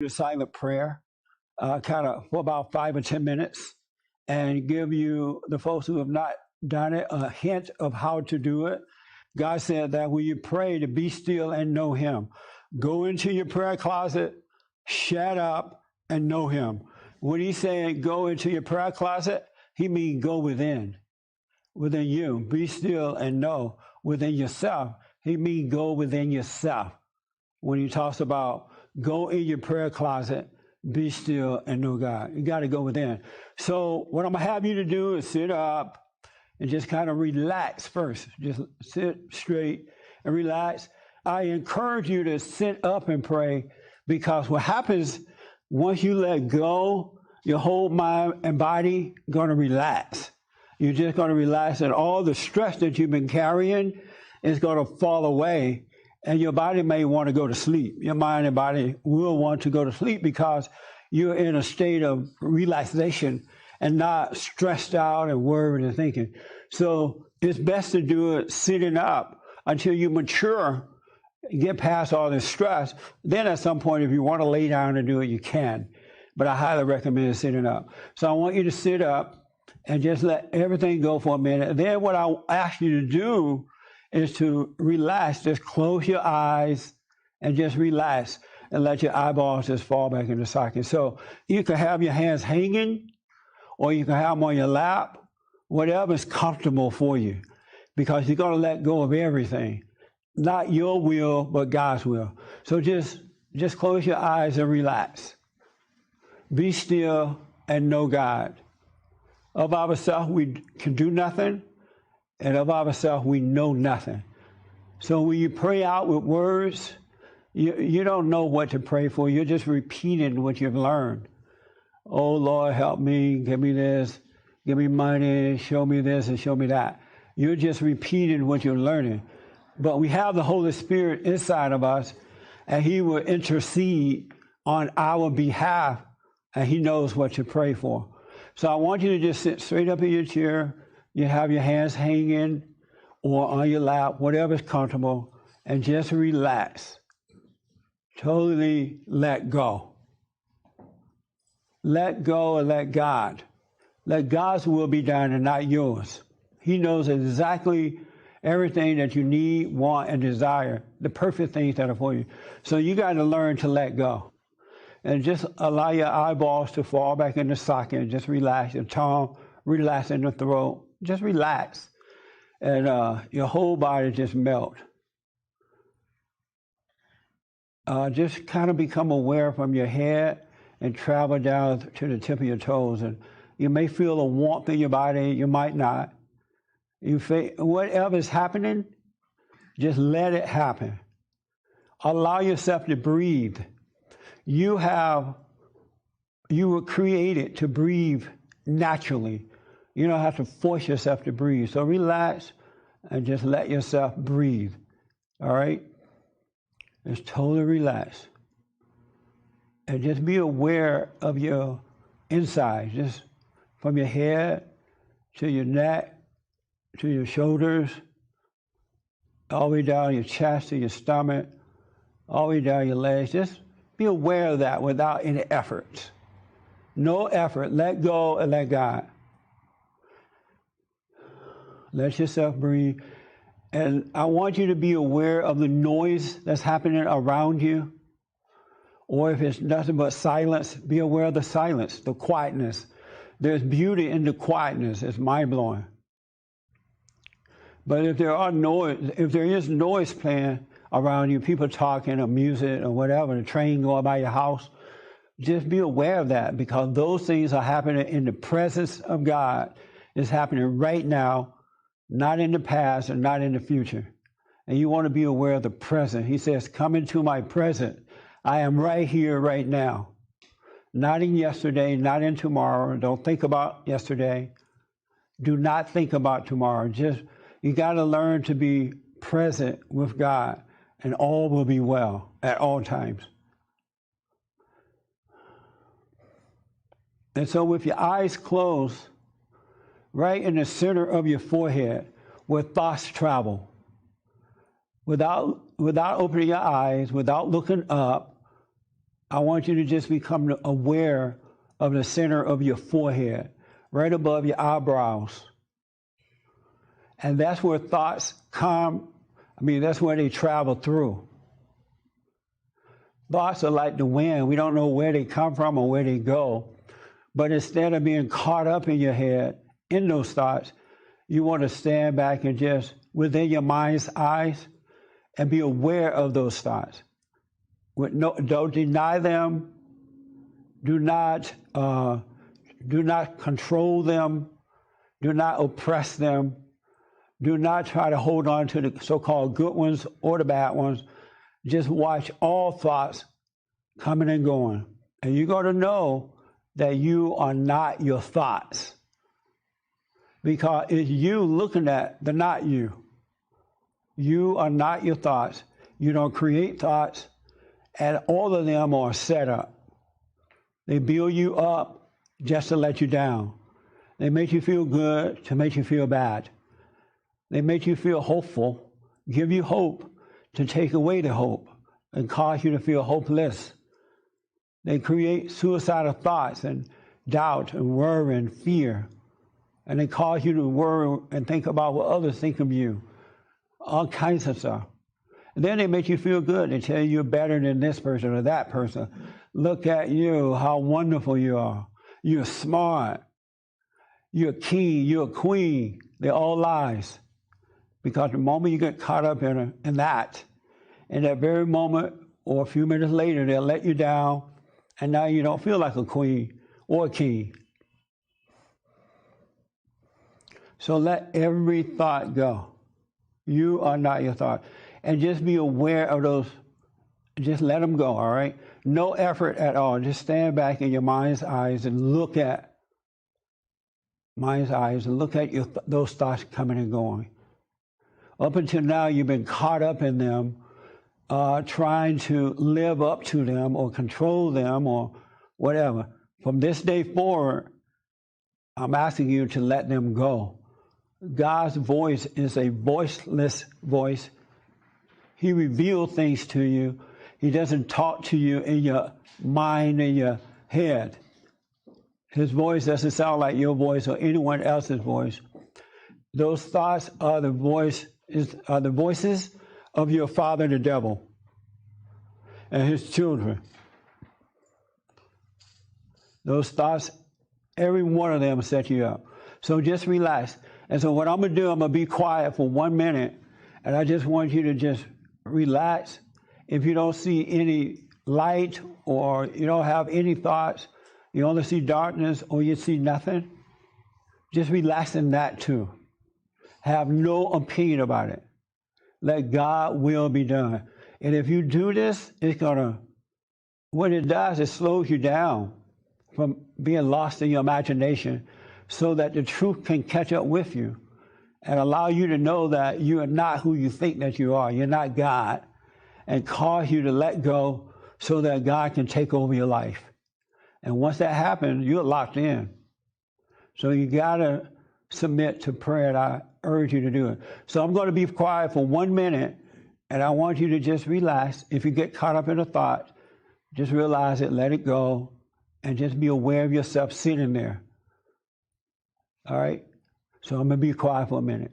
The silent prayer, kind of for about 5 or 10 minutes, and give you, the folks who have not done it, a hint of how to do it. God said that when you pray, to be still and know Him. Go into your prayer closet, shut up, and know Him. When He's saying go into your prayer closet, He means go within you. Be still and know within yourself. He means go within yourself. When He talks about go in your prayer closet, be still and know God. You got to go within. So what I'm going to have you to do is sit up and just kind of relax first. Just sit straight and relax. I encourage you to sit up and pray, because what happens once you let go, your whole mind and body going to relax. You're just going to relax, and all the stress that you've been carrying is going to fall away, and your body may want to go to sleep. Your mind and body will want to go to sleep because you're in a state of relaxation and not stressed out and worried and thinking. So it's best to do it sitting up until you mature, get past all this stress. Then at some point, if you want to lay down and do it, you can. But I highly recommend sitting up. So I want you to sit up and just let everything go for a minute. And then what I ask you to do is to relax. Just close your eyes and just relax and let your eyeballs just fall back in the socket. So you can have your hands hanging, or you can have them on your lap, whatever's comfortable for you, because you're going to let go of everything. Not your will, but God's will. So just close your eyes and relax. Be still and know God. Of ourselves, we can do nothing, and of ourselves, we know nothing. So when you pray out with words, you don't know what to pray for. You're just repeating what you've learned. Oh, Lord, help me, give me this, give me money, show me this and show me that. You're just repeating what you're learning. But we have the Holy Spirit inside of us, and He will intercede on our behalf, and He knows what to pray for. So I want you to just sit straight up in your chair. You have your hands hanging or on your lap, whatever's comfortable, and just relax. Totally let go. Let go and let God. Let God's will be done and not yours. He knows exactly everything that you need, want, and desire, the perfect things that are for you. So you got to learn to let go. And just allow your eyeballs to fall back in the socket and just relax. Your tongue, relax in the throat. Just relax. And your whole body just melt. Just kind of become aware from your head and travel down to the tip of your toes. And you may feel a warmth in your body. You might not. Whatever is happening, just let it happen. Allow yourself to breathe. You were created to breathe naturally. You don't have to force yourself to breathe. So relax and just let yourself breathe. All right? Just totally relax. And just be aware of your inside, just from your head to your neck, to your shoulders, all the way down your chest to your stomach, all the way down your legs. Just be aware of that without any effort. No effort. Let go and let God. Let yourself breathe. And I want you to be aware of the noise that's happening around you. Or if it's nothing but silence, be aware of the silence, the quietness. There's beauty in the quietness. It's mind-blowing. But if there is noise playing around you, people talking or music or whatever, the train going by your house, just be aware of that, because those things are happening in the presence of God. It's happening right now, not in the past and not in the future. And you want to be aware of the present. He says, come into my present. I am right here, right now. Not in yesterday, not in tomorrow. Don't think about yesterday. Do not think about tomorrow. You got to learn to be present with God, and all will be well at all times. And so with your eyes closed, right in the center of your forehead, where thoughts travel, without opening your eyes, without looking up, I want you to just become aware of the center of your forehead, right above your eyebrows. And that's where thoughts come. That's where they travel through. Thoughts are like the wind. We don't know where they come from or where they go. But instead of being caught up in your head, in those thoughts, you want to stand back and just, within your mind's eyes, and be aware of those thoughts. Don't deny them. Do not control them. Do not oppress them. Do not try to hold on to the so-called good ones or the bad ones. Just watch all thoughts coming and going. And you're going to know that you are not your thoughts. Because it's you looking at the not you. You are not your thoughts. You don't create thoughts. And all of them are set up. They build you up just to let you down. They make you feel good to make you feel bad. They make you feel hopeful, give you hope to take away the hope and cause you to feel hopeless. They create suicidal thoughts and doubt and worry and fear. And they cause you to worry and think about what others think of you. All kinds of stuff. And then they make you feel good. They tell you you're better than this person or that person. Look at you, how wonderful you are. You're smart. You're a king. You're a queen. They're all lies. Because the moment you get caught up in that very moment or a few minutes later, they'll let you down, and now you don't feel like a queen or a king. So let every thought go. You are not your thought. And just be aware of those. Just let them go, all right? No effort at all. Just stand back in your mind's eyes and look at those thoughts coming and going. Up until now, you've been caught up in them, trying to live up to them or control them or whatever. From this day forward, I'm asking you to let them go. God's voice is a voiceless voice. He reveals things to you. He doesn't talk to you in your mind, in your head. His voice doesn't sound like your voice or anyone else's voice. Those thoughts are the voices of your father, the devil, and his children. Those thoughts, every one of them set you up. So just relax. And so what I'm going to do, I'm going to be quiet for 1 minute, and I just want you to just relax. If you don't see any light or you don't have any thoughts, you only see darkness or you see nothing, just relax in that too. Have no opinion about it. Let God's will be done. And if you do this, what it does, it slows you down from being lost in your imagination so that the truth can catch up with you and allow you to know that you are not who you think that you are. You're not God, and cause you to let go so that God can take over your life. And once that happens, you're locked in. So you got to submit to prayer, and I urge you to do it. So I'm going to be quiet for 1 minute, and I want you to just relax. If you get caught up in a thought, just realize it, let it go, and just be aware of yourself sitting there. All right? So I'm going to be quiet for a minute.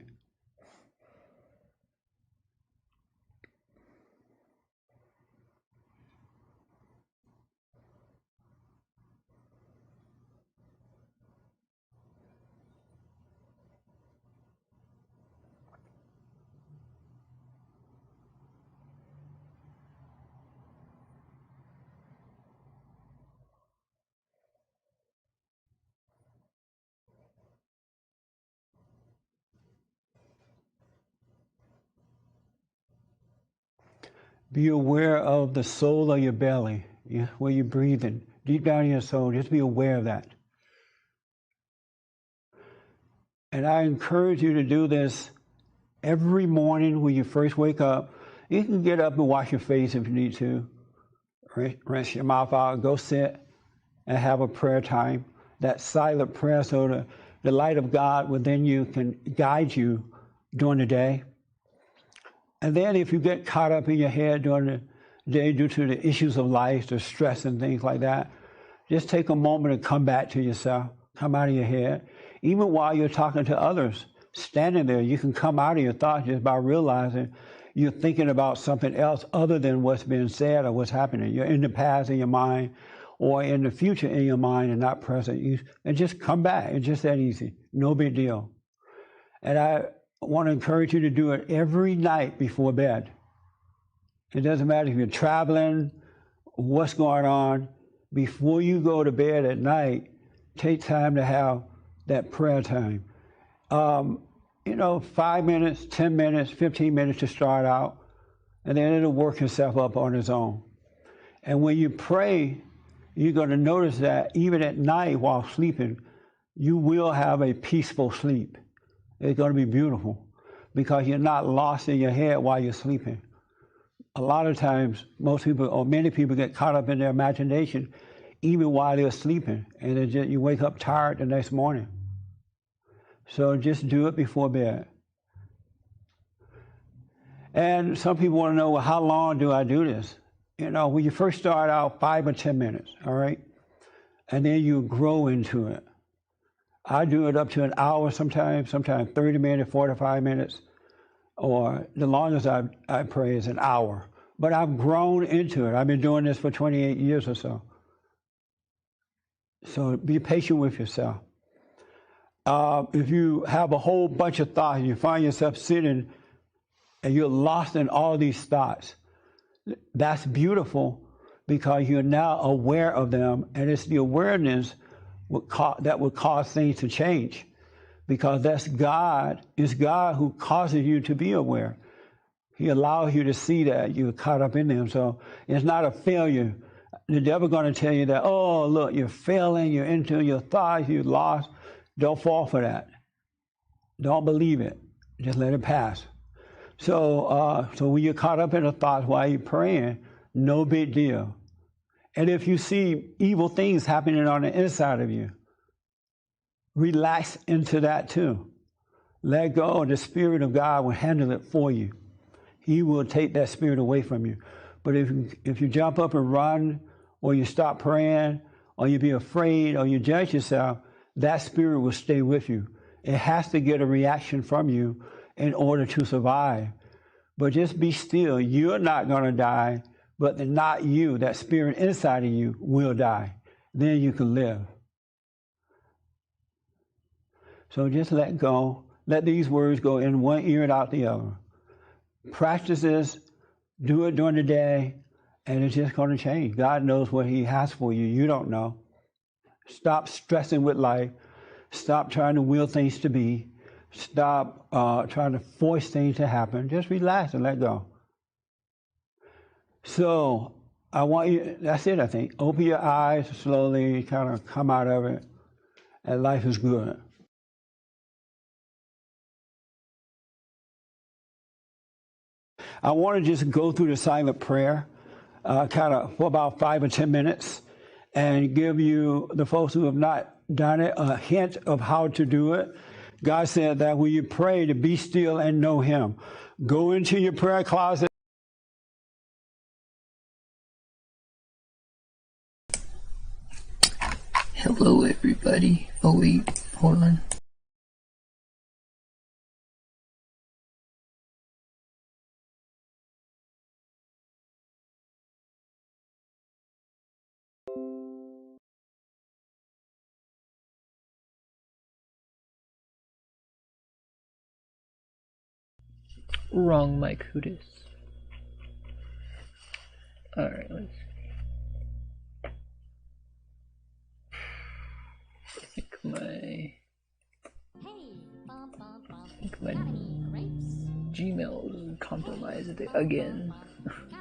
Be aware of the soul of your belly, where you're breathing, deep down in your soul. Just be aware of that. And I encourage you to do this every morning when you first wake up. You can get up and wash your face if you need to. Rinse your mouth out, go sit and have a prayer time. That silent prayer so the light of God within you can guide you during the day. And then if you get caught up in your head during day due to the issues of life, the stress and things like that, just take a moment and come back to yourself, come out of your head. Even while you're talking to others, standing there, you can come out of your thoughts just by realizing you're thinking about something else other than what's being said or what's happening. You're in the past in your mind or in the future in your mind and not present. And just come back. It's just that easy. No big deal. And I want to encourage you to do it every night before bed. It doesn't matter if you're traveling, what's going on. Before you go to bed at night, take time to have that prayer time. 5 minutes, 10 minutes, 15 minutes to start out, and then it'll work itself up on its own. And when you pray, you're going to notice that even at night while sleeping, you will have a peaceful sleep. It's going to be beautiful because you're not lost in your head while you're sleeping. A lot of times, most people or many people get caught up in their imagination even while they're sleeping, and you wake up tired the next morning. So just do it before bed. And some people want to know, well, how long do I do this? When you first start out, 5 or 10 minutes, all right? And then you grow into it. I do it up to an hour sometimes 30 minutes, 45 minutes, or the longest I pray is an hour. But I've grown into it. I've been doing this for 28 years or so. So be patient with yourself. If you have a whole bunch of thoughts, you find yourself sitting and you're lost in all these thoughts, that's beautiful because you're now aware of them, and it's the awareness that would cause things to change, because that's God. It's God who causes you to be aware. He allows you to see that you're caught up in them. So it's not a failure. The devil's going to tell you that, oh, look, you're failing, you're into your thoughts, you're lost. Don't fall for that. Don't believe it. Just let it pass. So when you're caught up in the thoughts while you're praying, no big deal. And if you see evil things happening on the inside of you, relax into that too. Let go, and the Spirit of God will handle it for you. He will take that spirit away from you. But if you jump up and run, or you stop praying, or you be afraid, or you judge yourself, that spirit will stay with you. It has to get a reaction from you in order to survive. But just be still. You're not going to die, but not you. That spirit inside of you will die. Then you can live. So just let go. Let these words go in one ear and out the other. Practice this. Do it during the day, and it's just going to change. God knows what He has for you. You don't know. Stop stressing with life. Stop trying to will things to be. Stop trying to force things to happen. Just relax and let go. So I want you, that's it, I think. Open your eyes slowly, kind of come out of it, and life is good. I want to just go through the silent prayer, kind of for about 5 or 10 minutes, and give you, the folks who have not done it, a hint of how to do it. God said that when you pray, to be still and know Him. Go into your prayer closet. Hello, everybody. Oh, wait, hold on. Wrong mic, who dis? Alright, let's see. I think my Gmail is compromised again.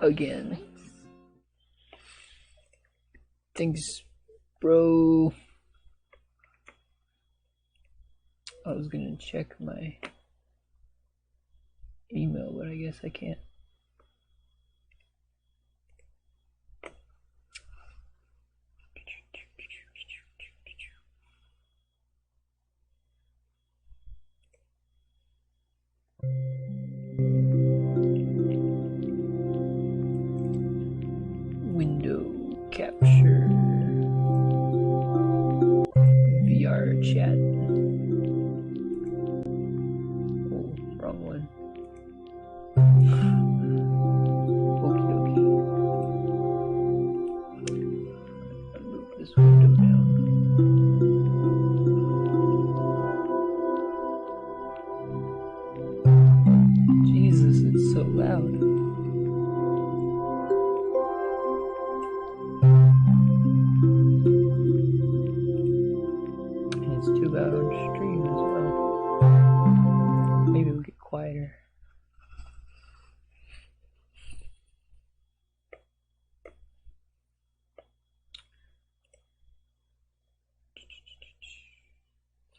Again. Thanks, bro. I was gonna check my email, but I guess I can't. this window down. Jesus, it's so loud. And it's too loud on stream as well. Maybe we'll get quieter.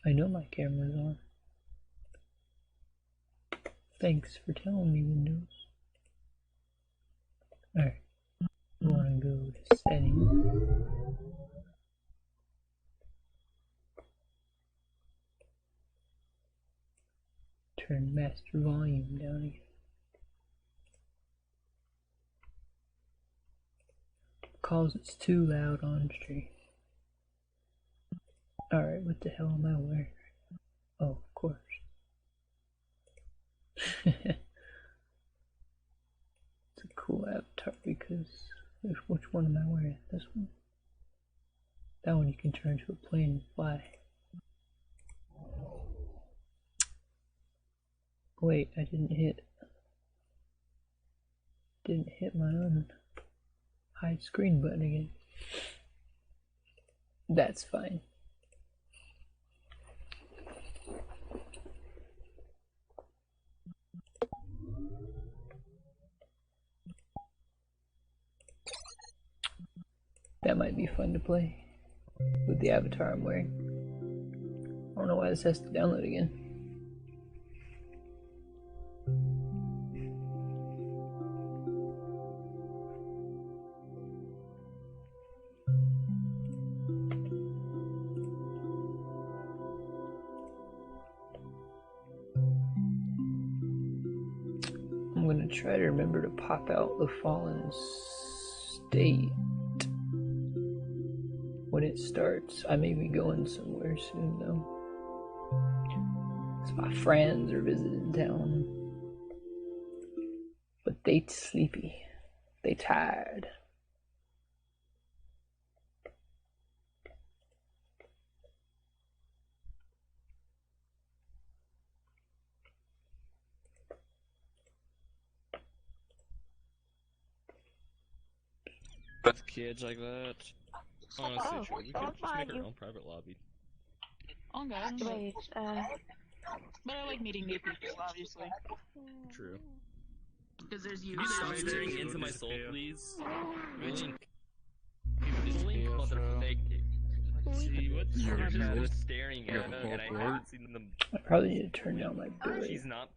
I know my camera's on. Thanks for telling me, Windows. Alright. We want to go to settings. Turn master volume down again. Because it's too loud on stream. Alright, what the hell am I wearing? Oh, of course. It's a cool avatar because which one am I wearing? This one? That one you can turn into a plane and fly. Wait, I didn't hit my own hide screen button again. That's fine. That might be fun to play with the avatar I'm wearing. I don't know why this has to download again. I'm going to try to remember to pop out the fallen state when it starts. I may be going somewhere soon though. Cause my friends are visiting town. But they sleepy. They tired. With kids like that. Honestly, true. We could just make our own private lobby. Oh god, wait, but I like meeting new people, obviously. True. Because there's you. Stop staring into my soul, please. Link. Link, motherfucker. See, what's just staring at me, and I haven't seen them. I probably need to turn down my bitrate. He's not.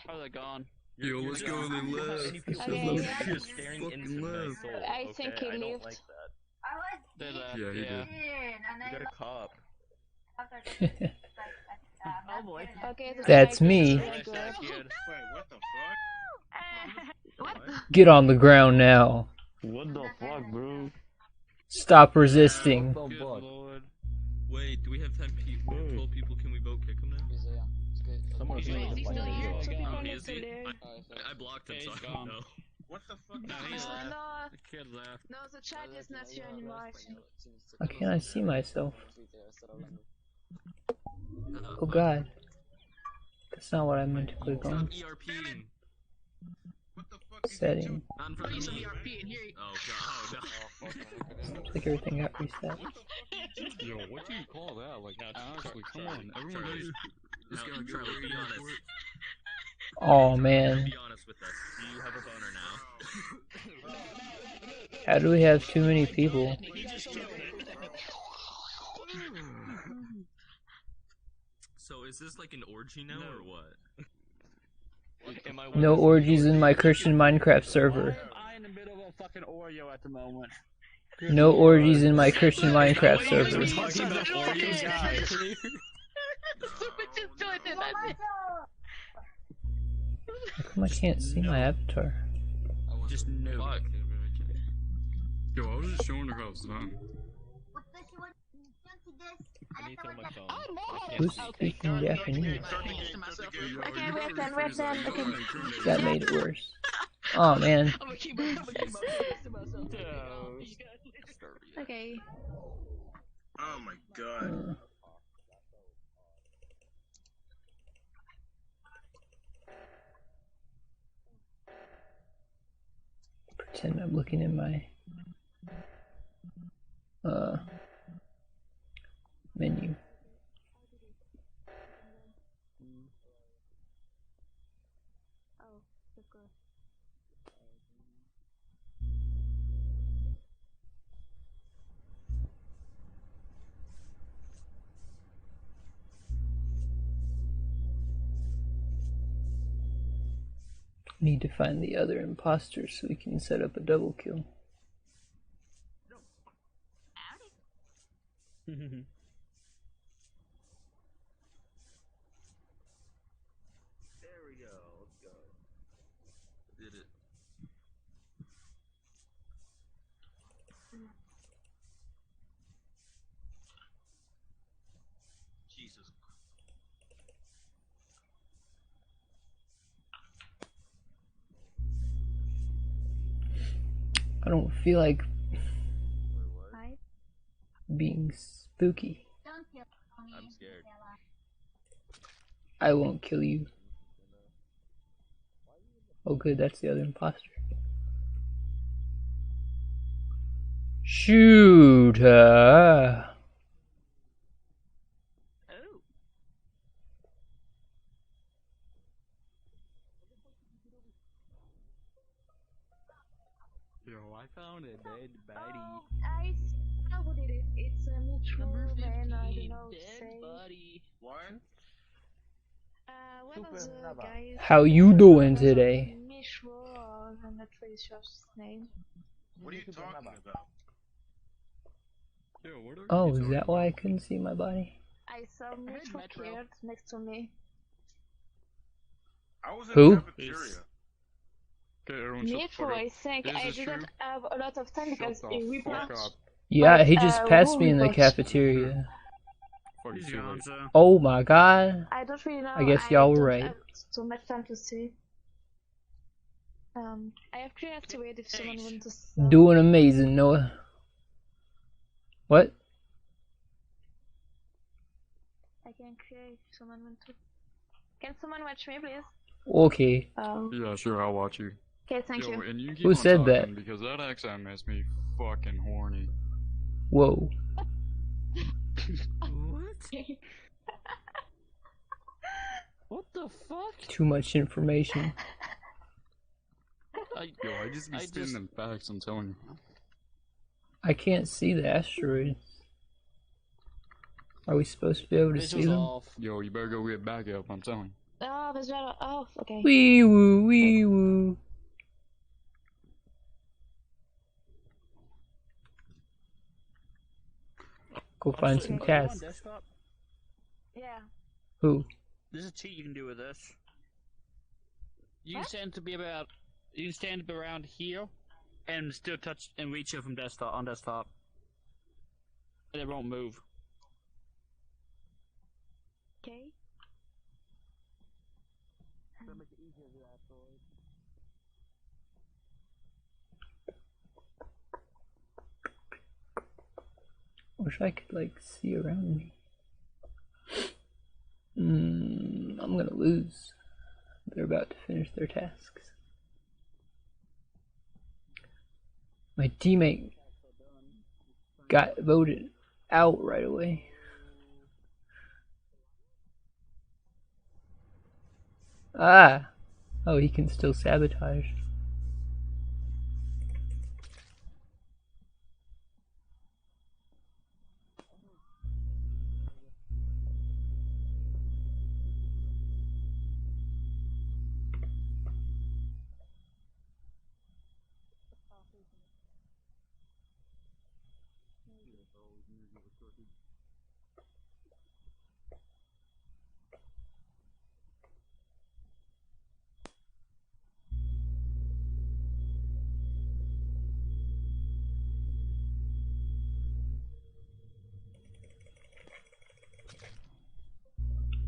Probably gone. Yo, let's go to the left. Staring into my soul. I think he I don't left. like that. They left, Yeah, he did. You got a cop. Oh boy. Okay, That's me. Wait, what the fuck? Get on the ground now. What the fuck, bro? Stop resisting. Good lord. Wait, do we have 10 people? 12 people? Can we vote kick him now? Someone's Wait, is he still here? Oh, is he? I blocked him, so I don't know. What the fuck? No, The kid left. no, the chat is not here anymore. How can I see myself? Oh god. That's not what I meant to click on. Stop ERPing. What the fuck? Setting. Not in front of me. ERP in here. Oh god. Oh, no. Looks like everything got reset. Yo, what do you call that? Like, honestly, come on. Everyone knows. This guy would try to be honest. Oh man. Be honest with us. Do you have a boner now? How do we have too many people? So is this like an orgy now or what? No orgies in my Christian Minecraft server. I'm in the middle of a fucking Oreo at the moment. No orgies in my Christian Minecraft server. Talking about Oreo guys. How come I can't see my avatar? Just no. Fuck. Yo, I was just showing her how it's done. I need to throw my phone. Who's speaking Japanese? Okay, wait then, okay. That made it worse. Oh man. Okay. Oh my god. Pretend I'm looking in my menu. Oh, of course. Need to find the other imposter so we can set up a double kill. There we go. Let's go. Did it. Jesus. I don't feel like Hi. being spooky. Don't kill me. I'm scared. I won't kill you. Oh good, that's the other imposter. Shoot her. Oh. Yo, I found a dead body. I saw who did it. It's a mutual Number 15, man. I don't know what to dead say. body. What? One of the guys. How you doing today? Mutual, I'm not really sure his name. What are you talking about? Yo, what are Oh, you is talking that why I about? couldn't see my body? I saw mutual Metro. killed next to me. I was in Who? the cafeteria. Okay, everyone shut the Mutual, fuck I up. think. Is I this didn't true? have a lot of time Shut because the he fuck reported. up. Yeah, he just passed who me in the reports? cafeteria. Fuck He's you, gone, like, so. Oh my god. I don't really know. I guess y'all were don't right. have so much time to see. I actually have to wait if someone wants to start. Doing amazing, Noah. What? I can create if someone wants to. Can someone watch me, please? Okay. Yeah, sure, I'll watch you. Okay, thank Yo, you. and you keep Who on said talking that? because that accent makes me fucking horny. Whoa. What? What the fuck? Too much information. Yo, I just be spinning them facts, I'm telling you. I can't see the asteroids. Are we supposed to be able to see Visuals them? off. Yo, you better go get back up, I'm telling you. Oh, visual off. Okay. Wee woo, wee woo. Go find some Are you on tasks. desktop? Yeah. Who? There's a cheat you can do with this. You can stand to be about. You can stand around here, and still touch and reach it from desktop on desktop. And it won't move. Okay. Wish I could like see around me. I'm gonna lose. They're about to finish their tasks. My teammate got voted out right away. Ah! Oh, he can still sabotage.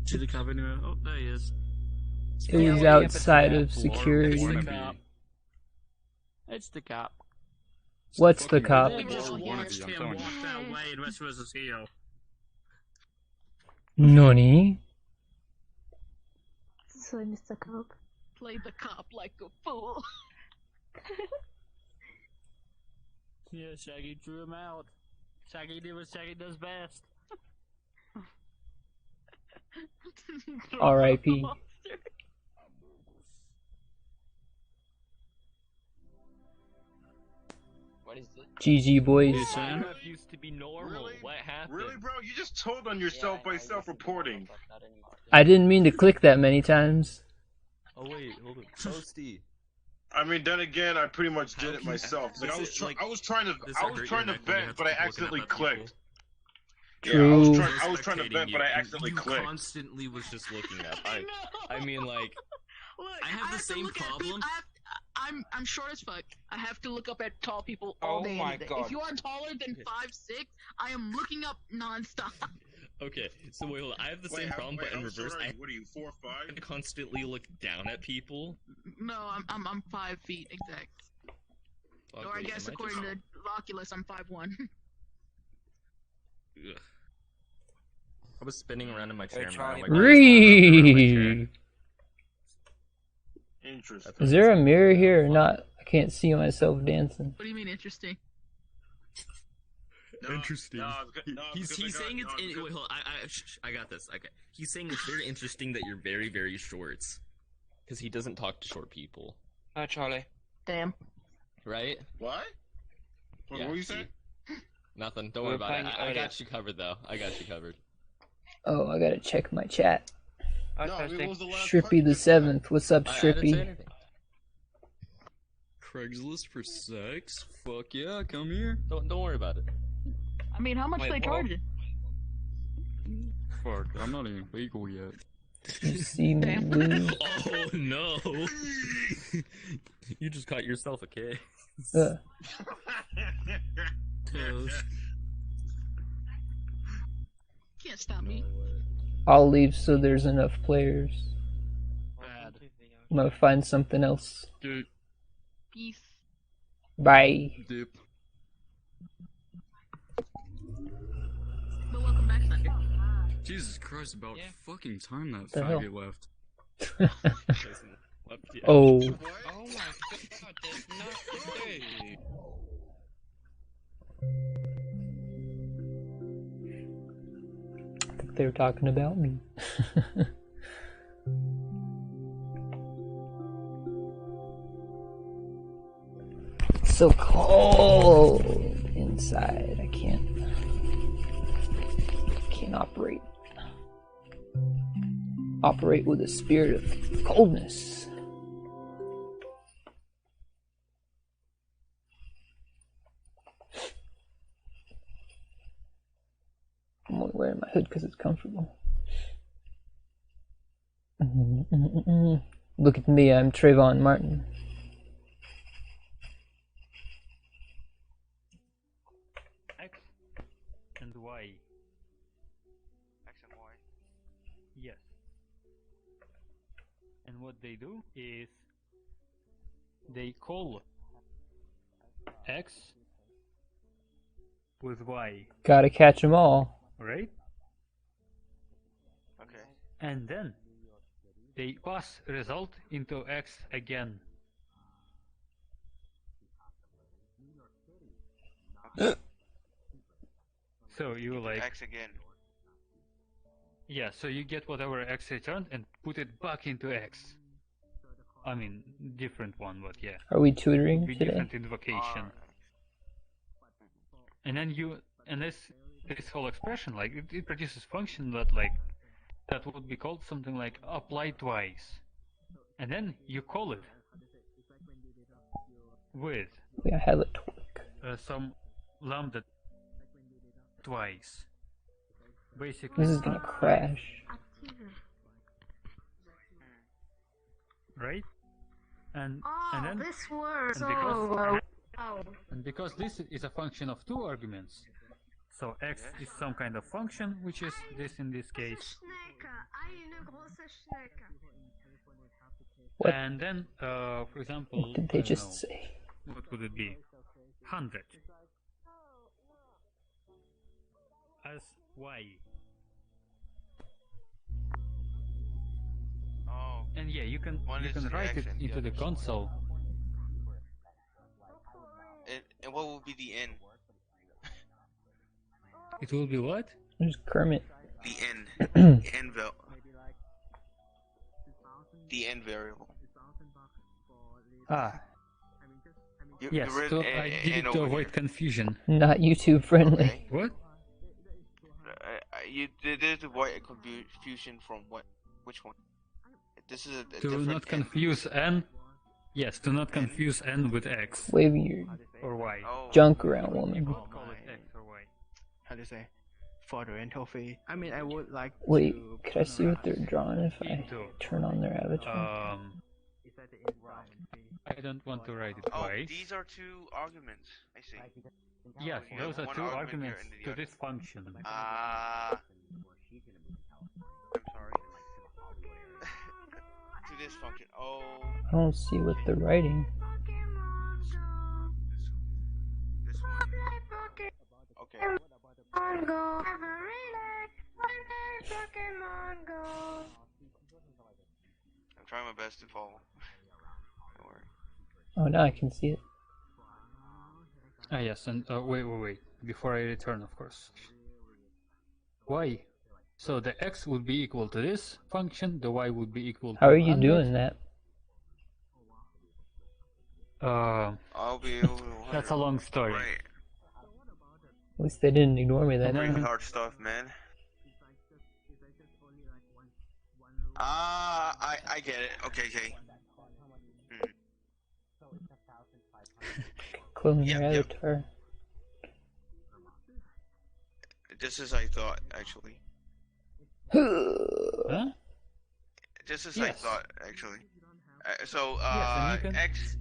To the cover anywhere. Oh, there he is. It was outside of security. Wannabe. It's the cop. What's the cop? Fucking Just one of watched you, I'm him telling you. walk that way and West was a CEO. Nani? Sorry, Mr. Cop. Play the cop like a fool. Yeah, Shaggy drew him out. Shaggy did what Shaggy does best. R.I.P. What is it? GG boys. Sam? Minecraft used to be normal. Really? What happened? Really, bro? You just told on yourself by self-reporting. I didn't mean to click that many times. Oh wait, hold on. Toasty. I mean, then again, I pretty much did it myself. Like, I was trying to vent, but I accidentally clicked. True. Yeah, I was trying to vent, but I accidentally clicked. Constantly was just looking up. I mean, like, Look, I have the to same look at problem. I'm short as fuck. I have to look up at tall people all day. my Every day. God. If you are taller than 5'6", I am looking up nonstop. okay, so wait, hold on. I have the same problem, but in reverse. I What are you, 4'5"? constantly look down at people. No, I'm 5 feet exact. Fuck, Or I wait, guess am according just- to Oculus, I'm 5'1". Ugh. I was spinning around in my chair. Charlie, man. Oh my God, I was around my chair. Interesting. Is there a mirror here or not? I can't see myself dancing. What do you mean interesting? Interesting. He's saying it's. Wait, hold on. I got this. Okay. He's saying it's very interesting that you're very, very short. Because he doesn't talk to short people. Hi, Charlie. Damn. Right? What? What Yeah, were you see? saying? Nothing. Don't worry about it. I got you covered, though. I got you covered. Oh, I gotta check my chat. No, I mean, what was the last part Strippy you the just said? 7th. What's up, I didn't say Strippy? anything. Craigslist for sex? Fuck yeah, come here. Don't worry about it. I mean, how much Wait, they whoa. charge you? Fuck, I'm not even legal yet. You see me lose? Oh no! You just caught yourself a case. Toast. Can't stop me. I'll leave so there's enough players. Bad. I'm gonna find something else. Dude, Peace. Bye. dip. But welcome back, Sunday. Jesus Christ, about fucking time that The hell? faggot left. Oh. Oh my god, that's not the day. I think they were talking about me. It's so cold inside. I can't operate with a spirit of coldness. I'm only wearing my hood because it's comfortable. Look at me, I'm Trayvon Martin. X and Y. X and Y. Yes. And what they do is they call X with Y, Gotta catch 'em all. right? Okay. And then they pass result into X again. So you like, X again. yeah, so you get whatever X returned and put it back into X. I mean, different one, but yeah. Are we tutoring Be today? different invocation. And then this whole expression, like, it produces function that, like, that would be called something like apply twice. And then you call it with Yeah, have it work. some lambda twice. Basically, This is gonna crash. right? And Oh, then this works. and because, Oh. and because this is a function of two arguments, so x is some kind of function, which is this in this case. What? And then, for example, What did they I don't just know, say? what could it be? 100 as y. Oh. And yeah, you can write it into the console. And what will be the n? It will be what? There's Kermit. The n. The n variable. Ah. Yes, so I did it to avoid confusion. Not YouTube friendly. Okay. What? You did it to avoid confusion from what? Which one? This is a To different not confuse n. Yes, to not confuse n with x. Waving your or y. Oh. junk around, woman. Call it x or y. How to say? For the rental fee. I mean, I would like Wait, to... could I see what they're drawing if I turn on their avatar? I don't want to write it Oh, twice. these are two arguments. I see. Yes, You those have are one two argument arguments here and the to other. this function. I'm sorry. To this function. Oh. I don't see what they're writing. This one. Okay. I'm trying my best to follow. Don't worry. Oh, now I can see it. Ah yes, and wait. Before I return, of course. Y. So the x would be equal to this function, the y would be equal to How are you 100. doing that? I'll be able to. That's a long story. Right. At least they didn't ignore me that Really time. hard stuff, man. I get it. Okay. Clone Yep, your yep. avatar. Just as I thought, actually. Huh? Just as I Yes. thought, actually. So, Yes, and you can- X.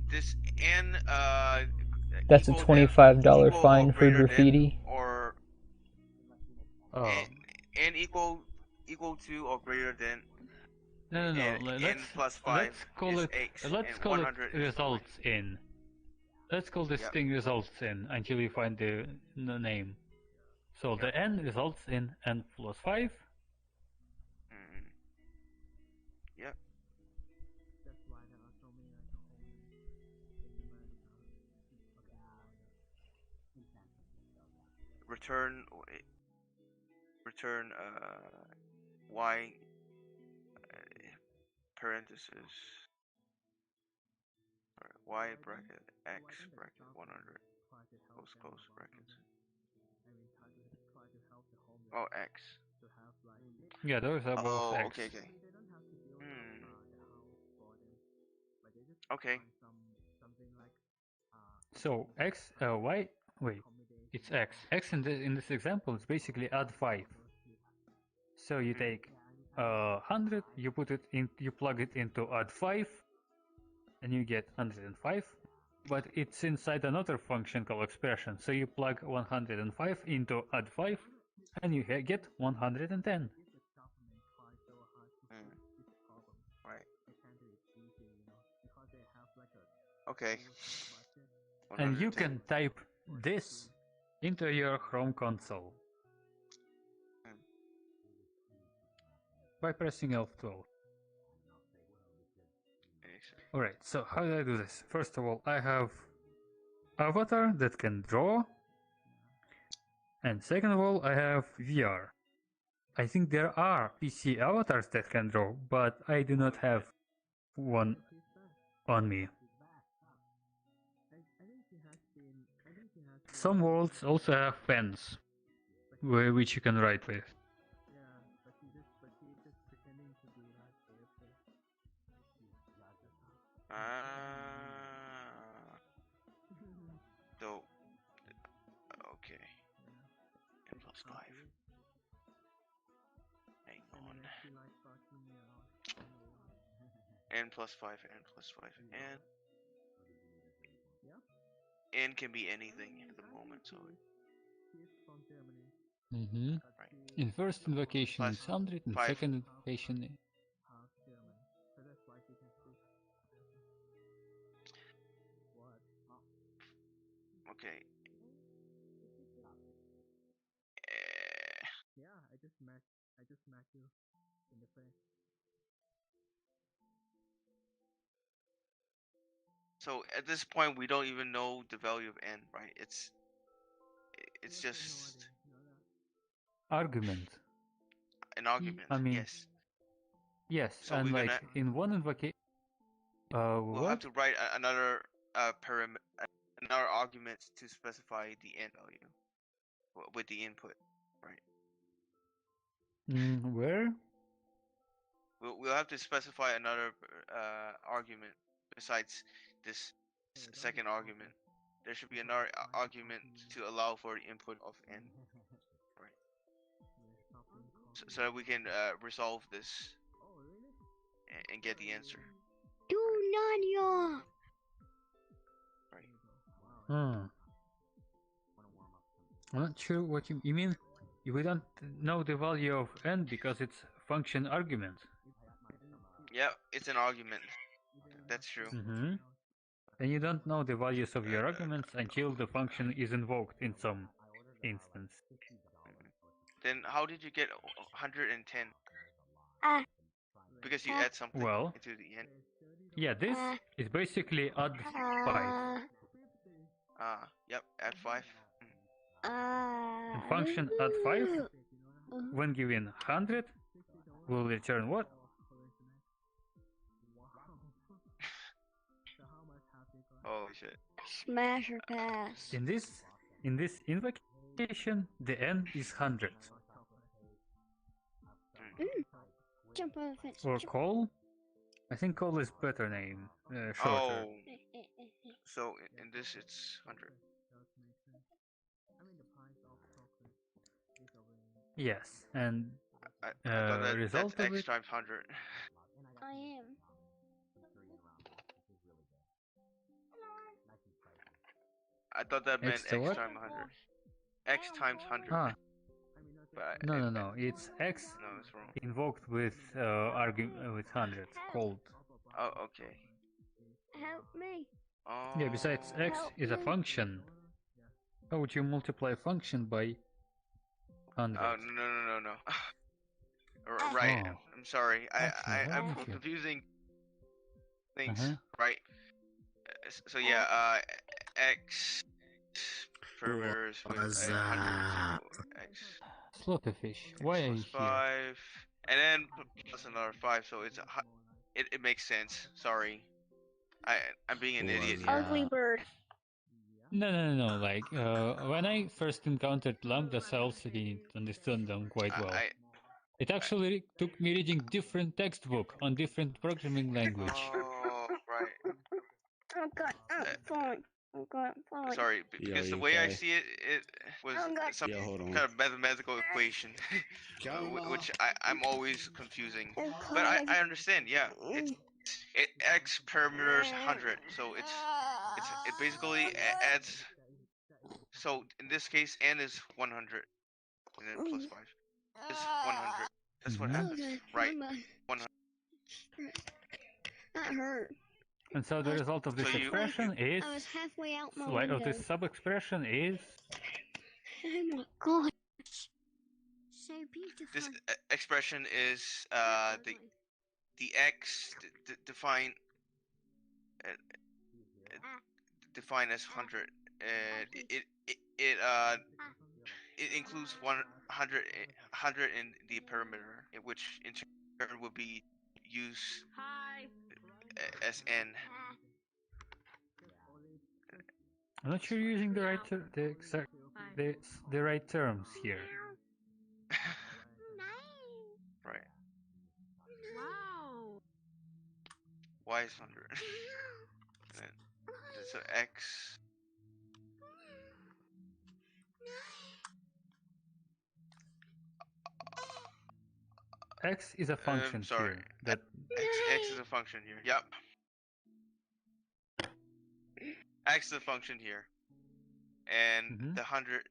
This n. That's a equal $25 than, fine equal for or greater graffiti. than, or Oh. n equal to or greater than. No. N plus 5 let's call is it. X, Let's and call it 100 is results in. Let's call this Yep. thing results in until you find the name. So the n results in n plus 5. Yep. Return y parenthesis y bracket x bracket 100 close brackets. Oh, x. Yeah, those are both Oh, x. okay. Okay. So x, y, wait, it's x. X in this example is basically add 5. So you take 100, you put it in, you plug it into add 5, and you get 105. But it's inside another function called expression. So you plug 105 into add 5, and you get 110. Right. Okay. And you 110. can type this into your Chrome console by pressing F12. Alright, so how do I do this? First of all, I have avatar that can draw, and second of all, I have VR. I think there are PC avatars that can draw, but I do not have one on me. Some worlds also have pens, which you can write with. So, okay. N plus 5. Hang on. N plus 5, N plus 5, N. N can be anything at the moment, so. Right. In first invocation Plus it's 100, in 5. second invocation just smack you in the face. So at this point, we don't even know the value of n, right? It's just Argument. an argument. I mean, yes. Yes, So and we're like gonna in one invocation, we'll have what? to write another another argument to specify the n value with the input, right? Where? We'll have to specify another argument besides this second argument. There should be another argument to allow for the input of n, right? So that we can resolve this and get the answer. Do not Right. I'm not sure what you mean. We don't know the value of n because it's function argument. Yeah, it's an argument. That's true. And you don't know the values of your arguments until the function is invoked in some instance. Then how did you get 110? Because you add something into the end. Yeah, this is basically add 5. Yep, add 5. And function add 5, when given 100, will return what? Oh shit. Smash or pass. In this invocation, the n is 100. Jump over the fence. Or call? I think call is better name, shorter. Oh. So in this it's 100. Yes, and I thought result that's of x it. times 100. I am. I thought that meant X x to what? times 100. X times 100. Ah. But No. It's x no, it's wrong. invoked with with 100 called. Oh, okay. Help me. Oh. Yeah. Besides, x is a function. How would you multiply a function by 100? Oh no. Right. Oh. I'm sorry. I'm Okay. confusing things. Uh-huh. Right. So yeah. X parameters with 100. So x. Slaughterfish, why are you here? 5, and then plus another 5. So it's it makes sense. Sorry. I'm being an idiot here. Ugly bird. No. Like, when I first encountered lambda cells, I didn't understand them quite well. It actually took me reading different textbook on different programming language. Oh, right. I'm fine. Sorry, because the way I see it, it was some kind of mathematical equation, which I'm always confusing. But I understand. Yeah, it x parameters 100, so it basically adds. So in this case, n is 100, and then plus 5 is 100. That's what happens, right? 100. That hurt. And so the result of this expression is, I was halfway out my like, window. of this sub-expression is. Oh my god. So beautiful. This expression is the x defined as 100. It includes 100 in the parameter, which in turn will be used as n. I'm not sure you're using the right the right terms here. Right. Wow. Y is 100. So x. X is a function sorry. here. That X is a function here. Yep. X is a function here. And the 100.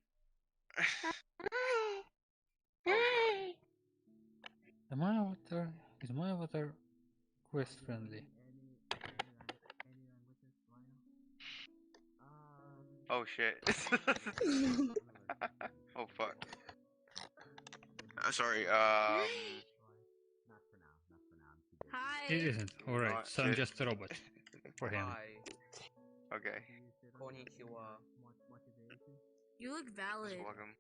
Is my avatar quest friendly? Oh shit. Oh fuck. Sorry. It isn't. Alright, so I'm just a robot for him. Okay. You look valid. You're welcome.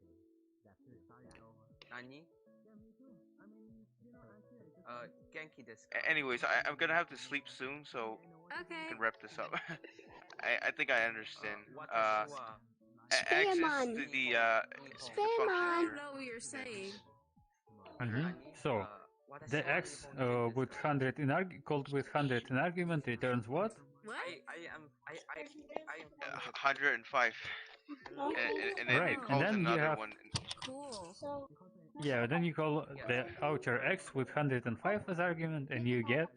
Anyways, I'm gonna have to sleep soon, so okay. we can wrap this up. I think I understand. Spam X on. is the Spam function on. I here. don't know what you're saying. So, the X with 100 in called with 100 in argument returns what? What? 105. And then Right, it and calls then you another have... one. Cool. Yeah, then you call the outer X with 105 as argument, and you get...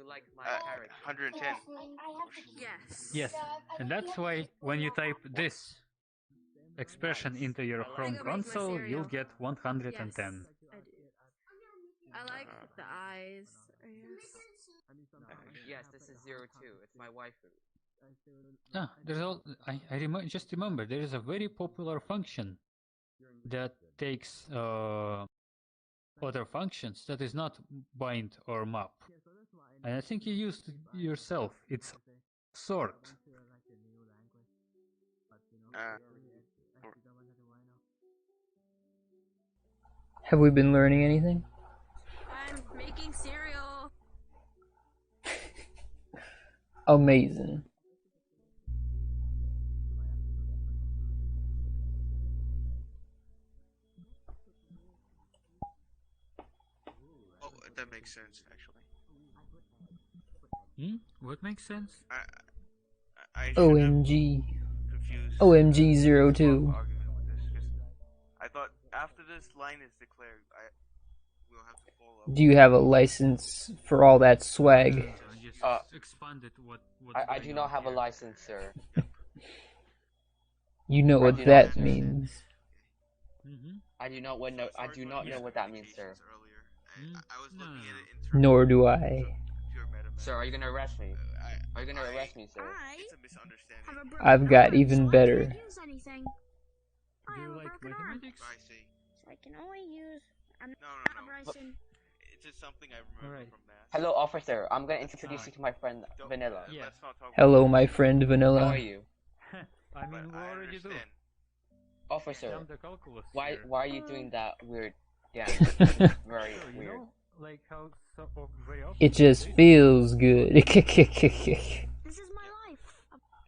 110. Yes. Yes, and that's why when you type this expression into your Chrome console, you'll get 110. Yes, I do. I like the eyes. Yes, this is 02. It's my waifu. Ah, there's all... I just remember, there is a very popular function that takes other functions that is not bind or map. And I think you used it yourself. It's sort. Have we been learning anything? I'm making cereal. Amazing. Oh, that makes sense, actually. What makes sense? I OMG. confused. OMG 02. I thought after this line is declared, we'll have to follow. Do you have a license for all that swag? Expanded what I do not have a license, sir. You know what that means. I do not know what that means, sir. Nor do I. Sir, are you gonna arrest me? Are you gonna arrest me, sir? It's a misunderstanding. I've got even better. Do you like mathematics? I see. So I can only use. I'm No. It's just something I remember from math. Hello, officer. I'm gonna introduce you to my friend Vanilla. Let's not talk Hello, my friend Vanilla. How are you? I mean, what already do? Officer, why are you doing that weird dance? Very weird. Like how very often It just feels good. This is my life.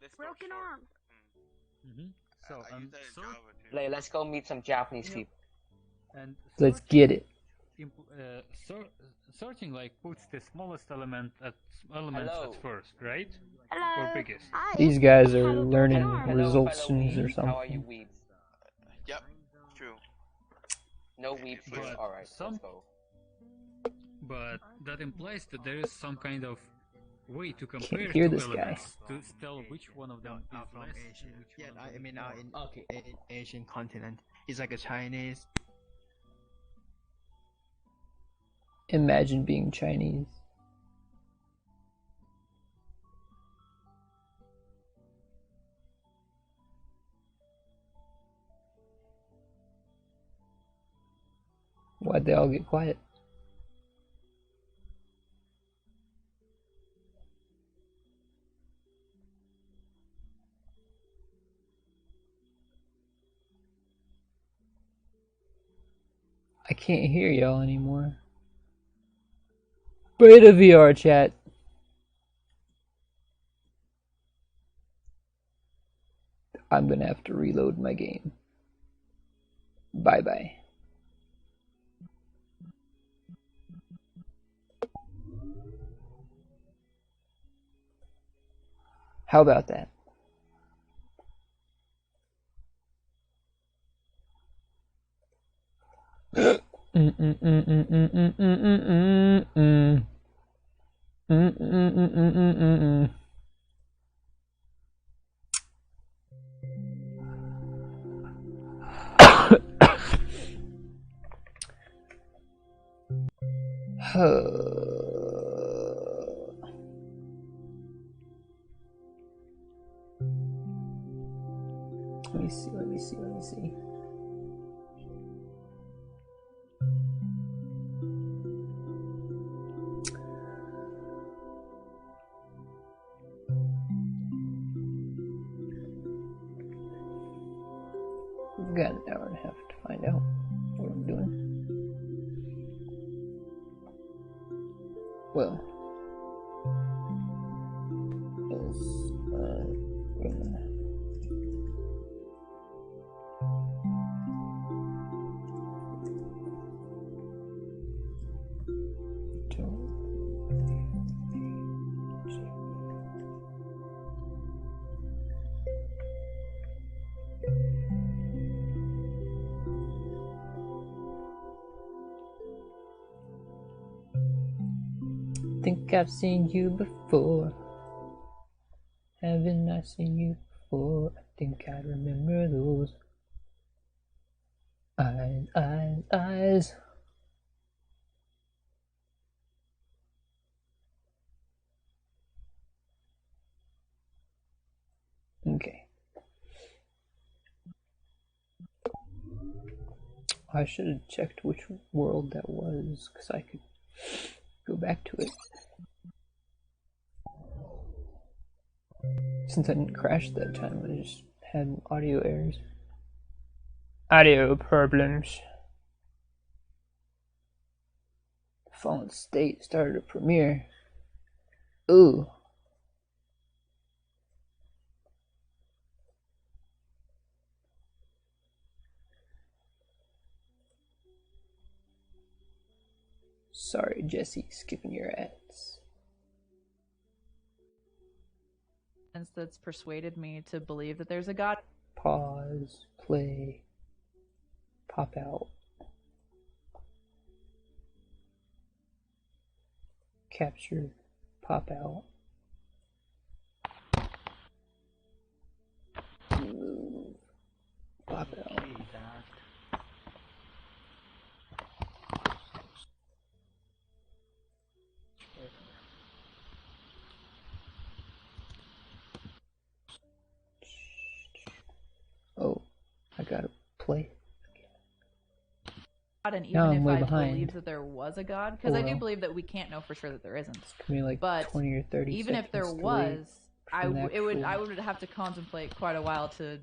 A broken arm. So, let's go meet some Japanese people. And Let's get it. Sorting like puts the smallest elements at first, right? Hello. Or biggest. These guys are learning results-tions or How are you, something. weebs? Yep, true. No weebs here. Alright, let's go. But that implies that there is some kind of way to compare hear two this guy. elements to tell which one of them is From less. Asia. Yeah, I mean, in Asian continent, it's like a Chinese. Imagine being Chinese. Why'd they all get quiet? I can't hear y'all anymore. Beta VR chat. I'm gonna have to reload my game. Bye bye. How about that? Let me see. We've got an hour and a half to find out what I'm doing. Well, think I've seen you before. Haven't I seen you before? I think I remember those eyes. Okay. I should have checked which world that was, because I could go back to it. Since I didn't crash that time, I just had audio errors. Audio problems. Fallen State started a premiere. Ooh. Sorry, Jesse, skipping your ads. That's persuaded me to believe that there's a God. Pause, play, pop out, capture, pop out, move, pop out. Oh, I gotta play. And even if I believe that there was a God, because I do believe that we can't know for sure that there isn't. Like but 20 or 30 even if there was, I would have to contemplate quite a while to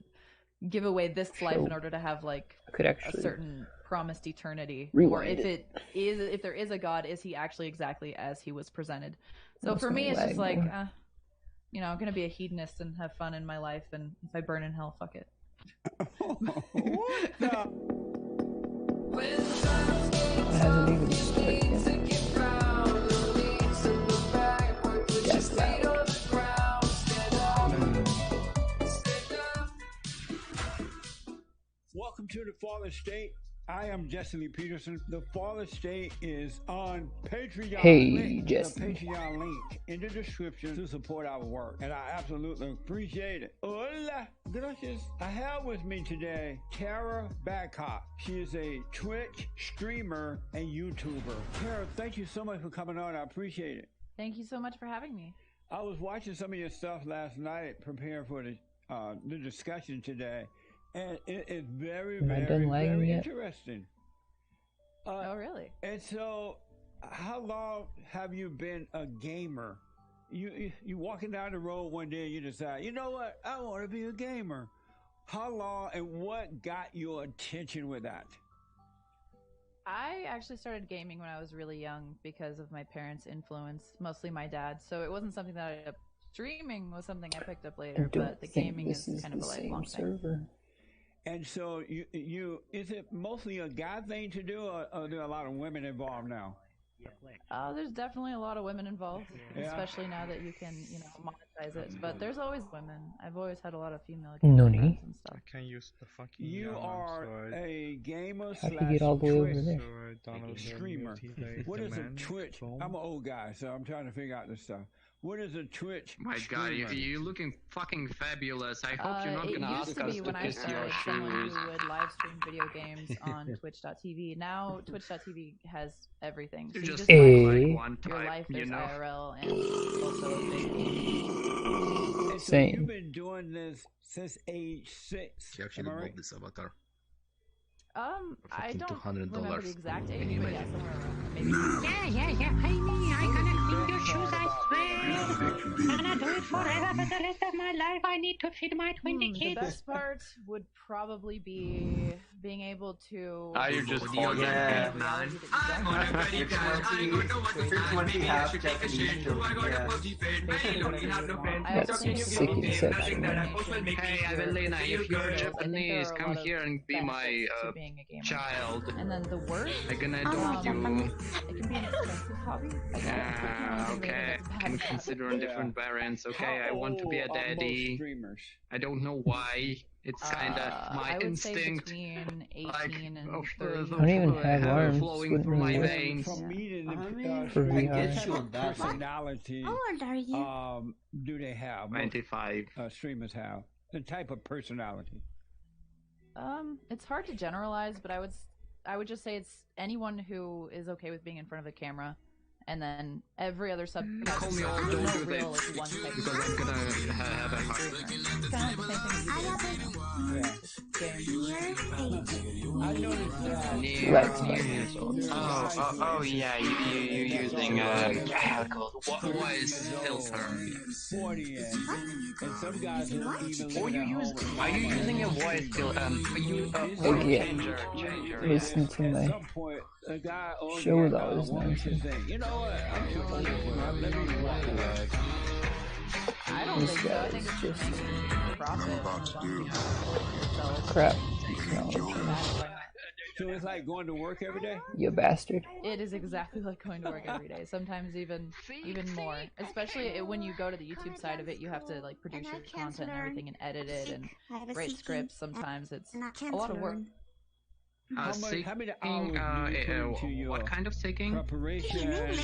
give away this life in order to have like a certain promised eternity. Or if there is a God, is he actually exactly as he was presented? So for me, it's just like, you know, I'm gonna be a hedonist and have fun in my life, and if I burn in hell, fuck it. It hasn't even started yet. That's loud. Welcome to the Fallen State. I am Jesse Peterson. The Fallen State is on Patreon. Hey, Jesse. The Patreon link in the description to support our work, and I absolutely appreciate it. Hola, gracias. I have with me today Tara Badcock. She is a Twitch streamer and YouTuber. Tara, thank you so much for coming on. I appreciate it. Thank you so much for having me. I was watching some of your stuff last night, preparing for the discussion today. And it is very, very interesting. Oh, really? And so, how long have you been a gamer? You walking down the road one day and you decide, you know what, I want to be a gamer. How long and what got your attention with that? I actually started gaming when I was really young because of my parents' influence, mostly my dad. So it wasn't something that streaming was something I picked up later, but the gaming is kind of a lifelong thing. And so is it mostly a guy thing to do, or are there a lot of women involved now? There's definitely a lot of women involved, especially now that you can, you know, monetize it. But there's always women. I've always had a lot of female gamers and stuff. I can't use the fucking. You are a gamer How do you get all the way over there? Streamer. What is a Twitch? I'm an old guy, so I'm trying to figure out this stuff. What is a Twitch? My God, you're looking fucking fabulous. I hope you're not gonna ask us to kiss your Someone shoes. who would live stream video games on Twitch.tv. Now Twitch.tv has everything. So you just like one type, your life, there's you know? IRL, and also a big game. So you've been doing this since age 6. She actually bought this avatar. I don't remember the exact age, but yeah, somewhere around maybe. Yeah. I'm gonna clean your shoes, I swear. I'm gonna do it forever for the rest of my life. I need to feed my 20 kids. The best part would probably be being able to. Are you just for that, man? I'm on a very cash. I got no one to find. Maybe I should take a shit. I got a pussy fed. I don't have no friends. That's sick inception. Hey, Evelina, if you're Japanese, come here and be my child. And then the worst. I'm gonna adopt you. It can be an expensive hobby. Okay. Can consider on different variants. Okay, I want to be a daddy. I don't know why. It's kinda my instinct. Between 18 like, and I don't even have arms. Flowing through my veins. From meeting For what VR. type of personality How old are you? do they have? 25. Streamers have the type of personality. It's hard to generalize, but I would just say it's anyone who is okay with being in front of a camera, and then every other sub. Call me all don't do that because I'm gonna have a heart. Kind of the same thing as I noticed that. Oh yeah, you're using voice filter. 40 and some guys don't even. Are you using a voice filter? Changer. Listen to my show with all this nonsense. You know what? I'm too old for let me relax. I don't think so. I think it's just making profit. Crap. So it's like going to work every day? You bastard. It is exactly like going to work every day. Sometimes even more. Especially when you go to the YouTube side of it, you have to like produce your content and everything and edit it and write scripts. Sometimes it's a lot of work. How many hours do you put into your what kind of seeking? preparation and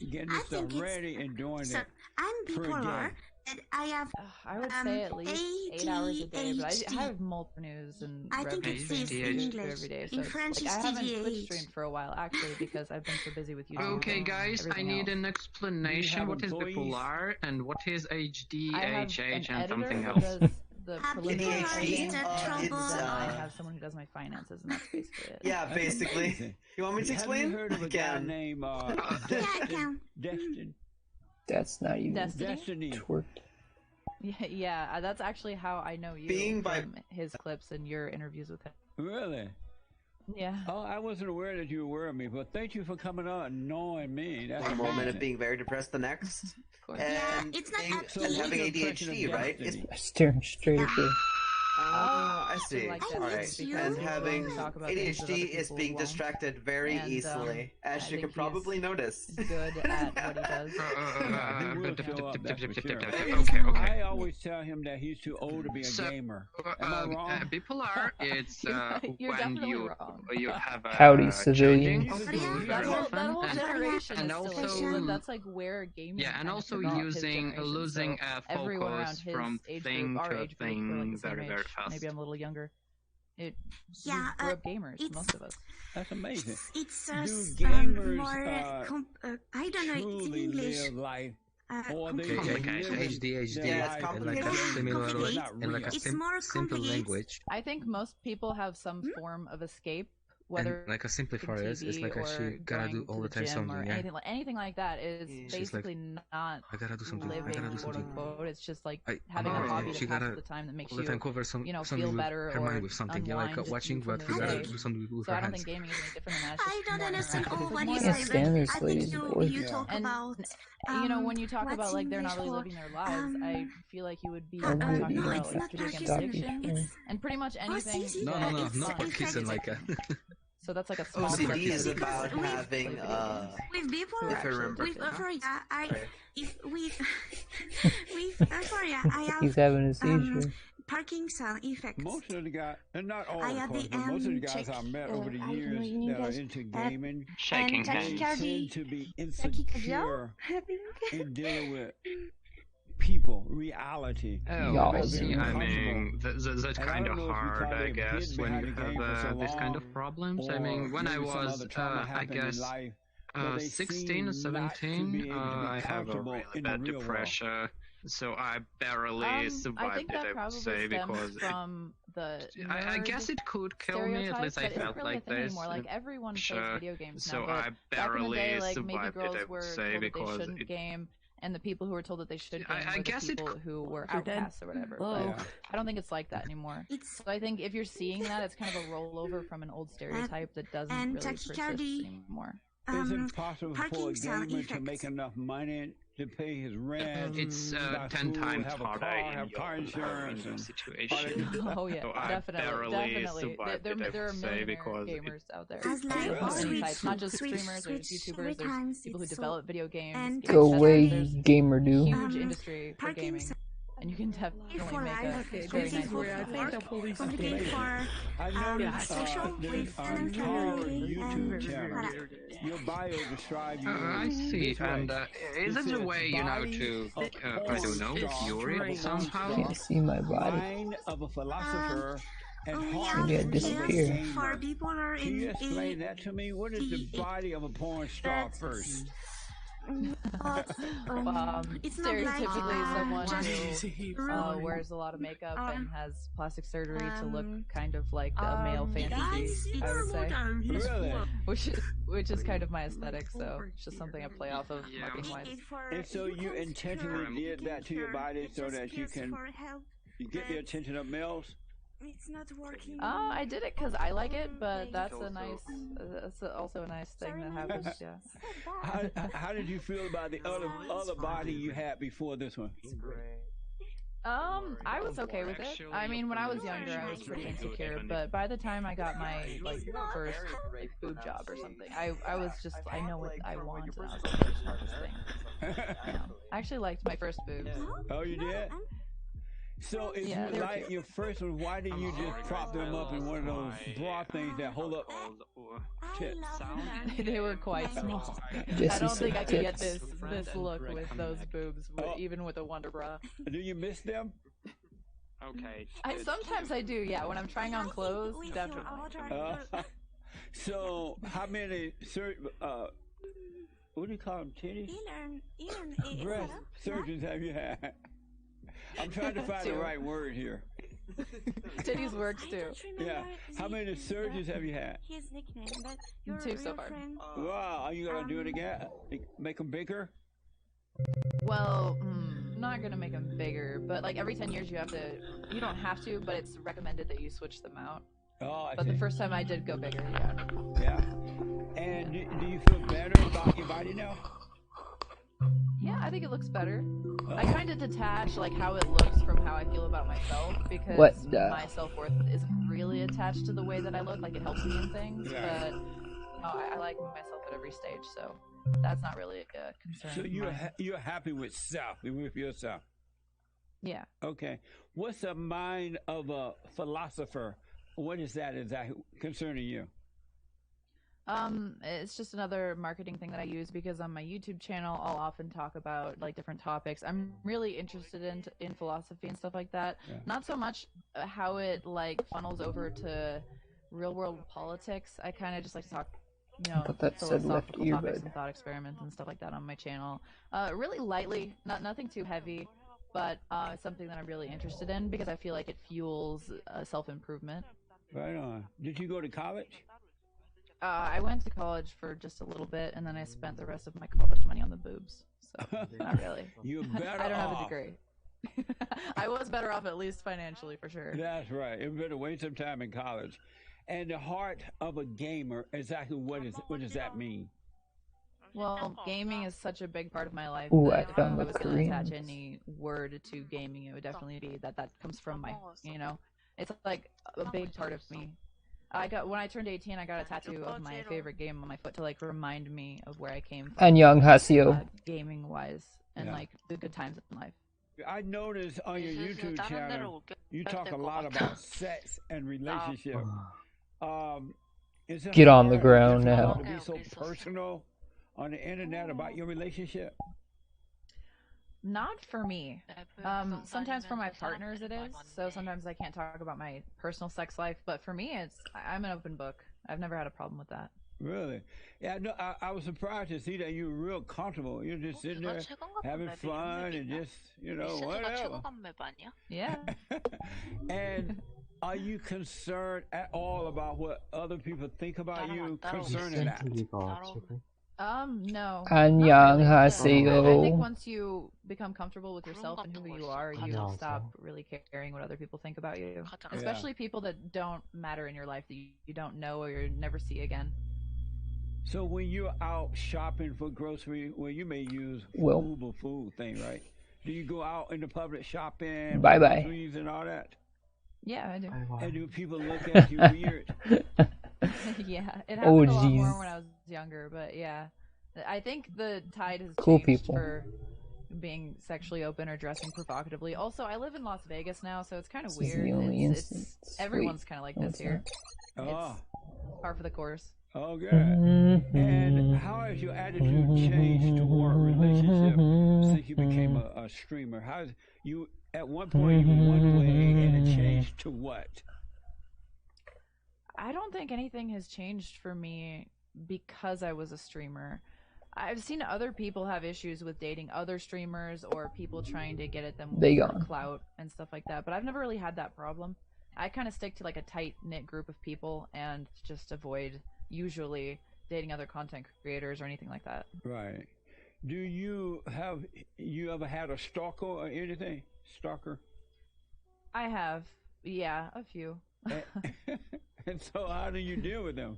getting this stuff ready and doing it I'm bipolar. And I have. I would say at least 8 hours a day, but I have multiple news and I think it's this in English. every day. So In French, like, I it's haven't Twitch TDAH. streamed for a while actually because I've been so busy with YouTube. Okay, guys, I need an explanation. What is bipolar and what is HDHH and something else? The preliminary editing, and I have someone who does my finances, and that's basically it. Yeah, basically. You want me to explain? Have you heard of a guy named Destin? That's not even Destiny. twerk. Yeah, that's actually how I know you from his clips and your interviews with him. Really? Yeah. Oh, I wasn't aware that you were aware of me, but thank you for coming on and knowing me. That's one moment of being very depressed the next. And, it's not and having ADHD, right? It's staring straight at you. I see. Alright. And having ADHD is being distracted very easily, as you can probably notice. Good at what he does. I always tell him that he's too old to be a gamer. Am I wrong? Bipolar, it's when you have a Howdy, civilian. That whole generation and is also, still that's like where gaming. Yeah, and also losing focus from thing to thing very fast. Maybe I'm a little younger. We grew up gamers, most of us. That's amazing. It's gamers more. I don't know. It's in English. Live life. ADHD, like a similar way, and like a simple language. I think most people have some form of escape. Whether and like a simplifier is like she gotta do all the time something, or anything like that is basically like, not I gotta do something. living, I gotta do quote something. unquote. It's just like having a hobby to pass the time that makes you, cover some, feel better her or mind with something. Yeah, like watching, but we gotta do something with so her I don't hands. think gaming is any different than that. I don't understand what I is can't stand this ladies and boys. You talk about. When you talk about like they're not really living their lives, I feel like you would be I'm talking really about like like addiction and pretty much anything. No, not for kissing like a. So that's like a small OCD is about having with bipolar. If I remember. With euphoria, I have. He's having a seizure. Parkinson effects. Most of the guys, and not all, of course, but most of the guys I've met over the years that are into gaming, shaking they hands. tend to be insecure in dealing with people, reality. I see. I mean, that's kind of hard, I guess, when you have this kind of problems. I mean, when I was, I guess, 16 or 17, I have a really bad depression. So I barely survived I think that it, I would probably say, stems because from the I guess it could kill me. At least I felt really like this. Anymore. Like everyone plays video games so now, but I back in the day, barely like maybe survived girls it, I were would say, told that they because shouldn't game, and the people who were told that they should game I were the guess people who were outcasts or whatever. But I don't think it's like that anymore. So I think if you're seeing that, it's kind of a rollover from an old stereotype that doesn't really persist anymore. Is it possible for a gamer to make enough money to pay his rent? It's 10 times harder in car insurance and situation. Oh yeah, so definitely. There are millionaire gamers out there. Types, not just streamers, there's YouTubers, there's people who develop video games. Go away, gamer dude. Huge industry for gaming. And you can definitely make a very nice living. I noticed there's our YouTube channel. Your bio describes you. I see. And is it a way, you know, to I don't know, cure it somehow? Can't see my body. Mind of a philosopher and heart Maybe I disappear. Can you explain that to me? What is the body of a porn star first? Stereotypically someone who wears a lot of makeup and has plastic surgery to look kind of like a male fantasy, I would say. Really? Which is kind of my aesthetic, so it's just something I play off of marketing wise. And so you intentionally did that to your body so that you can get the attention of males? It's not working. I did it because I like it, but that's a nice, that's also a nice thing that happens. Yeah. How did you feel about the other body you had before this one? I was okay with it. I mean, when I was younger, I was pretty insecure, but by the time I got my first boob job or something, I was just, I know what I want, and I was like, I just want this thing. I actually liked my first boobs. Oh, you did? So if you like your first one, why didn't you just prop them up in one of those bra things that hold up tits? They were quite small. I don't think I could get this look with those boobs, even with a Wonder Bra. Do you miss them? Okay. Sometimes I do, yeah. When I'm trying on clothes, definitely. So how many what do you call them, titties? Breast surgeons have you had? I'm trying to find the right word here. Titties works too. Yeah. How many surgeries have you had? His nickname, but 2 so far. Wow. Are you gonna do it again? Make them bigger? Well, I'm not gonna make them bigger, but like every 10 years you don't have to, but it's recommended that you switch them out. Oh, but the first time I did go bigger, yeah. Yeah. And do you feel better about your body now? Yeah, I think it looks better. I kind of detach like how it looks from how I feel about myself, because my self-worth isn't really attached to the way that I look. Like, it helps me in things, but I like myself at every stage, so that's not really a concern. So you're happy with yourself? Yeah. Okay. What's the mind of a philosopher? What is that concerning you? It's just another marketing thing that I use, because on my YouTube channel I'll often talk about like different topics. I'm really interested in philosophy and stuff like that. Yeah. Not so much how it like funnels over to real world politics. I kind of just like to talk, philosophical topics and thought experiments and stuff like that on my channel. Really lightly, nothing too heavy, but it's something that I'm really interested in because I feel like it fuels self-improvement. Right on. Did you go to college? I went to college for just a little bit, and then I spent the rest of my college money on the boobs. So, not really. You're better I don't off. have a degree. I was better off, at least financially, for sure. That's right. It better waste some time in college. And the heart of a gamer, exactly what does that mean? Well, gaming is such a big part of my life. Ooh, that I found if I was going to attach Koreans. any word to gaming, it would definitely be that comes from my, it's like a big part of me. When I turned 18, I got a tattoo of my favorite game on my foot to like remind me of where I came from. 안녕하세요. Gaming wise, and like the good times in life. I noticed on your YouTube channel you talk a lot about sex and relationship. Get on the ground now. To be so personal on the internet about your relationship? Not for me. Sometimes for my partners it is. So sometimes I can't talk about my personal sex life. But for me, I'm an open book. I've never had a problem with that. Really? Yeah. No, I was surprised to see that you were real comfortable. You're just sitting there having fun and just whatever. Yeah. And Are you concerned at all about what other people think about you concerning that? No. 안녕하세요. I think once you become comfortable with yourself and who you are, you stop really caring what other people think about you. Especially people that don't matter in your life, that you don't know or you never see again. So when you're out shopping for grocery, well, you may use Uber food thing, right? Do you go out in the public shopping, groceries and all that? Yeah, I do. And do people look at you weird? Yeah, it happened a lot more when I was younger, but yeah. I think the tide has changed for being sexually open or dressing provocatively. Also, I live in Las Vegas now, so it's kind of weird. It's everyone's kind of like this here. It's par for the course. Oh, good. And how has your attitude changed toward relationship since you became a streamer? How's you at one point you were one way and it changed to what? I don't think anything has changed for me because I was a streamer. I've seen other people have issues with dating other streamers or people trying to get at them for clout and stuff like that, but I've never really had that problem. I kind of stick to like a tight-knit group of people and just avoid usually dating other content creators or anything like that. Right. Do you ever had a stalker or anything? Stalker? I have. Yeah, a few. And so how do you deal with them?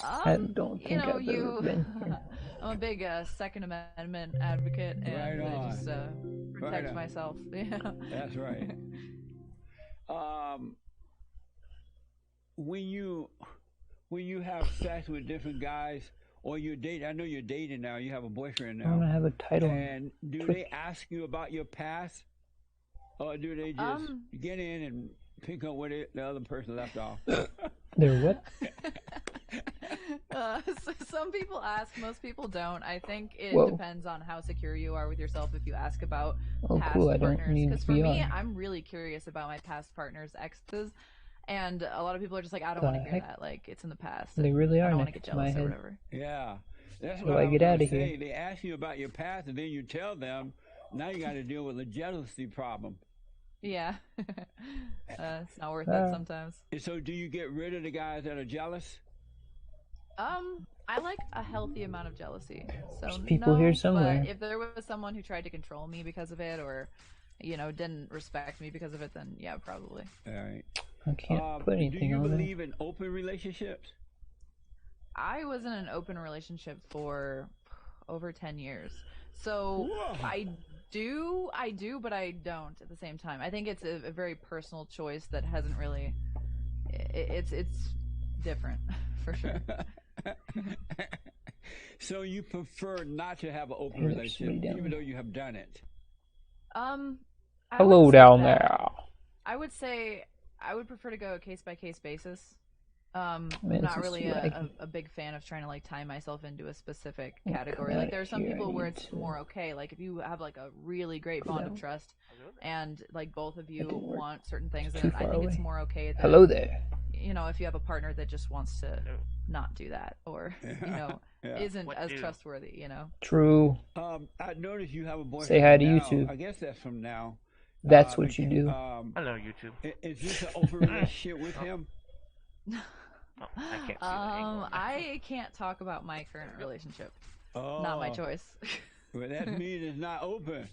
I don't think I've ever been here. I'm a big Second Amendment advocate, and I just protect myself. Yeah. That's right. When you have sex with different guys, or you date, I know you're dating now. You have a boyfriend now. I don't have a title. And do they ask you about your past, or do they just get in and pick up where the other person left off? They're what? So some people ask, most people don't. I think it depends on how secure you are with yourself if you ask about past partners. Because for me, I'm really curious about my past partners' exes, and a lot of people are just like, I don't want to hear that. Like, it's in the past. They really are. I don't want to get jealous or whatever. Yeah, that's what I get out of here. They ask you about your past, and then you tell them. Now you got to deal with a jealousy problem. Yeah, it's not worth it sometimes. So, do you get rid of the guys that are jealous? I like a healthy amount of jealousy. So there's people here somewhere. But if there was someone who tried to control me because of it, or didn't respect me because of it, then yeah, probably. All right. I can't put anything on Do you there. believe in open relationships? I was in an open relationship for over 10 years. So I do, but I don't at the same time. I think it's a very personal choice that hasn't really. It's different for sure. So you prefer not to have an open relationship, even though you have done it? Hello down there. I would say I would prefer to go a case-by-case basis. Man, not really a big fan of trying to like tie myself into a specific category. Like there are some people where it's more okay. Like if you have like a really great bond of trust, and like both of you want certain things, then I think it's more okay. That, hello there. If you have a partner that just wants to not do that, or isn't as trustworthy. True. I noticed you have a boyfriend. Say hi to now. YouTube. I guess that's from now. That's what you do. Hello, YouTube. Is this an open relationship with him? I can't. I can't talk about my current relationship. Not my choice. Well, that means it's not open.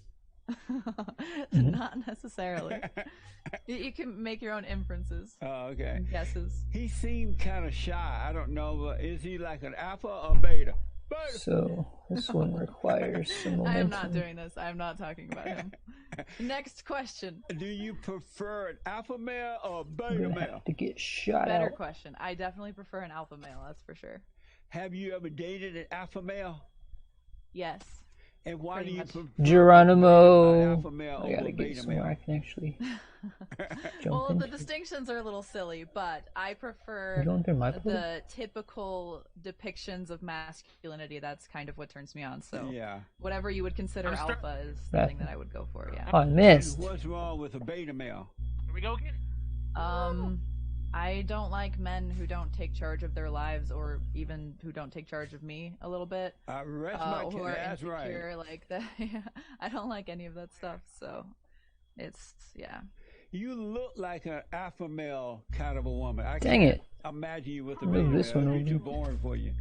Not necessarily. You can make your own inferences. Oh, okay. Guesses. He seemed kind of shy. I don't know, but is he like an alpha or beta? So this one requires some momentum. I am not doing this. I am not talking about him. Next question. Do you prefer an alpha male or beta male? Have to get shot Better out. question. I definitely prefer an alpha male. That's for sure. Have you ever dated an alpha male? Yes. And why do you prefer Geronimo? alpha male I gotta over get beta somewhere male? I can actually jump Well, into. the distinctions are a little silly, but I prefer You going through my the typical depictions of masculinity. That's kind of what turns me on. So yeah, whatever you would consider alpha is the thing that I would go for. Yeah. Oh, I missed. And what's wrong with a beta male? Here we go again. I don't like men who don't take charge of their lives, or even who don't take charge of me a little bit. Who are that's insecure, right. Like that. I don't like any of that stuff. So, it's You look like an alpha male kind of a woman. I Dang it. Imagine you with a Move baby. this one It'd be over. too boring for you.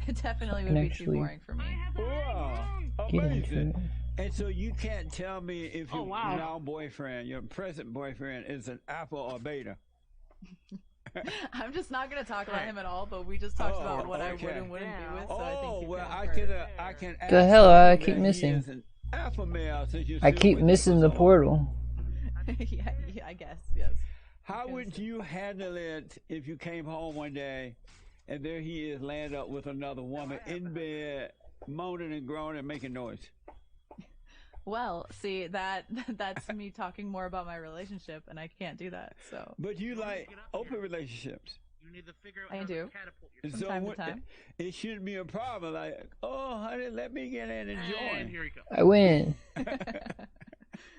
It definitely would be too boring for me. Wow, Get into amazing. it. And so you can't tell me if your wow. now boyfriend, your present boyfriend, is an alpha or beta. I'm just not going to talk about him at all, but we just talked about what I would and wouldn't be with, so I think you I can ask The hell, I him keep that he missing. is an alpha male since you're I still keep with him missing for the so long. portal. yeah, I guess, yes. How would you handle it if you came home one day and there he is laying up with another woman in bed, moaning and groaning and making noise? Well, see, that's me talking more about my relationship, and I can't do that, so. But you like open relationships. You need to figure out I how do. to catapult And From time to time. It shouldn't be a problem. Like, oh, honey, let me get in and And join. here you go. I win.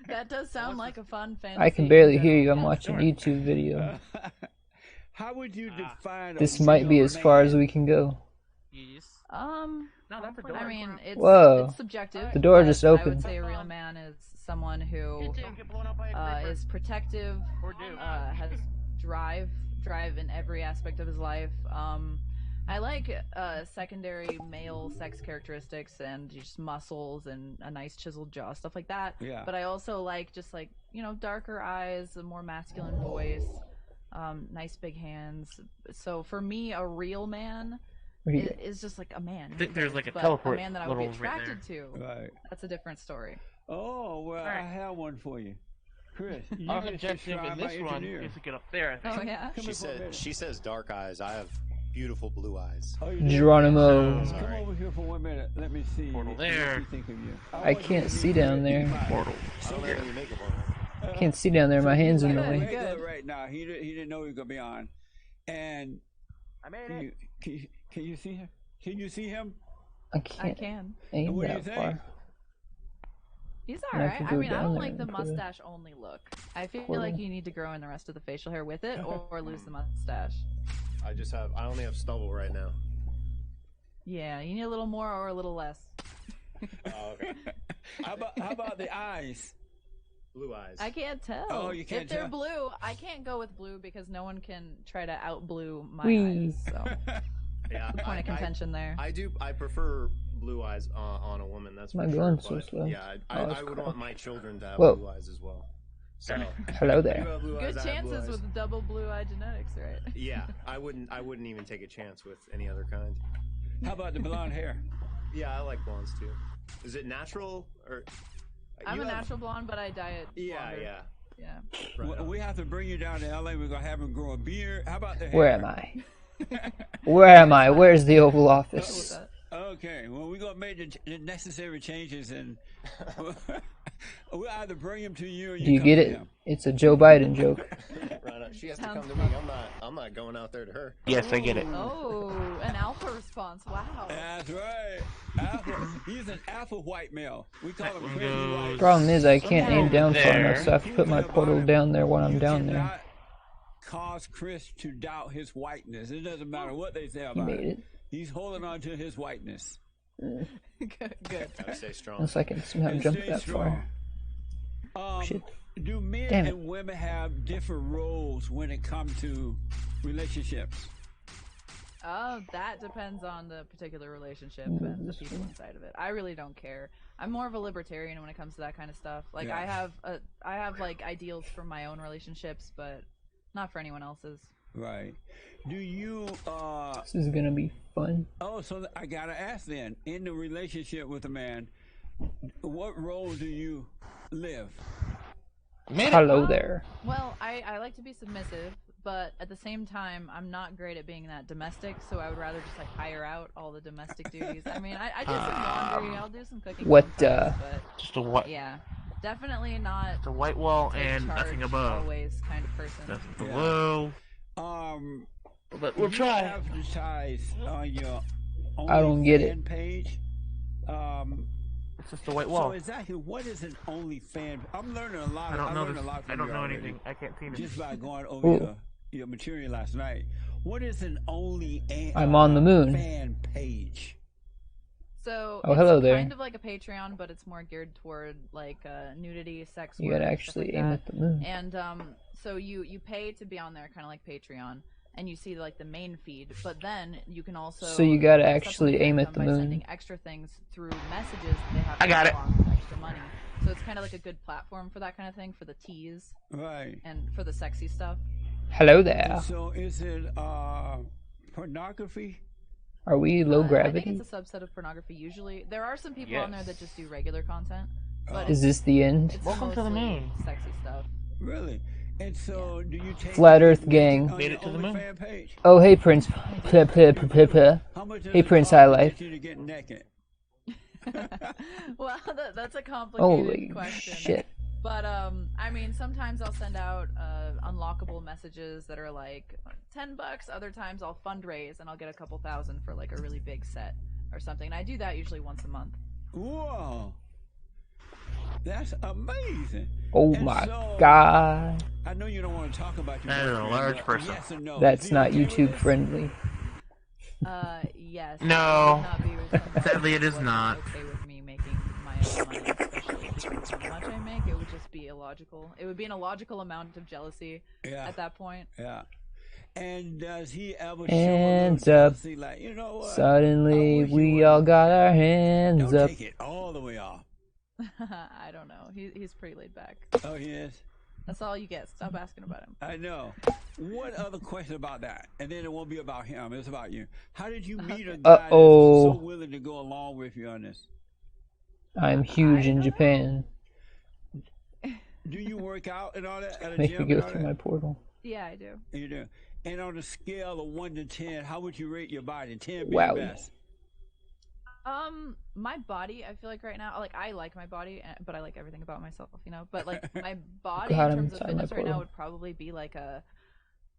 That does sound like a fun fantasy. I can barely in hear you. I'm general. watching a YouTube video. How would you define This a might be real as far as man? we can go. Yes. No, that's a door. I mean, it's, Whoa. it's subjective. The door but just I opened. would say a real man is someone who is protective, has drive in every aspect of his life. I like secondary male sex characteristics and just muscles and a nice chiseled jaw, stuff like that. Yeah. But I also like just like, you know, darker eyes, a more masculine voice, nice big hands. So for me, a real man is just like a man. I think there's like a but teleport a man that I would be little right attracted to. Right. That's a different story. Oh, well, I have one for you. Chris, you I'll get inject him in described by this one engineer. if we get up there. I think. Oh yeah. She says dark eyes. I have beautiful blue eyes. Oh, you do? Geronimo. Come over here for 1 minute. Let me see. Portal what there. you think of you. I can't see down there. Portal. I don't have any makeup on. I can't see down there. My hands in the way. Regular right now. He didn't know he was gonna be on. And I made it. Can you see him? Can you see him? I can't. I can. Aim What do you that think? far. He's And I alright. could I go mean, I down don't there like the and put a mustache only look. I feel portal. like you need to grow in the rest of the facial hair with it or lose the mustache. I only have stubble right now. Yeah, you need a little more or a little less. Oh, okay. How about the eyes? Blue eyes. I can't tell. Oh, you can't if they're tell? blue, I can't go with blue because no one can try to out blue my Whee. eyes. So Yeah, the point of contention there. I prefer blue eyes on a woman. That's My for sure. gun's so but slow. Yeah, I Oh, it's would cool. want my children to have Whoa. blue eyes as well. So Hello you there. have blue eyes, Good I have blue chances eyes. with double blue eye genetics, right? Yeah, I wouldn't even take a chance with any other kind. How about the blonde hair? Yeah, I like blondes too. Is it natural or? I'm you a have- natural blonde, but I dye it. Yeah, blonder. yeah. Yeah. Right on. We have to bring you down to LA. We're gonna have him grow a beard. How about the hair? Where am I? Where am I? Where's the Oval Office? Okay, well, we're going to make the necessary changes, and we'll either bring him to you or you Do you come get to it? him. It's a Joe Biden joke. Right on. She has to come to me. I'm not going out there to her. Yes, I get it. Oh, an alpha response. Wow. That's right. Alpha. He's an alpha white male. We call him crazy white. Problem is, I can't aim down far There. enough, so I have to put my portal down there when I'm down there. cannot cause Chris to doubt his whiteness. It doesn't matter what they say He about made it. it. He's holding on to his whiteness. Good. Gotta stay strong. Unless I can somehow And jump stay that strong. far. Shit. Do men Damn it. and women have different roles when it comes to relationships? Oh, that depends on the particular relationship and the people inside of it. I really don't care. I'm more of a libertarian when it comes to that kind of stuff. Like Yeah. I have like ideals for my own relationships, but not for anyone else's. Right. Do you This is gonna be fun. Oh, so I gotta ask then, in the relationship with a man, what role do you live? Hello there. Well, I like to be submissive, but at the same time, I'm not great at being that domestic, so I would rather just like hire out all the domestic duties. I mean, I do some laundry, I'll do some cooking. What, sometimes, but Just a white. yeah, definitely not The white wall take and charge nothing above. always kind of person. Nothing below. But we'll you try. advertise on your I don't get it. OnlyFans page. It's just a white wall. So exactly, what is an OnlyFans? I'm learning a lot. I don't know learned this. a lot from I don't you know already, anything. I can't see just anything. by going over your material last night. What is an I'm on the moon. fan page? So Oh, it's hello there. kind of like a Patreon, but it's more geared toward like nudity, sex work. You gotta actually aim at the moon. And so you pay to be on there, kind of like Patreon, and you see like the main feed. But then you can also So you gotta actually aim at the by moon. sending extra things through messages that they have. I got it. Extra money. So it's kind of like a good platform for that kind of thing, for the tease, right, and for the sexy stuff. Hello there. So is it pornography? Are we low I gravity? think it's a subset of pornography. Usually, there are some people on there that just do regular content. But Is this the end? It's Welcome to the moon. Sexy stuff. Really? And so, do you take Flat Earth gang. Made it to the moon. Page? Oh, hey Prince. Hey Prince High Life. You to get naked? Well, that's a complicated Holy question. shit. But I mean, sometimes I'll send out unlockable messages that are like $10. Other times I'll fundraise and I'll get a couple thousand for like a really big set or something. And I do that usually once a month. Whoa, that's amazing. Oh my god. I know you don't want to talk about your That is a large person. Yes or no? That's not YouTube friendly. Yes. No. It would not be with somebody Sadly, it who is wasn't not. okay with me making my own money, especially because of how much I make. It would just be illogical. It would be an illogical amount of jealousy at that point. Yeah. And does he ever Hands show a little up. jealousy, like, you know what? Suddenly we all got our hands Don't up. take it all the way off. I don't know. He's pretty laid back. Oh, he is? That's all you get. Stop asking about him. I know. What other question about that? And then it won't be about him. It's about you. How did you meet a guy that's so willing to go along with you on this? I'm huge in Japan. Do you work out and all that at a Make gym? me go and all through that? my portal. Yeah, I do. You do. And on a scale of 1 to 10, how would you rate your body? 10 being Wow. best. My body, I feel like right now, like I like my body, but I like everything about myself, you know. But like my body God, in I'm terms of inside my fitness right now portal. would probably be like a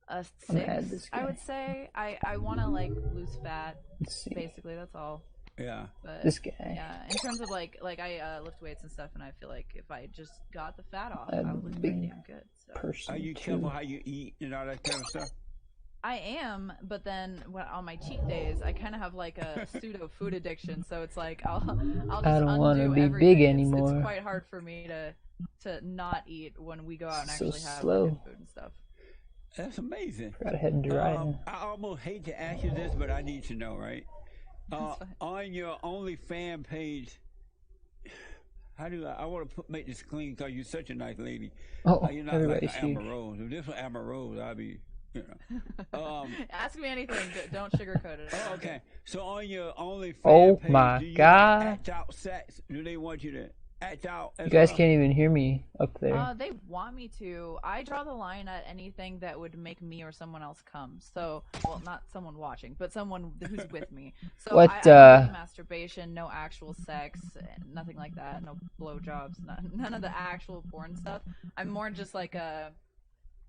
I'm gonna add 6. this I guy. would say I want to like lose fat. Let's see. Basically, that's all. Yeah. But, This guy. Yeah, in terms of like I lift weights and stuff, and I feel like if I just got the fat off, A I would look big pretty damn good. So. person Are you too. careful how you eat and all that kind of stuff? I am, but then on my cheat days, I kind of have like a pseudo food addiction. So it's like I'll just I don't want to be everything. big anymore. It's quite hard for me to not eat when we go out and So actually have slow. good food and stuff. That's amazing. Gotta head and dry. I almost hate to ask you this, but I need to know, right? On your OnlyFans page, how do I want to make this clean because you're such a nice lady. Oh, you're not like everybody's Amber huge. Rose. If this was Amber Rose, I'd be, you know. Ask me anything. Don't sugarcoat it. Oh, okay. So on your OnlyFans Oh page, my do you God. act out sex? Do they want you to act out? You guys can't even hear me up there. They want me to. I draw the line at anything that would make me or someone else come. So, well, not someone watching, but someone who's with me. So What, I don't do masturbation, no actual sex, nothing like that, no blowjobs, none of the actual porn stuff. I'm more just like a,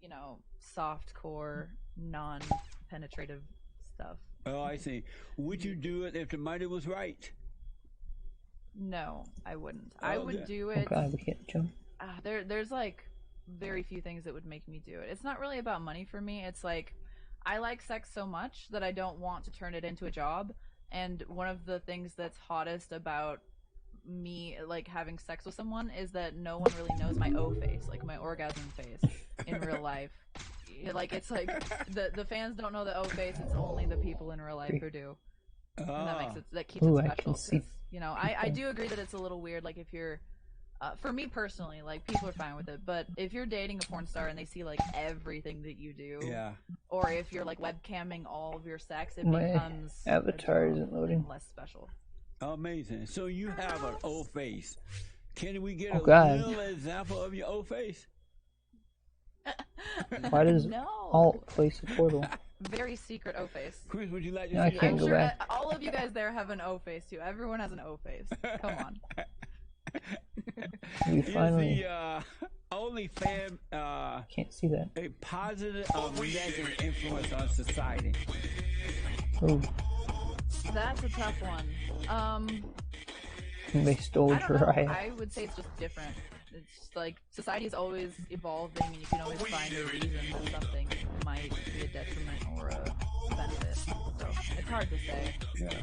you know, softcore, non-penetrative stuff. Oh, I see. Would you do it if the money was right? No, I wouldn't. Oh, I would okay. do Oh it. god, we can't jump. There's like very few things that would make me do it. It's not really about money for me. It's like I like sex so much that I don't want to turn it into a job. And one of the things that's hottest about me like having sex with someone is that no one really knows my O face, like my orgasm face in real life. Like it's like the fans don't know the O face. It's only the people in real life who do. And that makes it, that keeps Ooh, it I special. can see 'Cause, you know, I do agree that it's a little weird. Like if you're, for me personally, like people are fine with it. But if you're dating a porn star and they see like everything that you do, Yeah. or if you're like webcamming all of your sex, it My becomes avatar a job isn't loading. and less special. Amazing. So you have an O face. Can we get Oh, a God. little example of your O face? Why does No. Alt place a portal? Very secret O face. Chris, would you like to No, I see can't that? go Sure, back. all of you guys there have an O face too. Everyone has an O face. Come on. We Is finally the OnlyFans can't see that. a positive or negative influence on society? Oh, That's a tough one. they stole I don't know. dry. I would say it's just different. It's like society is always evolving, and you can always find a reason that something might be a detriment or a benefit. So it's hard to say. Yeah.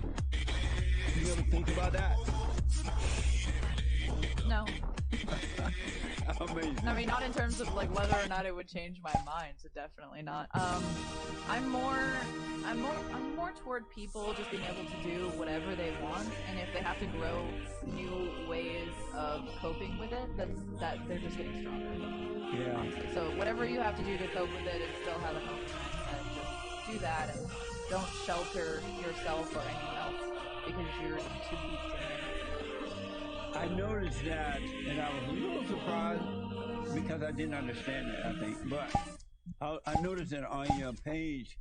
You ever think about that? No. Amazing. I mean, not in terms of like whether or not it would change my mind. So definitely not. I'm more toward people just being able to do whatever they want, and if they have to grow new ways of coping with it, that they're just getting stronger. Yeah. So whatever you have to do to cope with it and still have a healthy mindset, just do that and don't shelter yourself or anyone else because you're too weak to handle. I noticed that, and I was a little surprised because I didn't understand it, I think. But I noticed that on your page,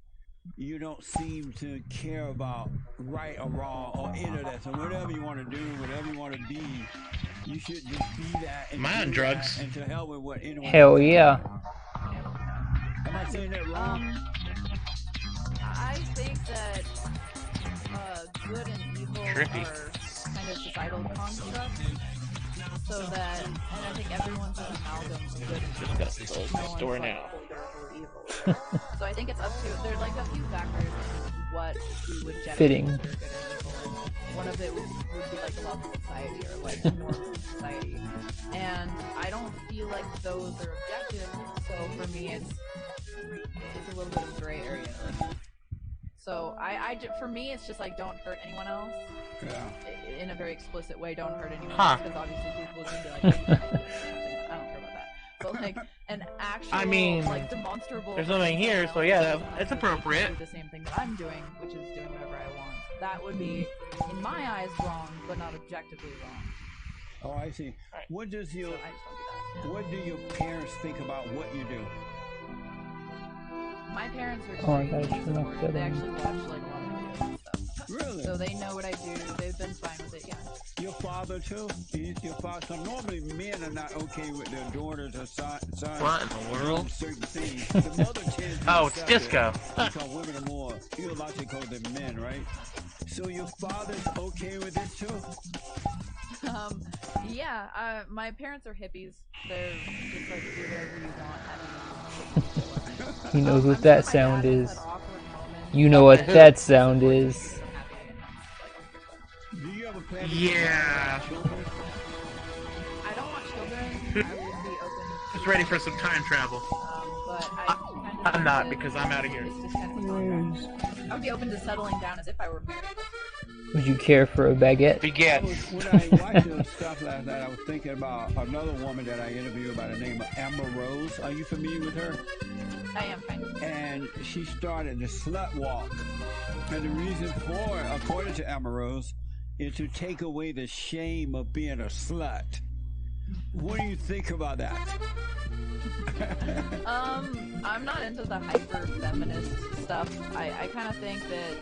you don't seem to care about right or wrong or any of that. So whatever you want to do, whatever you want to be, you should just be that. And Am I on drugs? And to hell with what anyone. Hell yeah. Am I saying that wrong? I think that good and evil are kind of societal constructs. So that, and I think everyone's an amalgam of good and evil. Just got the store now. Evil. So I think it's up to, there's like a few factors in what we would generally Fitting. consider good and evil. One of it would be like the laws of society or like norms of society. And I don't feel like those are objective, so for me it's a little bit of a gray area. So for me it's just like don't hurt anyone else. Yeah. In a very explicit way, don't hurt anyone else, because obviously people are gonna be like, hey, I don't care about that. But like an actual, I mean, like demonstrable. there's nothing here, so yeah, it's appropriate. Do the same thing that I'm doing, which is doing whatever I want. That would be, in my eyes, wrong, but not objectively wrong. Oh, I see. Right. What does your, so I just don't do that. Yeah. what do your parents think about what you do? My parents are Oh, I gotta extremely turn off supportive. They that actually watch like a lot of videos and stuff. Really? So they know what I do. They've been fine with it. Yeah. Your father too? Your father? So normally men are not okay with their daughters or sons. What in the world? Certain things. The mother tends to Oh, it's accept it disco. because women are more theological than men, right? So your father's okay with this too? Yeah. My parents are hippies. They're just like do whatever you want. You know what that sound is. You know what that sound is. Do you ever plan to Yeah. I don't want children. I would be open. Just ready for some time travel. But I'm not, because I'm out of here. I would be open to settling down as if I were married. Would you care for a baguette? When I watched your stuff last night, I was thinking about another woman that I interviewed by the name of Amber Rose. Are you familiar with her? I am kind of. And she started the slut walk. And the reason for it, according to Amber Rose, is to take away the shame of being a slut. What do you think about that? I'm not into the hyper feminist stuff. I kind of think that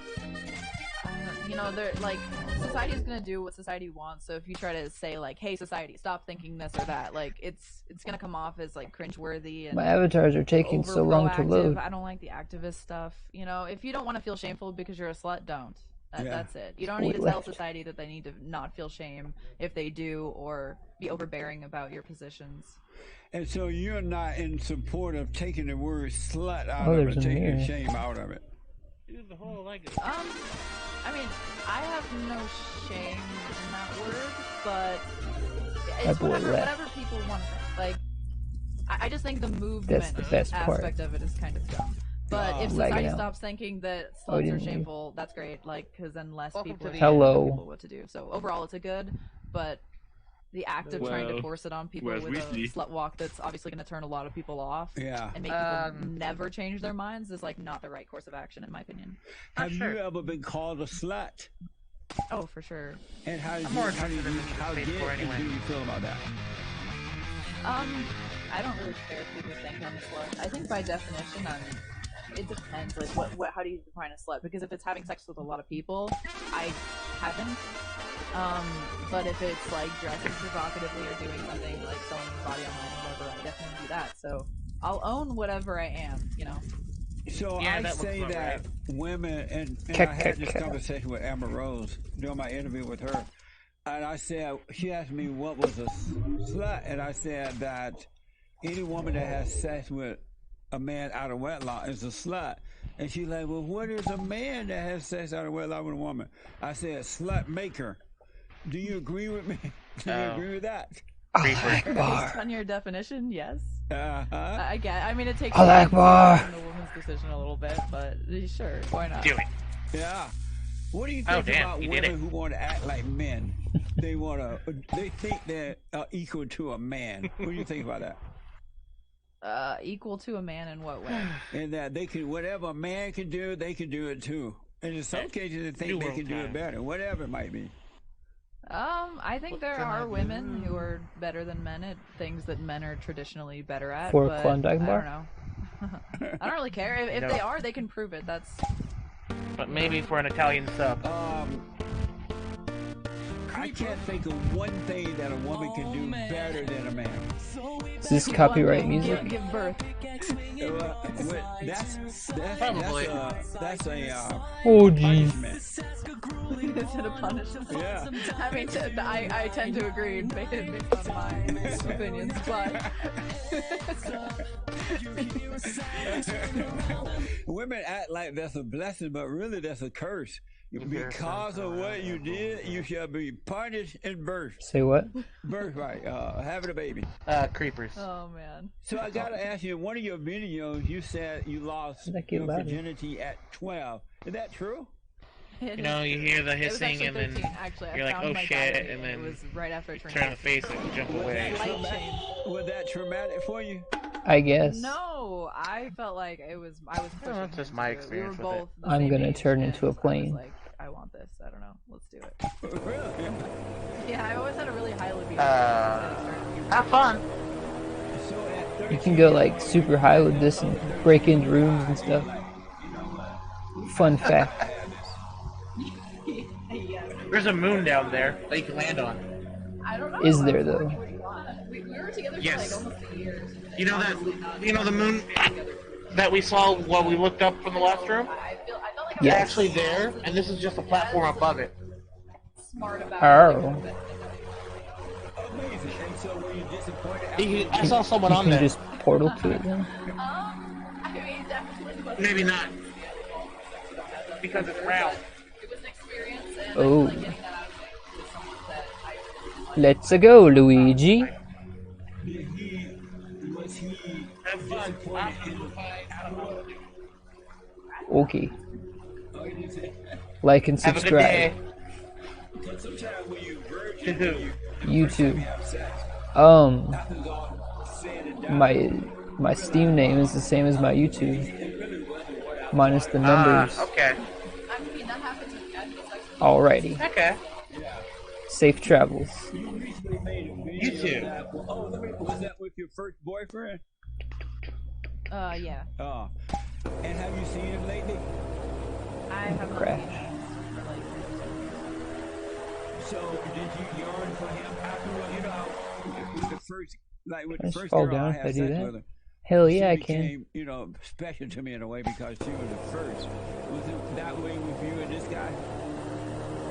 they're like, society's gonna do what society wants. So if you try to say like, hey society, stop thinking this or that, like it's gonna come off as like cringeworthy and My avatars are taking so long to load. I don't like the activist stuff. If you don't want to feel shameful because you're a slut, don't. That's it. You don't need to tell society that they need to not feel shame if they do, or be overbearing about your positions. And so you're not in support of taking the word slut out of it, taking the shame out of it. Dude, the whole like. I mean, I have no shame in that word, but it's whatever people want to think. Like, I just think the movement aspect of it is kind of dumb. But if society stops thinking that sluts are shameful, that's great. Like, because then less people know what to do. So overall, it's a good. But the act of trying to force it on people with a slut walk that's obviously going to turn a lot of people off and make people never change their minds is like not the right course of action, in my opinion. Have you ever been called a slut? Oh, for sure. And how do you feel about that? I don't really care if people think I'm a slut. I think by definition, it depends. Like, how do you define a slut? Because if it's having sex with a lot of people, I haven't. But if it's like dressing provocatively or doing something like selling your body online or whatever, I definitely do that. So I'll own whatever I am, So I say that women, and I had this conversation with Amber Rose during my interview with her, and I said, she asked me what was a slut, and I said that any woman that has sex with a man out of wedlock is a slut. And she's like, well, what is a man that has sex out of wedlock with a woman? I said, slut maker. Do you agree with me? Do you agree with that? Based on your definition, yes. I get. I mean, it takes in the woman's decision a little bit, but sure, why not? Do it. Yeah. What do you think about women who want to act like men? They think they're equal to a man. What do you think about that? Equal to a man in what way? And that they can, whatever a man can do, they can do it too. And in some cases, they think they can do it better, whatever it might be. I think there are women who are better than men at things that men are traditionally better at. For but Klondike I bar? don't know. I don't really care. If they are, they can prove it. That's. But maybe for an Italian sub. I can't think of one thing that a woman can do better than a man. Is this copyright music? Give birth. That's a oh geez. Is it a punishment? Yeah. I mean, I tend to agree based on my opinions, but women act like that's a blessing, but really that's a curse. Because of what you did, you shall be punished in birth. Say what? Birthright, having a baby. Creepers. Oh man. So I gotta ask you, in one of your videos, you said you lost your virginity at 12. Is that true? You know, you hear the hissing and then 13, actually. you're like, oh shit, and then it was right after I turn to face it and jump away. Was that traumatic for you? I guess. No, I felt like I was pushing. That's just my experience we were both with it. I'm gonna turn into a plane. I was like, I want this. I don't know. Let's do it. Really? Yeah, I always had a really high libido. Have fun. You can go like super high with this and break into rooms and stuff. Fun fact. There's a moon down there that you can land on. I don't know. Is there though? We were together Yes. for like almost a year. You know the moon that we saw while we looked up from the last room? It's actually there, and this is just a platform above it. Oh. I saw someone on You there. can just portal to it then? Maybe not. Because it's round. Oh. Let's go, Luigi. Have fun. Okay. Like and Have a good subscribe. day. YouTube. My Steam name is the same as my YouTube. Minus the numbers. Okay. Alrighty. Okay. Safe travels. You too. Was that with your first boyfriend? Yeah. And have you seen him lately? I have not. Crash. So did you yearn for him afterward? You know how with the first, like with Can I the just first fall girl I down if had I do sex that? with her. Hell yeah, I she can. became, you know, special to me in a way because she was the first. Was it that way with you and this guy?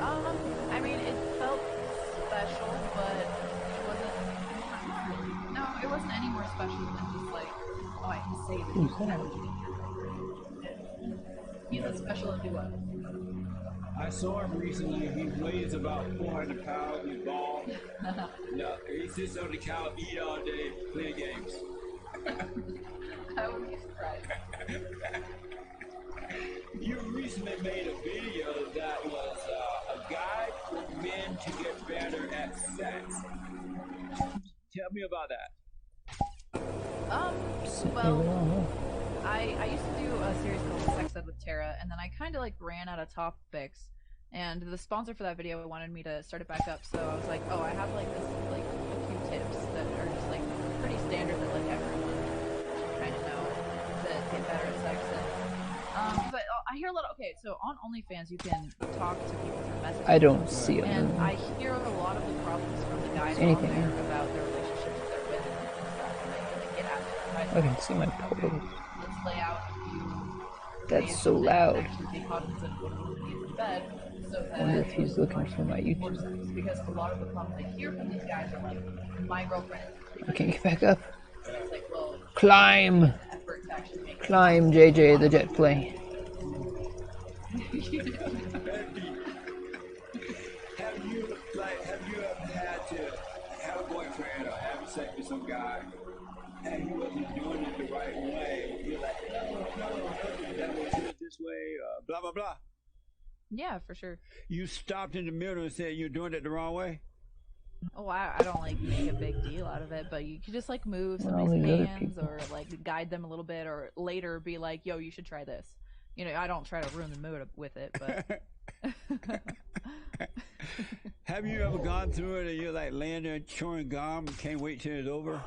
I mean, it felt special, but it wasn't. No, it wasn't any more special than just like, oh, I can say this. Who's that? He's as special as he was. I saw him recently. He weighs about 400 pounds. He's bald. No, he sits on the couch, eat all day, play games. I wouldn't be surprised. You recently made a video that was a guide for men to get better at sex. Tell me about that. Well, I used to do a series called Sex Ed with Tara, and then I kind of like ran out of topics. And the sponsor for that video wanted me to start it back up, so I was like, oh, I have like this, like a few tips that are just like pretty standard that like everyone should kind of know to get better at sex. And but I hear a lot of, okay, so on OnlyFans you can talk to people through messages. I don't see it. And I hear a lot of the problems from the guys on there about their relationships with their women and stuff, and they get after them. I can see my portal. Let's lay out a few. That's so loud. Actually be cognizant of what a woman needs in bed. I wonder if he's looking for my YouTube. Because a lot of the problems I hear from these guys are like, my girlfriend. I can't get back up. It's like, well, Climb! Climb, JJ, the jet plane. Have you ever had to have a boyfriend or have sex with some guy and he wasn't doing it the right way? You're like, no, that was it this way, blah, blah, blah. Yeah, for sure. You stopped in the middle and said you're doing it the wrong way? Oh, I don't like make a big deal out of it, but you could just like move somebody's hands or like guide them a little bit, or later be like, yo, you should try this. You know, I don't try to ruin the mood with it, but... Have you ever gone through it and you're like laying there chewing gum and can't wait till it's over?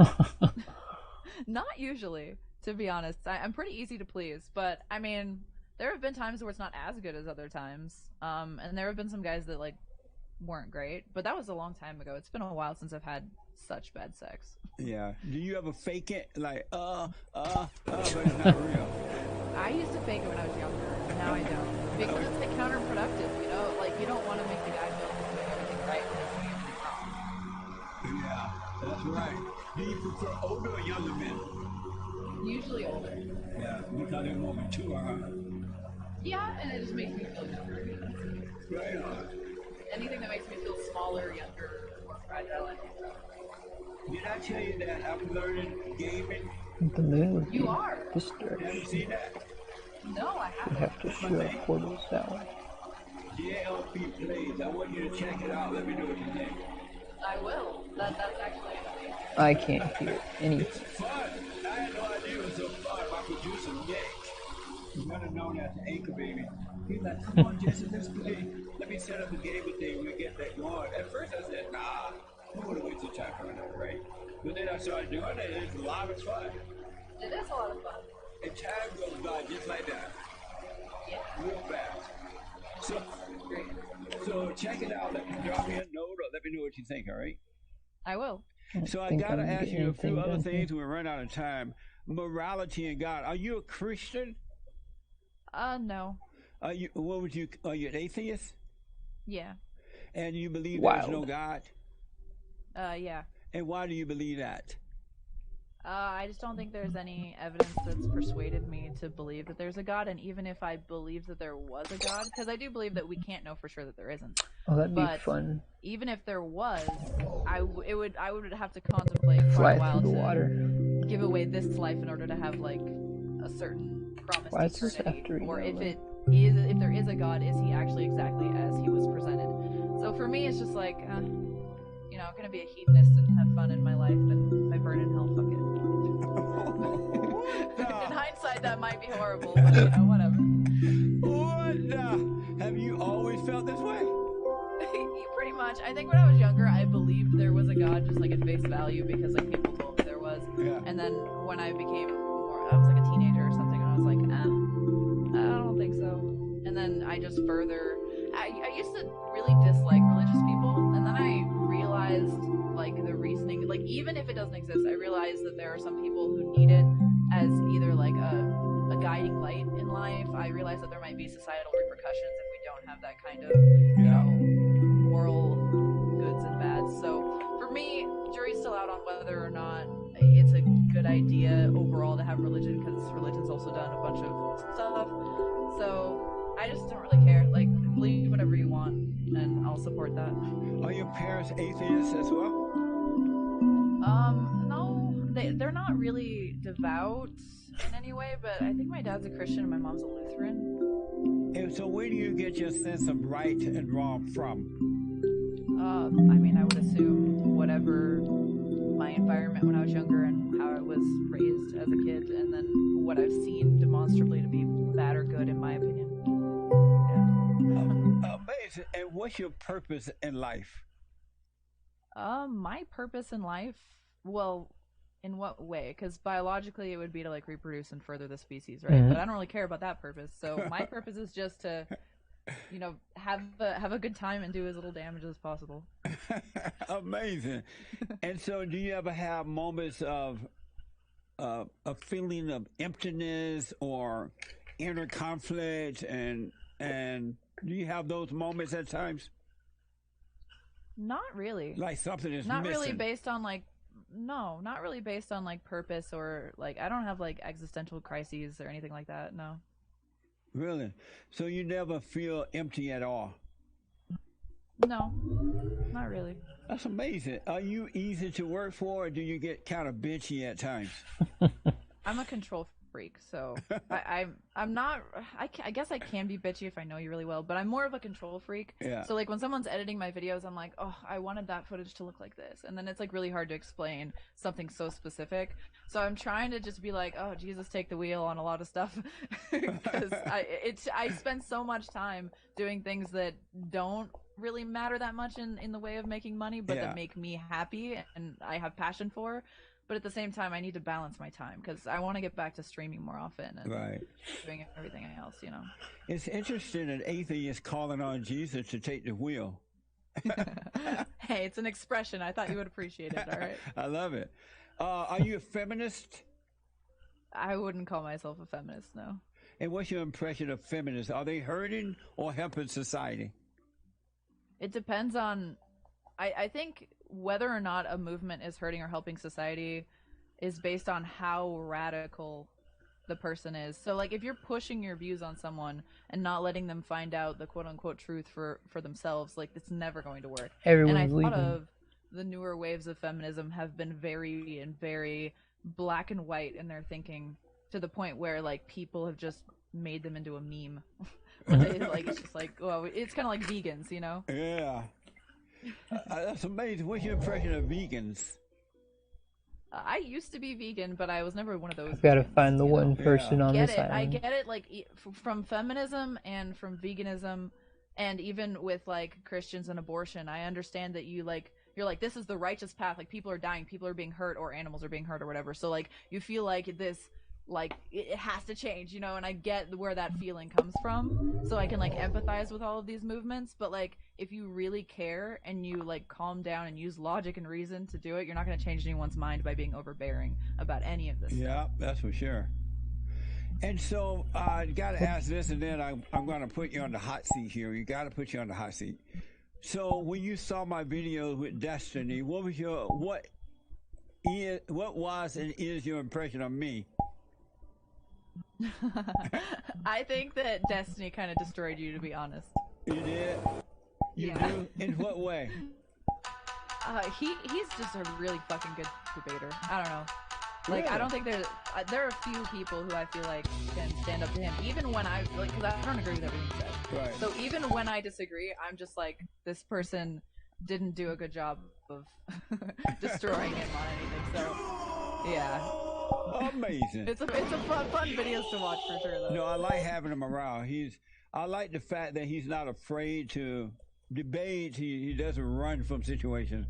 Not usually, to be honest. I'm pretty easy to please, but I mean, there have been times where it's not as good as other times. And there have been some guys that like weren't great, but that was a long time ago. It's been a while since I've had such bad sex. Yeah. Do you ever fake it? Like, but it's not real. I used to fake it when I was younger. Now I don't. Because it's like counterproductive, you know? Like, you don't want to make the guy feel he's doing everything right when he's doing everything wrong. Yeah, that's right. Do you prefer older or younger men? Usually older. Yeah, because they're more mature, huh? Yeah, and it just makes me feel younger. Right on. Anything that makes me feel smaller, younger, more fragile, I think. Did I tell you that I'm learning gaming? The moon would be You are. disturbed. Have you seen that? No, I You haven't. have to show portals that way. JLP Plays. I want you to check it out. Let me know what you think. I will. That's actually amazing. I can't hear anything. It's fun. I had no idea it was so fun. My producer, Nick, he's better known as the Anchor Baby. He's like, come on, Jason, let's play. Let me set up a game with you. We'll get that going. At first I said, nah, I don't want to waste your time for that, right? But then I started doing it, and it's a lot of fun. It is a lot of fun. And time goes by just like that. Yeah. Real fast. So check it out. Let me drop me a note or let me know what you think, all right? I will. So I gotta ask you a few other things. We run out of time. Morality and God. Are you a Christian? No. Are you? What would you? Are you an atheist? Yeah. And you believe there's no God? Yeah. And why do you believe that? I just don't think there's any evidence that's persuaded me to believe that there's a God, and even if I believed that there was a God, because I do believe that we can't know for sure that there isn't. Oh, that'd be fun. Even if there was, I would have to contemplate for Fly a while through the to water. give away this life in order to have like a certain promise Why to is this eternity. after Or yellow? if there is a God, is he actually exactly as he was presented? So for me, it's just like, you know, I'm gonna be a hedonist and have fun in my life, and if I burn in hell, fuck it. In hindsight, that might be horrible, but you know, whatever. What? Have you always felt this way? Pretty much. I think when I was younger, I believed there was a God, just like at face value, because like people told me there was. Yeah. And then when I became more, I was like a teenager or something, and I was like, I don't think so. And then I just further, I used to really dislike religious people, and then I realized like the reasoning, like even if it doesn't exist, I realized that there are some people who need it as either like a guiding light in life. I realized that there might be societal repercussions if we don't have that kind of, you know, moral goods and bads. So for me, jury's still out on whether or not it's a good idea overall to have religion, because religion's also done a bunch of stuff. So I just don't really care. Like, believe whatever you want, and I'll support that. Are your parents atheists as well? No, they're not really devout in any way, but I think my dad's a Christian and my mom's a Lutheran. And so where do you get your sense of right and wrong from? I mean, I would assume whatever my environment when I was younger and how I was raised as a kid, and then what I've seen demonstrably to be bad or good, in my opinion. Amazing. And what's your purpose in life? My purpose in life, well, in what way? Because biologically it would be to like reproduce and further the species, right? Mhm. But I don't really care about that purpose. So my purpose is just to, you know, have a good time and do as little damage as possible. Amazing. And so do you ever have moments of a feeling of emptiness or inner conflict, and do you have those moments at times? Not really. Like something is not missing. really based on like, no, not really based on like purpose, or like I don't have like existential crises or anything like that. No. Really? So you never feel empty at all? No, not really. That's amazing. Are you easy to work for, or do you get kind of bitchy at times? I'm a control freak, so I'm not. I guess I can be bitchy if I know you really well, but I'm more of a control freak. Yeah. So like when someone's editing my videos, I'm like, oh, I wanted that footage to look like this, and then it's like really hard to explain something so specific. So I'm trying to just be like, oh, Jesus, take the wheel on a lot of stuff, because I spend so much time doing things that don't really matter that much in the way of making money, but that make me happy and I have passion for. But at the same time, I need to balance my time because I want to get back to streaming more often and doing everything else, you know. It's interesting an atheist calling on Jesus to take the wheel. Hey, it's an expression. I thought you would appreciate it, all right? I love it. Are you a feminist? I wouldn't call myself a feminist, no. And what's your impression of feminists? Are they hurting or helping society? It depends on... I think whether or not a movement is hurting or helping society is based on how radical the person is. So, like, if you're pushing your views on someone and not letting them find out the quote-unquote truth for themselves, like, it's never going to work. Everyone's and I thought leaving. of the newer waves of feminism have been very black and white in their thinking to the point where, like, people have just made them into a meme. Like, it's just like, well, it's kind of like vegans, you know? Yeah. That's amazing. What's your impression of vegans? I used to be vegan, but I was never one of those. I've got to find the one person on this island. I get it, like, from feminism and from veganism, and even with, like, Christians and abortion, I understand that you're like, this is the righteous path, like, people are dying, people are being hurt, or animals are being hurt, or whatever, so, like, you feel like this, like, it has to change, you know, and I get where that feeling comes from, so I can, like, empathize with all of these movements, but, like, if you really care and you, like, calm down and use logic and reason to do it, you're not going to change anyone's mind by being overbearing about any of this stuff. That's for sure. And so, I got to ask this, and then I'm going to put you on the hot seat here. You got to put you on the hot seat. So, when you saw my video with Destiny, what was and is your impression of me? I think that Destiny kind of destroyed you, to be honest. You did? You do? In what way? He's just a really fucking good debater. I don't know. Like, yeah. I don't think there are a few people who I feel like can stand up to him, even when I, like, because I don't agree with everything he says. Right. So even when I disagree, I'm just like, this person didn't do a good job of destroying him on anything. So, yeah. Amazing. It's a fun videos to watch for sure, though. No, I like having him around. I like the fact that he's not afraid to debate. He doesn't run from situations.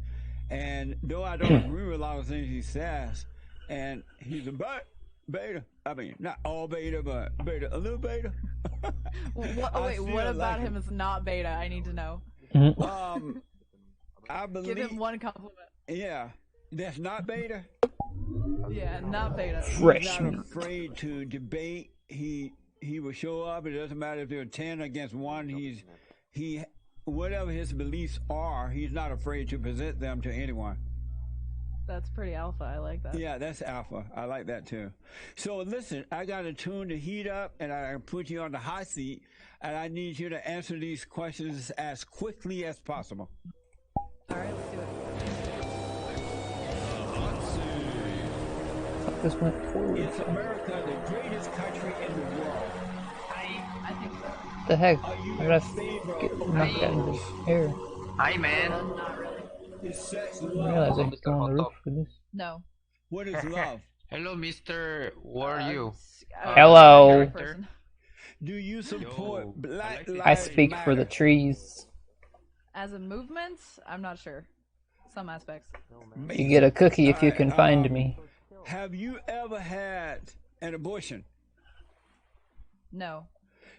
And though I don't agree with a lot of things he says, and he's a beta. I mean, not all beta, but beta, a little beta. What about him is not beta? I need to know. I believe. Give him one compliment. Yeah, that's not beta. Yeah, not beta. He's not afraid to debate. He will show up. It doesn't matter if they're 10 against 1. He whatever his beliefs are, he's not afraid to present them to anyone. That's pretty alpha. I like that. Yeah, that's alpha. I like that too. So listen, I got to tune the heat up, and I put you on the hot seat, and I need you to answer these questions as quickly as possible. All right, let's do it. This went forward. Is America the greatest country in the world? I think so. The heck? How did I get knocked out of the air? Hi, man. Not really. I didn't realize I could go on the roof for this. No. What is love? Hello, mister. Where are you? Hello. Do you support Black Lives I speak Matter? for the trees. As a movement, I'm not sure. Some aspects. You get a cookie if you can find me. Have you ever had an abortion? No.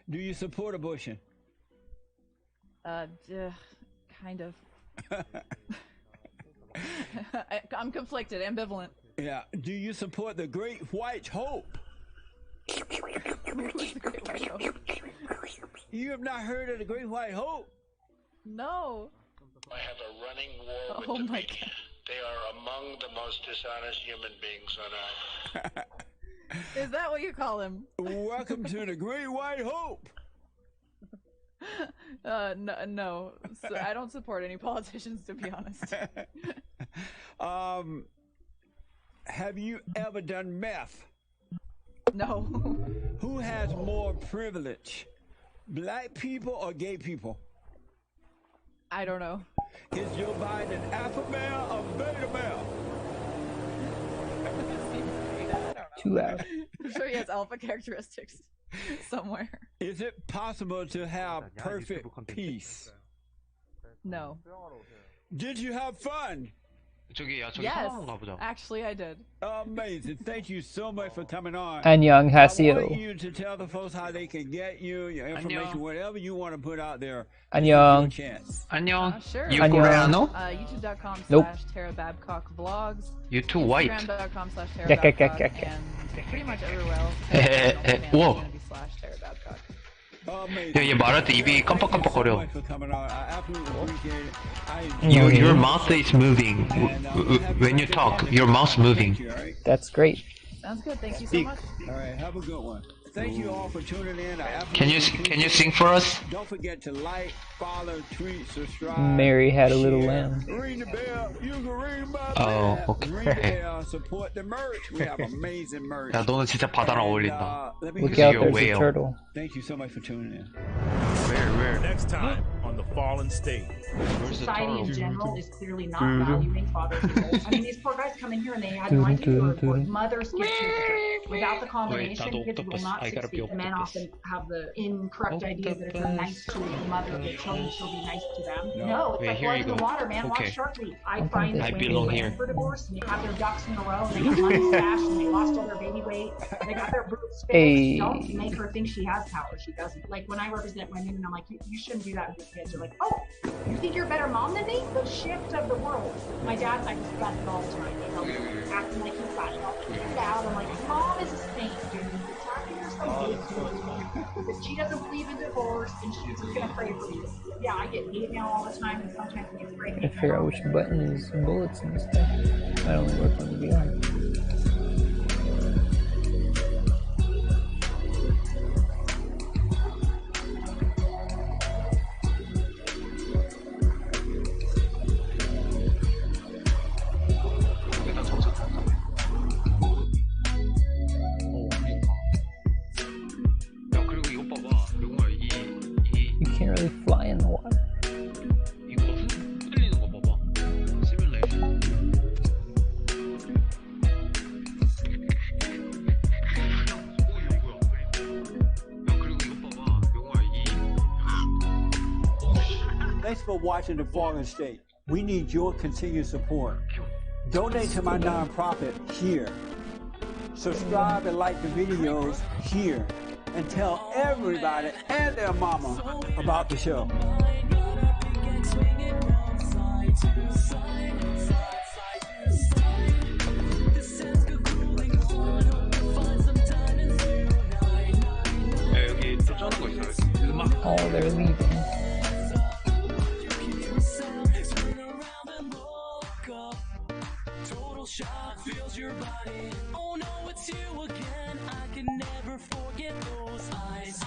Do you support abortion? Kind of. I'm conflicted, ambivalent. Yeah. Do you support the Great White Hope? You have not heard of the Great White Hope? No. I have a running war with the media. They are among the most dishonest human beings on earth. Is that what you call him? Welcome to the Great White Hope. No. So I don't support any politicians, to be honest. Have you ever done meth? No. Who has more privilege, black people or gay people? I don't know. Is Joe Biden alpha male or beta male? 2 out. I'm sure he has alpha characteristics somewhere. Is it possible to have perfect peace? No. Did you have fun? Yes, actually I did. Amazing. Thank you so much for coming on. 안녕하세요. I want you to tell the folks how they can get you, your information, whatever you want to put out there. 안녕. 안녕. Sure. You Koreano? YouTube.com/TaraBabcockVlogs. You too white. Instagram.com/TaraBabcock. And pretty much everywhere else. 우와. /TaraBabcock. 얘 말할 때 입이 깜빡깜빡거려. Your mouth is moving. When you talk, your mouth's moving. That's great. Sounds good. Thank you so much. All right, have a good one. Thank you all for tuning in. Can you sing for us? Don't forget to like, follow, tweet, subscribe. Mary had a little lamb. Ring the bell. You can ring my Oh, bell. okay. Ring the bell. Support the merch. We have amazing merch. 야, 너는 진짜 바다랑 어울린다. Look out, there's a turtle. Thank you so much for tuning in. Where? Next time on The Fallen State. Society in general is clearly not valuing fathers and mothers. I mean, these poor guys come in here and they had no idea what mothers get to. Without the combination, kids will not succeed. The men often have the incorrect idea that if you're nice to the mother of their children, she'll be nice to them. No, it's like blood in the water, man. Watch Shark Week. I find that when they plan for divorce and they have their ducks in a row and they got money stashed and they lost all their baby weight, they got their boobs fixed. Don't make her think she has power. She doesn't. Like when I represent women and I'm like, you shouldn't do that with your kids. They're like, oh, you think you're a better mom than me? The shift of the world. My dad, I just got it all the time. You know, acting like he's got it all figured out. I'm like, mom is a saint, dude. Attacking her so big, but she doesn't believe in divorce and she's just gonna pray for you. Yeah, I get hate mail all the time and sometimes I get pray. I figure out which button is bullets and stuff. I only work on the VR. You can't really fly in the water. 이거 흔들리는 거 봐봐. 시뮬레이션. Thanks for watching The Fallen State. We need your continued support. Donate to my nonprofit here. Subscribe and like the videos here. And tell everybody and their mama about the show. 여기 또 쩌는 거 있어요. 음악. Oh, they're leaving. Total shock fills your body. Oh no, it's you again. I can never forget those eyes.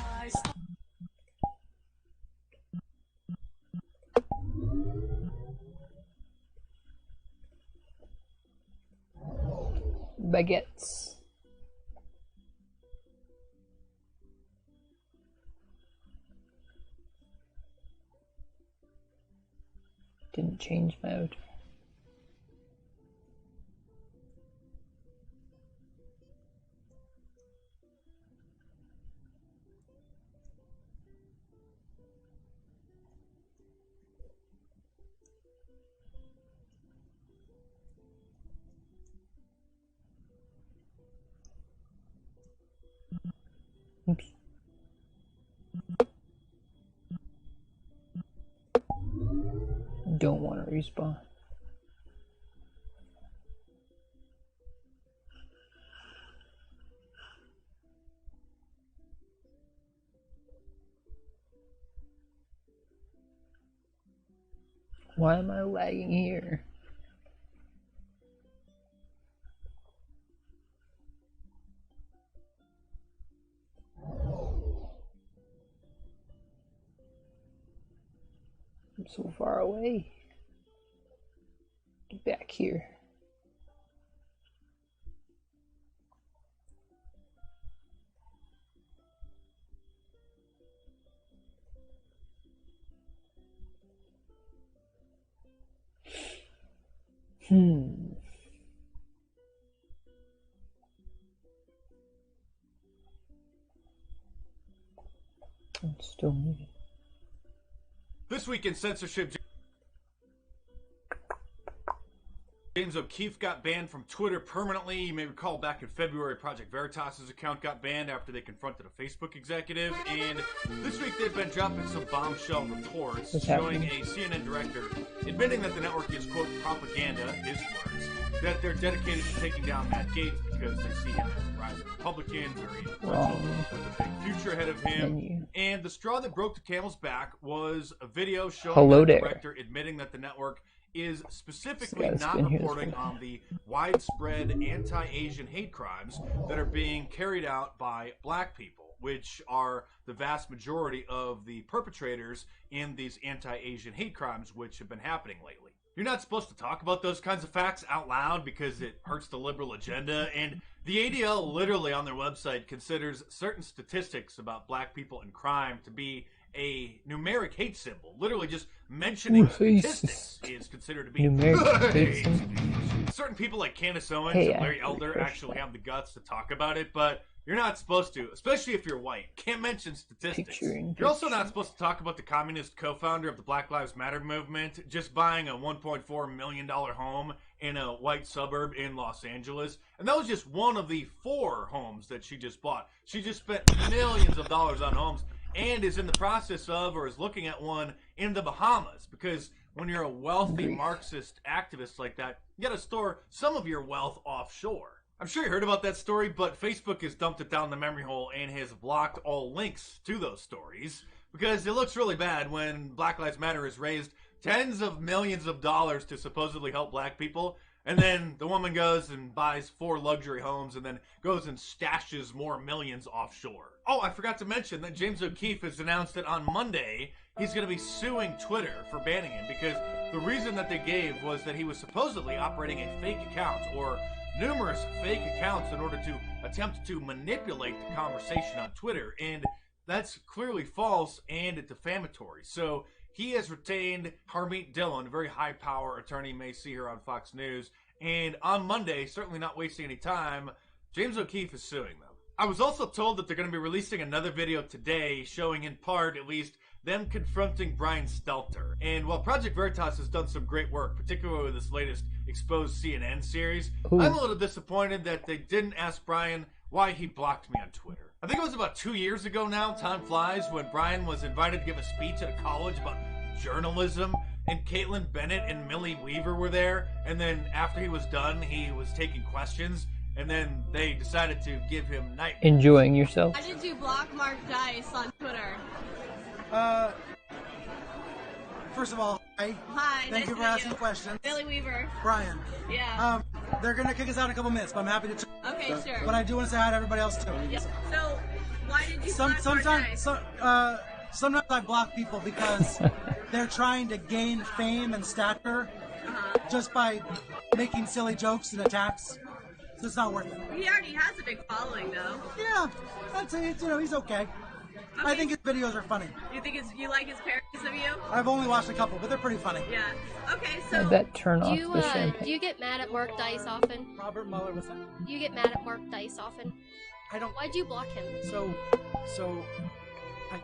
Baguettes. Didn't change mode. Oops. Don't want to respawn. Why am I lagging here? I'm so far away. Get back here. I'm still moving. This week in censorship, James O'Keefe got banned from Twitter permanently. You may recall back in February, Project Veritas's account got banned after they confronted a Facebook executive. And this week they've been dropping some bombshell reports showing a CNN director admitting that the network is, quote, propaganda, his words, that they're dedicated to taking down Matt Gaetz because they see him as a rising Republican, very influential, with a big future ahead of him. And the straw that broke the camel's back was a video showing the director admitting that the network is specifically not reporting on the widespread anti-Asian hate crimes that are being carried out by black people, which are the vast majority of the perpetrators in these anti-Asian hate crimes which have been happening lately. You're not supposed to talk about those kinds of facts out loud because it hurts the liberal agenda, and the ADL literally on their website considers certain statistics about black people and crime to be a numeric hate symbol. Literally just mentioning statistics is considered to be numeric hate symbol. Certain people like Candace Owens and Larry Elder actually have the guts to talk about it, but you're not supposed to, especially if you're white. Can't mention statistics. You're also not supposed to talk about the communist co-founder of the Black Lives Matter movement just buying a $1.4 million home in a white suburb in Los Angeles. And that was just one of the 4 homes that she just bought. She just spent millions of dollars on homes and is in the process of, or is looking at one in the Bahamas, because when you're a wealthy Marxist activist like that, you gotta store some of your wealth offshore. I'm sure you heard about that story, but Facebook has dumped it down the memory hole and has blocked all links to those stories, because it looks really bad when Black Lives Matter has raised tens of millions of dollars to supposedly help black people, and then the woman goes and buys 4 luxury homes and then goes and stashes more millions offshore. Oh, I forgot to mention that James O'Keefe has announced that on Monday he's going to be suing Twitter for banning him, because the reason that they gave was that he was supposedly operating a fake account or numerous fake accounts in order to attempt to manipulate the conversation on Twitter, and that's clearly false and defamatory. So he has retained Harmeet Dillon, a very high-power attorney. You may see her on Fox News. And on Monday, certainly not wasting any time, James O'Keefe is suing them. I was also told that they're going to be releasing another video today showing, in part at least, them confronting Brian Stelter. And while Project Veritas has done some great work, particularly with this latest Exposed CNN series, I'm a little disappointed that they didn't ask Brian why he blocked me on Twitter. I think it was about 2 years ago now, time flies, when Brian was invited to give a speech at a college about journalism, and Caitlin Bennett and Millie Weaver were there, and then after he was done, he was taking questions, and then they decided to give him nightmares. Enjoying yourself? Why did you block Mark Dice on Twitter? First of all, hi. Hi. Thank you for asking questions. Millie Weaver. Brian. Yeah. They're gonna kick us out in a couple minutes, but I'm happy to. Okay, sure. But I do want to say hi to everybody else too. Yeah. So, why did you block Mark Dice? Sometimes I block people because they're trying to gain fame and stature just by making silly jokes and attacks. So it's not worth it. He already has a big following, though. Yeah, I'd say he's okay. I think his videos are funny. You like his parodies of you? I've only watched a couple, but they're pretty funny. Yeah. Okay, so I bet turn off the champagne. Do you get mad at Mark Dice often? Robert Mueller was that? Do you get mad at Mark Dice often? I don't. Why'd you block him? So.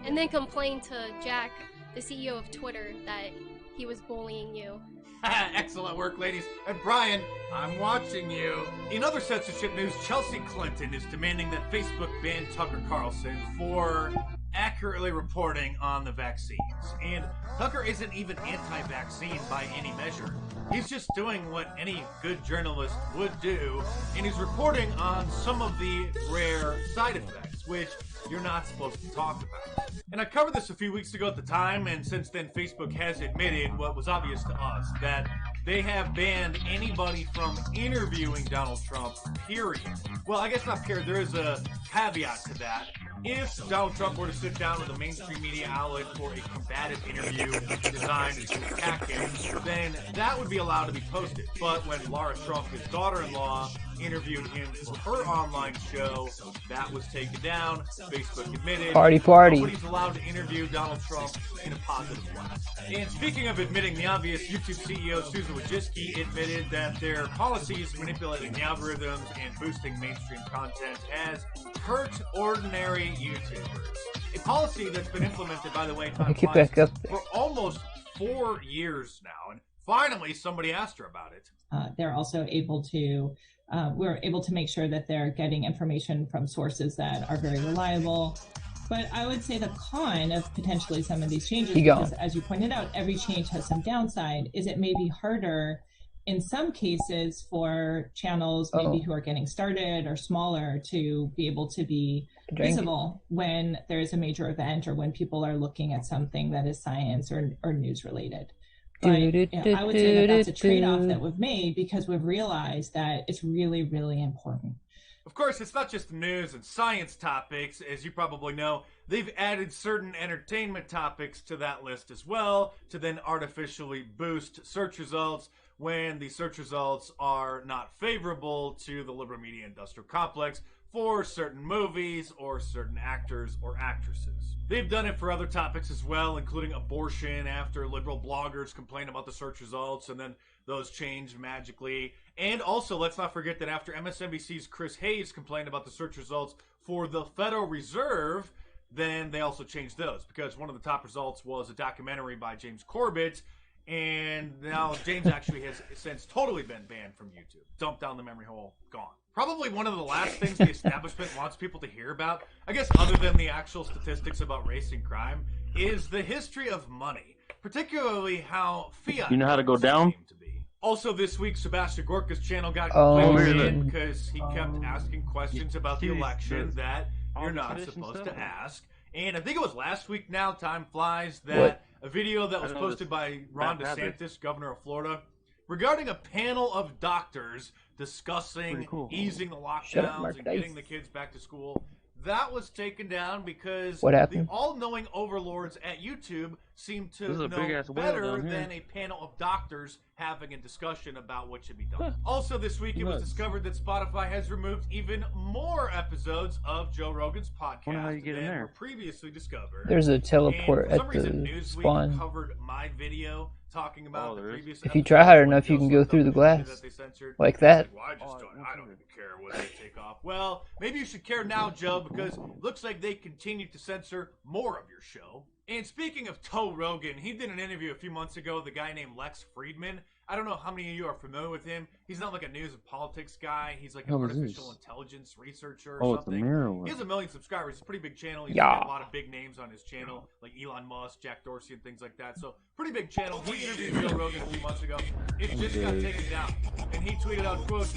And then complain to Jack, the CEO of Twitter, that he was bullying you. Excellent work, ladies. And Brian, I'm watching you. In other censorship news, Chelsea Clinton is demanding that Facebook ban Tucker Carlson for accurately reporting on the vaccines. And Tucker isn't even anti-vaccine by any measure. He's just doing what any good journalist would do, and he's reporting on some of the rare side effects, which you're not supposed to talk about. And I covered this a few weeks ago at the time, and since then Facebook has admitted what was obvious to us, that they have banned anybody from interviewing Donald Trump, period. Well, I guess not period. There is a caveat to that. If Donald Trump were to sit down with a mainstream media outlet for a combative interview designed to attack him, then that would be allowed to be posted. But when Lara Trump, his daughter-in-law, interviewed him for her online show, that was taken down. Facebook admitted Party. nobody's allowed to interview Donald Trump in a positive way. And speaking of admitting the obvious, YouTube CEO Susan Wojcicki admitted that their policies manipulating the algorithms and boosting mainstream content has hurt ordinary YouTubers. A policy that's been implemented, by the way, for almost 4 years now. And finally, somebody asked her about it. They're also able to we're able to make sure that they're getting information from sources that are very reliable. But I would say the con of potentially some of these changes, because as you pointed out, every change has some downside, is it may be harder in some cases for channels maybe who are getting started or smaller to be able to be visible when there's a major event or when people are looking at something that is science or news related. But I would say that that's a trade-off that we've made because we've realized that it's really, really important. Of course, it's not just news and science topics. As you probably know, they've added certain entertainment topics to that list as well to then artificially boost search results when the search results are not favorable to the liberal media industrial complex for certain movies or certain actors or actresses. They've done it for other topics as well, including abortion, after liberal bloggers complain about the search results and then those change magically. And also, let's not forget that after MSNBC's Chris Hayes complained about the search results for the Federal Reserve, then they also changed those because one of the top results was a documentary by James Corbett. And now James actually has since totally been banned from YouTube. Dumped down the memory hole, gone. Probably one of the last things the establishment wants people to hear about, I guess other than the actual statistics about race and crime, is the history of money. Particularly how fiat... You know how to go down? Also this week, Sebastian Gorka's channel got banned because he kept asking questions about the election that you're not supposed to ask. And I think it was last week now, time flies, that a video that was posted by Ron DeSantis, governor of Florida, regarding a panel of doctors discussing easing the lockdowns and getting the kids back to school. That was taken down because the all-knowing overlords at YouTube seem to know better than a panel of doctors having a discussion about what should be done. Also this week, it was discovered that Spotify has removed even more episodes of Joe Rogan's podcast than were previously discovered. There's a teleport at the spawn. Covered my video talking about the previous if you try hard enough, you can go through the glass. Like that. Well, I don't even care what they take off. Well, maybe you should care now, Joe, because it looks like they continue to censor more of your show. And speaking of Joe Rogan, he did an interview a few months ago with a guy named Lex Friedman. I don't know how many of you are familiar with him. He's not like a news and politics guy. He's like an artificial intelligence researcher or something. He has 1 million subscribers. It's a pretty big channel. He's got a lot of big names on his channel, like Elon Musk, Jack Dorsey, and things like that. So, pretty big channel. He interviewed Joe Rogan a few months ago. It just got taken down. And he tweeted out, quote,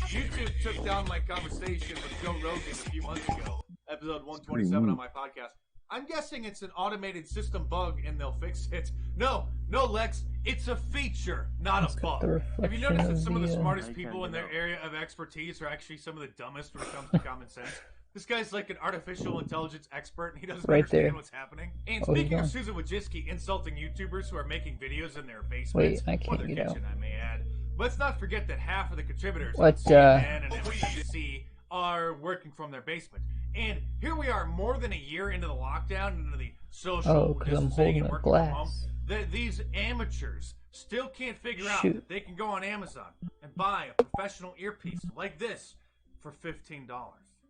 YouTube took down my conversation with Joe Rogan a few months ago. Episode 127 on my podcast. I'm guessing it's an automated system bug and they'll fix it. No, Lex, it's a feature, not a bug. Have you noticed that some of the smartest people in their area of expertise are actually some of the dumbest when it comes to common sense? This guy's like an artificial intelligence expert and he doesn't understand what's happening. And speaking of Susan Wojcicki insulting YouTubers who are making videos in their basements, or their kitchen, I may add. Let's not forget that half of the contributors on CNN and MSNBC are working from their basement. And here we are more than a year into the lockdown, into the social distancing and working from home, that these amateurs still can't figure out that they can go on Amazon and buy a professional earpiece like this for $15.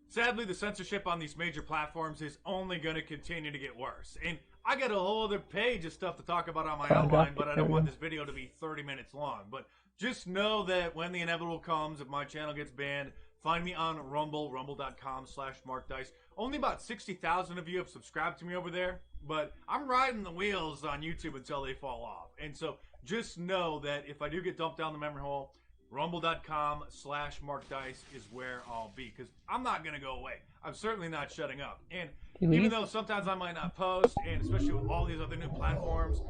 Sadly, the censorship on these major platforms is only going to continue to get worse. And I got a whole other page of stuff to talk about on my outline, but I don't want this video to be 30 minutes long. But just know that when the inevitable comes, if my channel gets banned, find me on Rumble, rumble.com/MarkDice. Only about 60,000 of you have subscribed to me over there, but I'm riding the wheels on YouTube until they fall off. And so just know that if I do get dumped down the memory hole, rumble.com/MarkDice is where I'll be, because I'm not going to go away. I'm certainly not shutting up. And even though sometimes I might not post, and especially with all these other new platforms,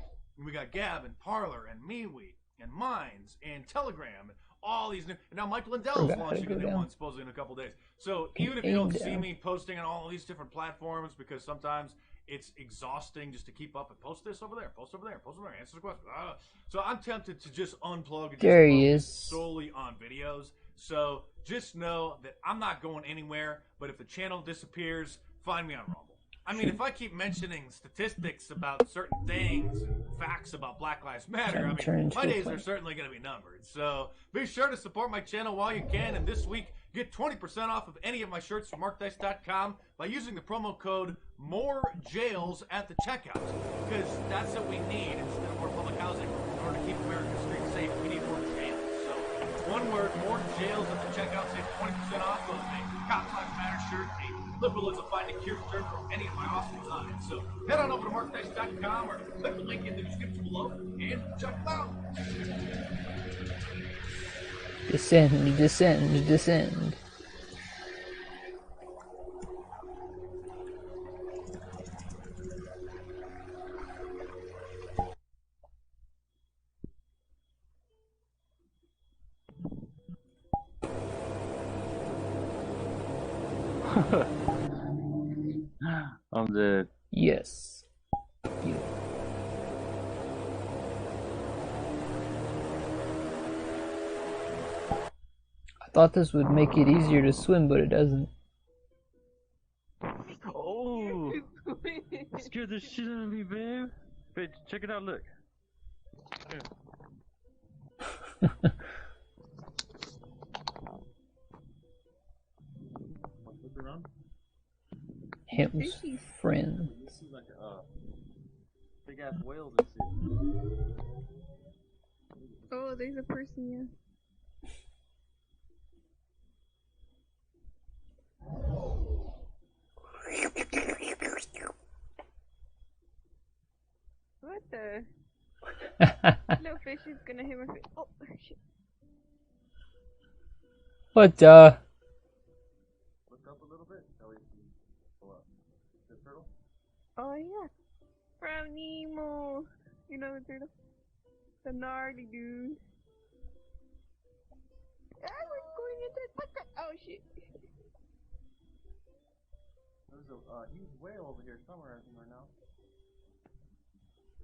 we got Gab and Parler and MeWe, and Minds and Telegram. All these new. Now Mike Lindell is launching a new one supposedly in a couple days. So even if you don't see me posting on all these different platforms, because sometimes it's exhausting just to keep up and post this over there, post over there, post over there, answer the question. So I'm tempted to just unplug and there just he focus is. solely on videos. So just know that I'm not going anywhere. But if the channel disappears, find me on Rumble. I mean, if I keep mentioning statistics about certain things and facts about Black Lives Matter, I mean, my days are certainly going to be numbered. So be sure to support my channel while you can. And this week, get 20% off of any of my shirts from markdice.com by using the promo code MOREJAILS at the checkout. Because that's what we need instead of more public housing in order to keep America's streets safe. We need more jails. So one word, more jails at the checkout. Save 20% off of a Black Lives Matter shirt, a Liberalism Find a Cure shirt, or any of my awesome designs. So head on over to markdice.com or click the link in the description below and check them out. Descend, descend, descend. I'm dead. Yes. I thought this would make it easier to swim, but it doesn't. Oh! Scared the shit out of me, babe. Babe, check it out, look. Look around. Him's friends. This is like a big ass whales and shit. Oh, there's a person, yeah. What the? Little fish is gonna hit my face. Oh, shit. What Look up a little bit. That way you can pull up. The turtle? Oh, yeah. From Nemo. You know the turtle? The gnarly dude. I was going into the... Oh, shit. There's a huge whale over here somewhere right now.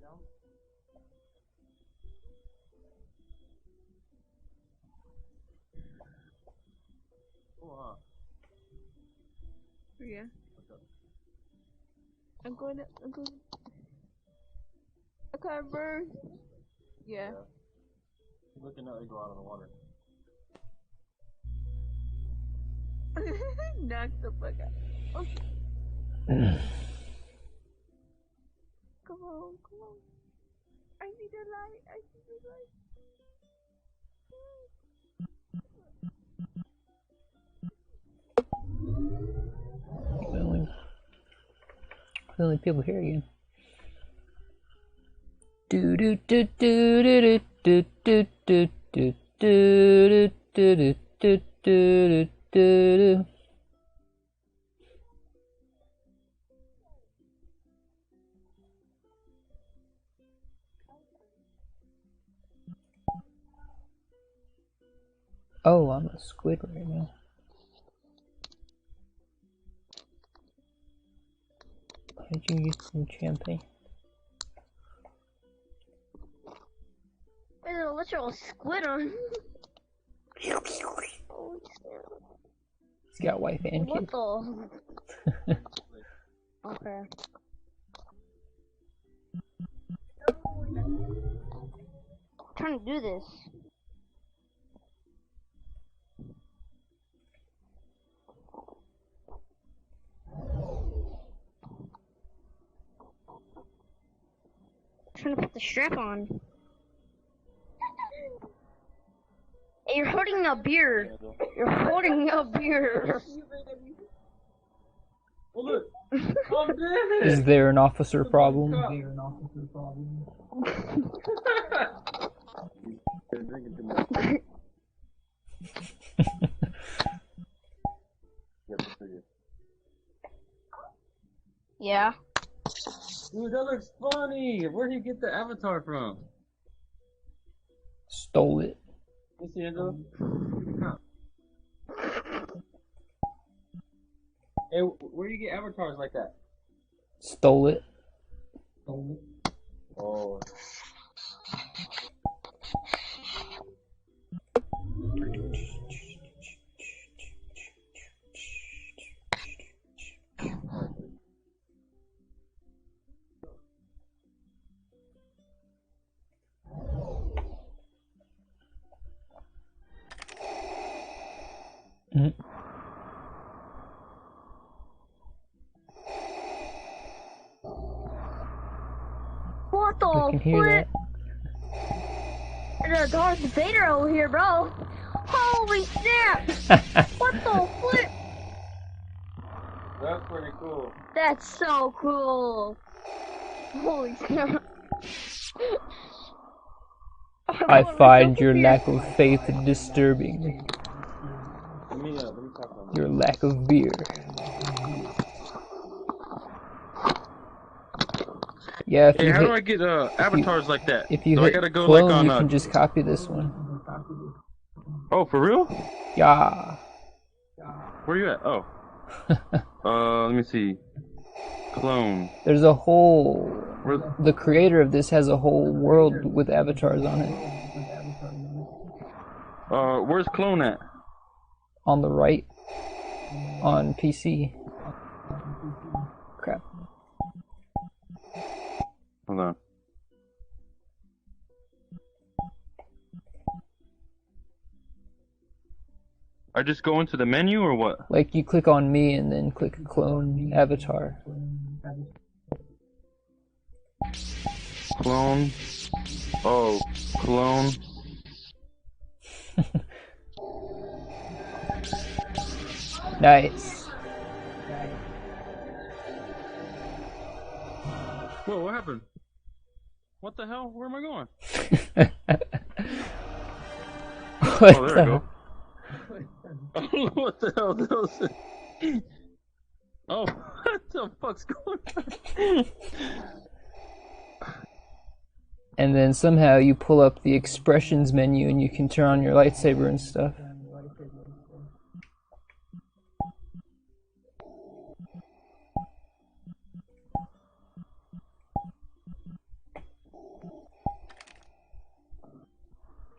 Down. Oh, huh. Yeah. I'm going to... I can't burn. Yeah. Keep looking out, they go out of the water. Knock the fuck out. Oh. Come on, come on. I see the light. I see the light. The only people here again. Do do do do do do do do do do do do do do. Oh, I'm a squid right now. How'd you get some champagne? There's a literal squid on. He's got wife and kid. What the? Okay. I'm trying to do this. Trying to put the strap on. Hey, you're holding a beer. You're holding a beer. Oh look, I'm dead. Is there an officer problem? Yeah. Dude, that looks funny. Where did you get the avatar from? Stole it. What's the Angela? Hey, where do you get avatars like that? Stole it. Oh. What the I can hear flip? There's a Darth Vader over here, bro. Holy snap! What the flip? That's pretty cool. That's so cool. Holy snap. I find your lack of faith disturbing. Let me talk about Your lack of beer. Yeah, if Hey, you how hit, do I get avatars like that? if you do I hit gotta go clone, like on you can just copy this one. Oh, for real? Yeah. Where you at? Oh. Let me see. Clone. There's a whole... The creator of this has a whole world with avatars on it. Where's clone at? On the right. On PC. Crap. Hold on. I just go into the menu or what? Like you click on me and then click clone avatar. Clone. Oh, clone. Nice. Whoa, what happened? What the hell? Where am I going? What oh, there the I go. What the hell? Oh, what the fuck's going on? And then somehow you pull up the expressions menu and you can turn on your lightsaber and stuff.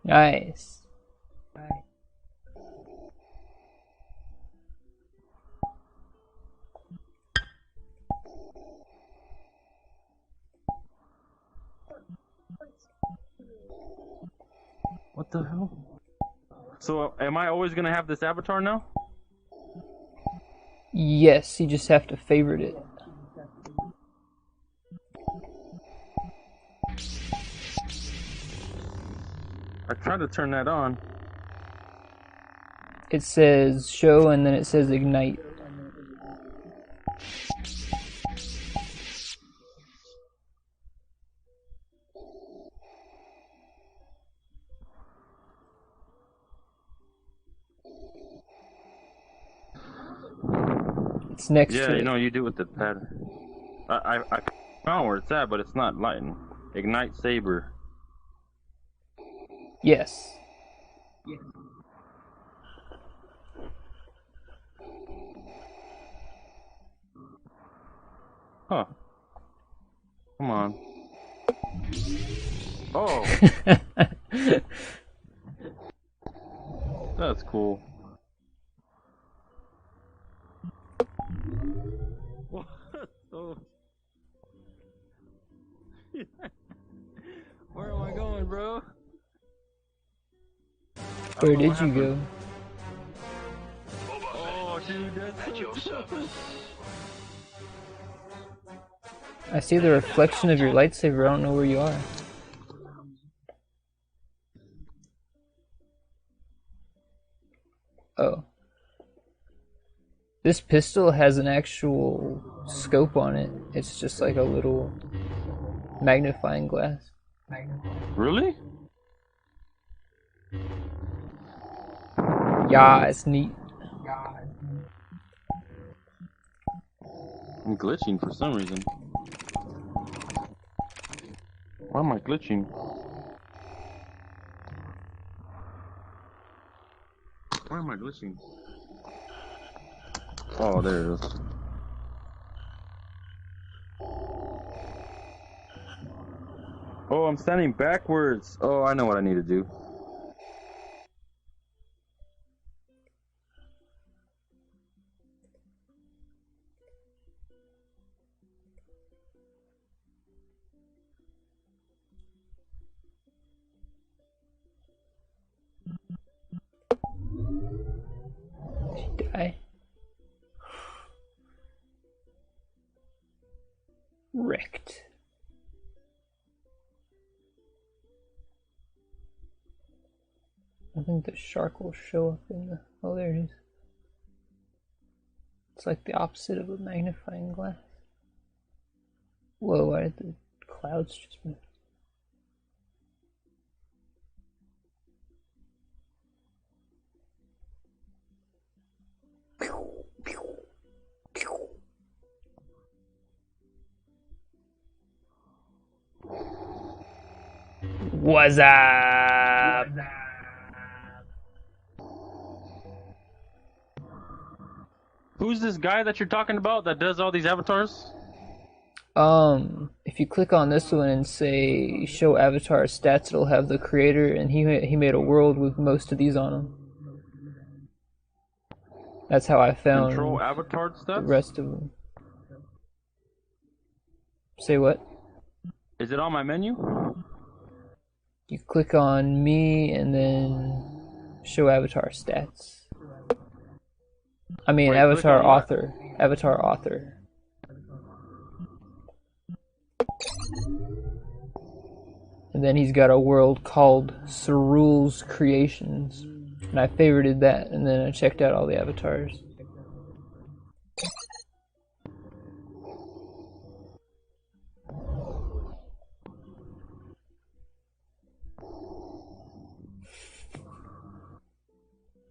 Nice. What the hell? So, am I always gonna have this avatar now? Yes, you just have to favorite it. I tried to turn that on. It says show and then it says ignite. It's next to Yeah, it. you know, you do it with the pad. I found where it's at, but it's not lighting. Ignite saber. Yes. Huh. Come on. Oh. That's cool. What? Oh. Where am I going, bro? Where did you go? Oh, dude, that's so I see the reflection of your lightsaber. I don't know where you are. Oh. This pistol has an actual scope on it. It's just like a little magnifying glass. Really? Yeah, it's neat. I'm glitching for some reason. Why am I glitching? Where am I glitching? Oh, there it is. Oh, I'm standing backwards. Oh, I know what I need to do. Die. Wrecked. I think the shark will show up in the... Oh, there it is. It's like the opposite of a magnifying glass. Whoa, why did the clouds just move? What's up? Who's this guy that you're talking about that does all these avatars? If you click on this one and say show avatar stats, it'll have the creator, and he made a world with most of these on them. That's how I found Control avatar the stuff? rest of them. Say what? Is it on my menu? You click on me and then show avatar stats. I mean, Wait, avatar author. Avatar author. And then he's got a world called Cerul's Creations. And I favorited that, and then I checked out all the avatars.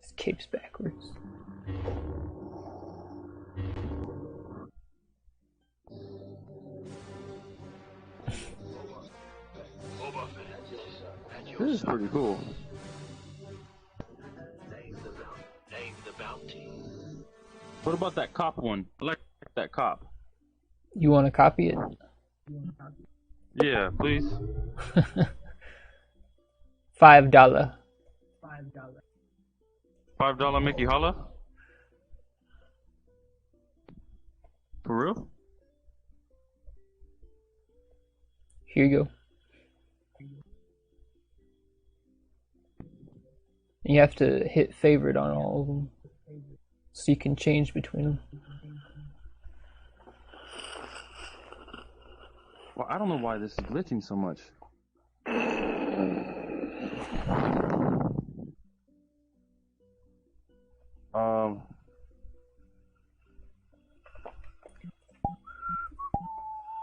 This cape's backwards. This is pretty cool. What about that cop one? I like that cop. You want to copy it? Yeah, please. $5. $5 Mickey Holla? For real? Here you go. You have to hit favorite on all of them, so you can change between them. Well, I don't know why this is glitching so much.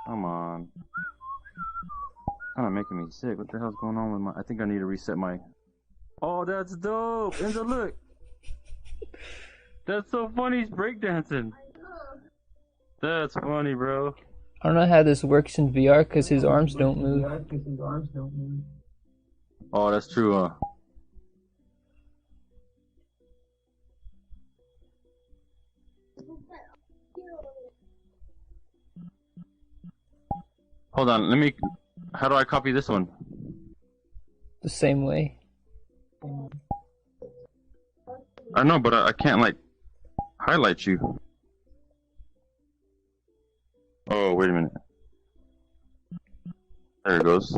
Come on. Kind of making me sick. What the hell's going on with my... I think I need to reset my... Oh, that's dope! Enzo, look! That's so funny, he's breakdancing. That's funny, bro. I don't know how this works in VR because his arms don't move. Oh, that's true, Hold on, let me... How do I copy this one? The same way. I know, but I can't, like, highlight you. Oh, wait a minute. There it goes.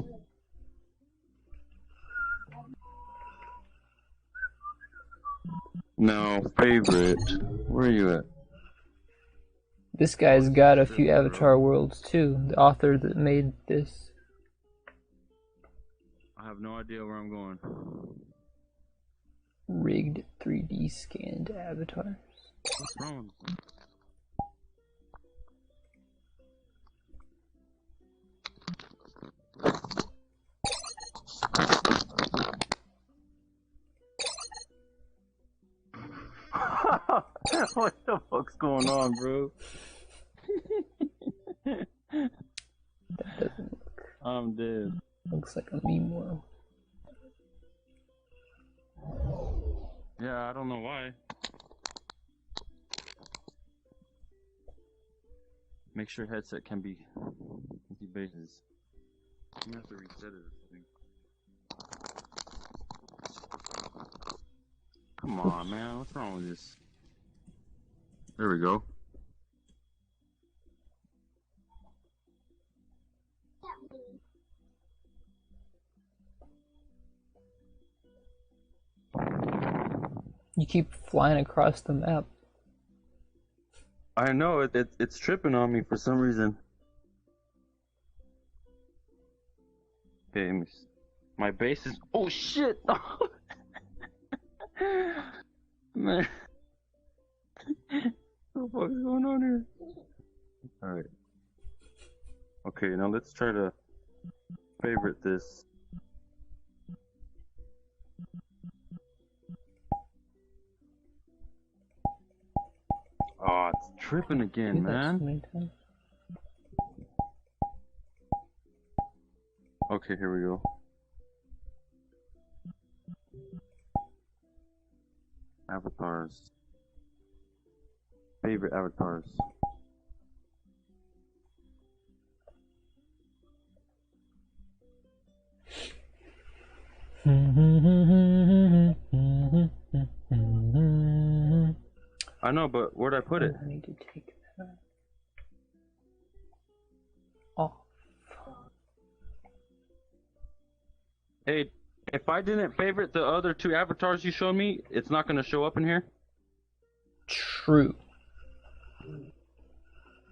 Now, favorite. Where are you at? This guy's got a few avatar worlds too, the author that made this. I have no idea where I'm going. Rigged 3D scanned avatars. What's wrong? What the fuck's going on, bro? That doesn't look... I'm dead. Looks like a meme world. Yeah, I don't know why. Make sure headset can be empty bases. You have to reset it, I think. Come on, man. What's wrong with this? There we go. You keep flying across the map. I know, it's tripping on me for some reason. Okay, my base is... Oh, shit! Man. What the fuck is going on here? Alright. Okay, now let's try to favorite this. Oh, it's tripping again, man. Okay, here we go. Avatars. Favorite avatars. I know, but where'd I put it? I need to take that off. Hey, if I didn't favorite the other two avatars you showed me, it's not gonna show up in here? True.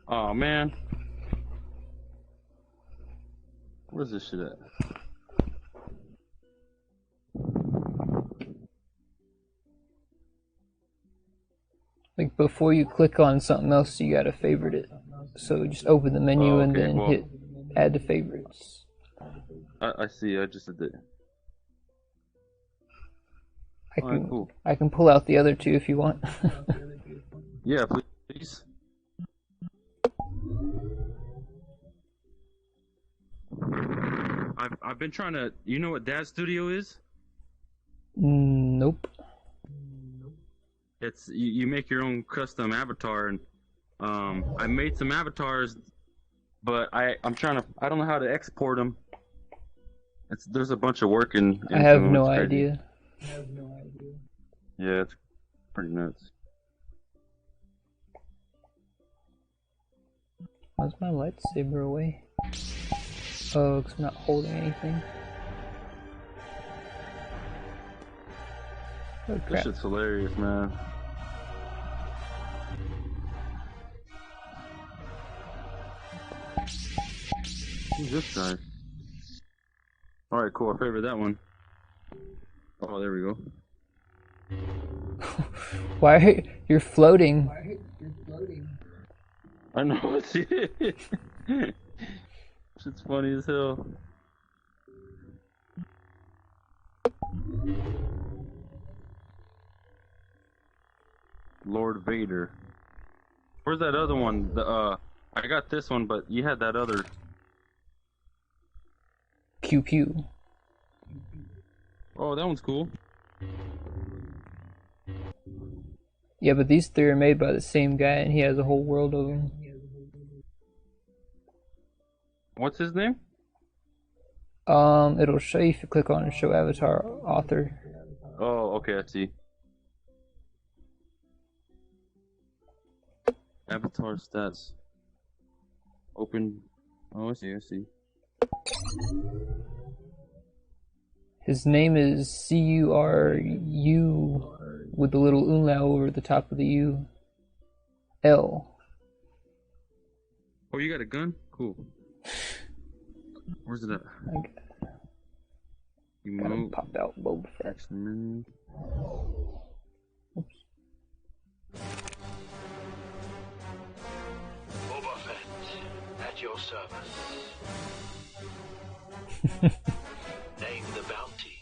Oh man. Where's this shit at? Like before you click on something else, you gotta favorite it. So just open the menu and then hit add to favorites. I see, I just did it. I can pull out the other two if you want. Yeah, please. I've been trying to. You know what Dad Studio is? Nope. It's you make your own custom avatar, and I made some avatars, but I'm trying to. I don't know how to export them. There's a bunch of work in. I have no idea. Yeah, it's pretty nuts. Why's my lightsaber away? Oh, because I'm not holding anything. Oh, crap. This shit's hilarious, man. Who's this guy? Alright, cool. I favorite that one. Oh, there we go. Why you're floating? I know, shit. Shit's funny as hell. Lord Vader. Where's that other one? I got this one, but you had that other. Pew pew. Oh, that one's cool. Yeah, but these three are made by the same guy, and he has a whole world of them. What's his name? It'll show you if you click on Show Avatar Author. Oh, okay, I see. Avatar stats. Open. Oh, I see. His name is CURU with the little umlaut over the top of the U. L. Oh, you got a gun? Cool. Where's it at? You gotta pop out Boba Fett. Boba Fett, at your service. Name the bounty.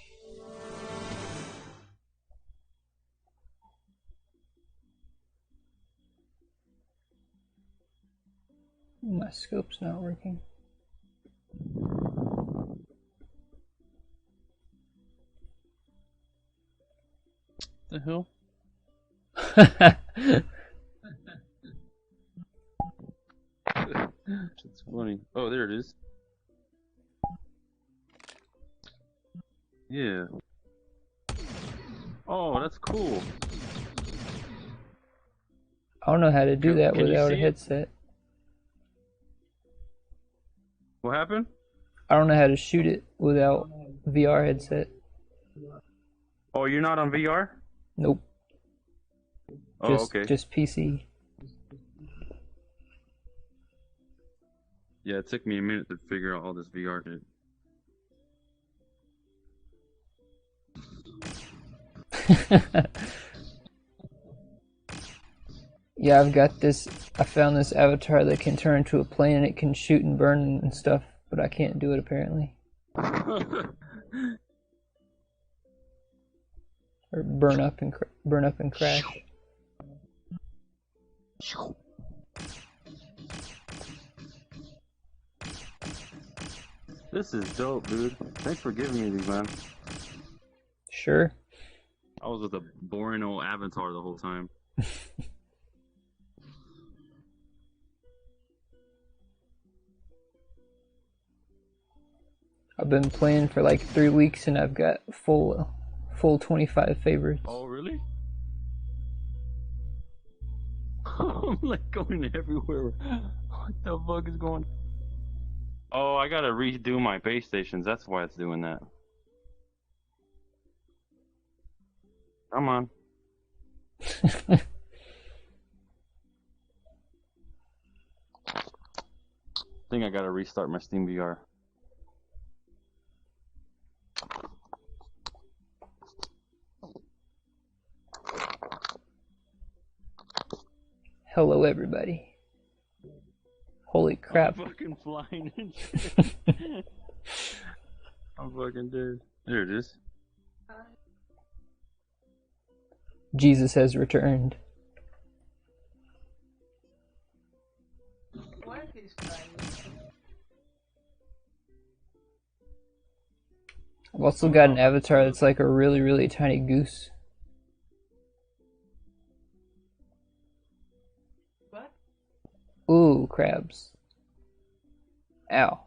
My scope's not working. The hell? It's funny. Oh, there it is. Yeah. Oh, that's cool. I don't know how to do that Can you without a see it? headset. What happened? I don't know how to shoot it without VR headset. Oh, you're not on VR? Nope. Oh, okay. Just PC. Yeah, it took me a minute to figure out all this VR shit. Yeah, I've got this. I found this avatar that can turn into a plane and it can shoot and burn and stuff, but I can't do it apparently. Or burn up and crash. This is dope, dude. Thanks for giving me these, man. Sure. I was with a boring old avatar the whole time. I've been playing for like 3 weeks and I've got full 25 favorites. Oh, really? I'm like going everywhere. What the fuck is going on? Oh, I gotta redo my base stations. That's why it's doing that. Come on. I think I gotta restart my Steam VR. Hello, everybody. Holy crap. I'm fucking flying and shit. I'm fucking dead. There it is. Jesus has returned. I've also got an avatar that's like a really, really tiny goose. What? Ooh, crabs. Ow.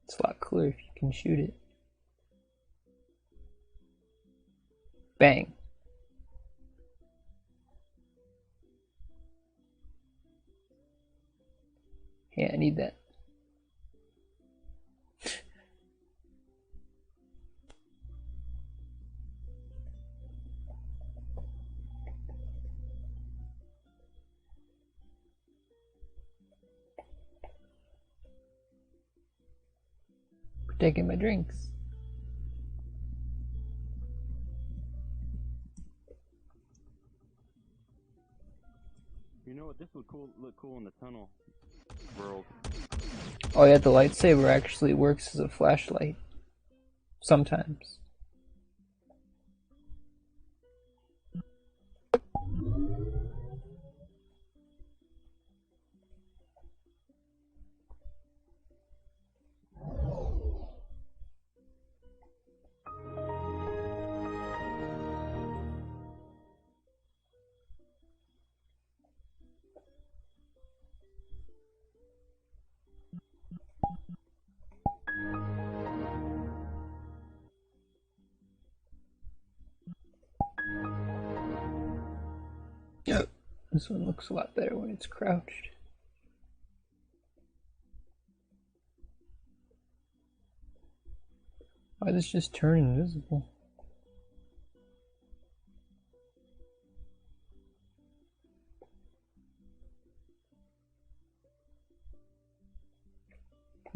It's a lot cooler if you can shoot it. Bang. Yeah, I need that. We're taking my drinks. You know what? This would look cool in the tunnel world. Oh yeah, the lightsaber actually works as a flashlight. Sometimes. This one looks a lot better when it's crouched. Why does this just turn invisible?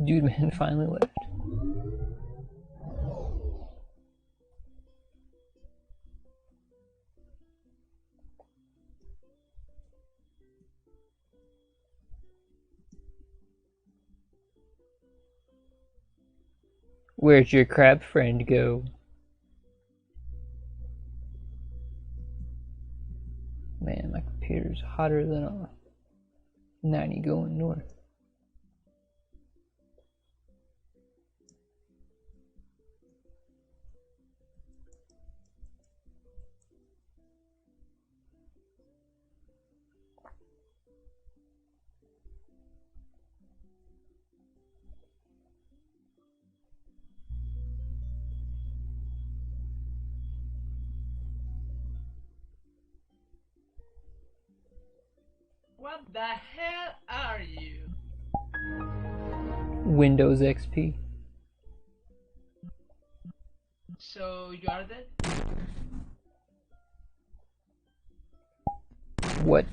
Dude, man, finally left. Where'd your crab friend go? Man, my computer's hotter than a 90 going north. What the hell are you? Windows XP. So you are dead? What?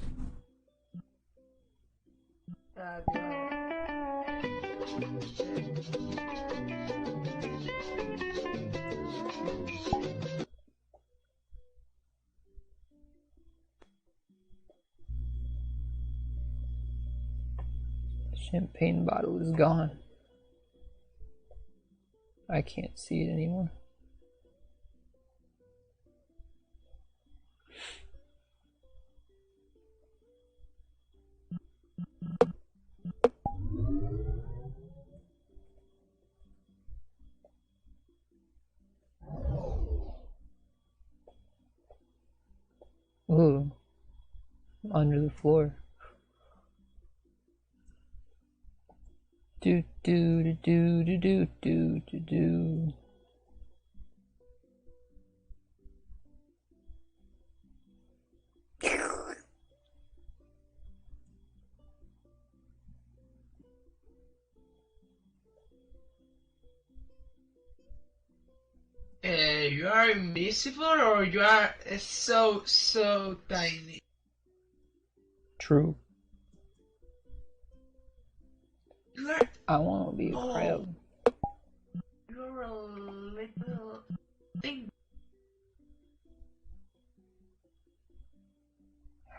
Champagne bottle is gone. I can't see it anymore. Ooh, under the floor. Do do do do do do do do do. You are invisible or you are so tiny? True. You are, I want to be a crab. You're a little thing.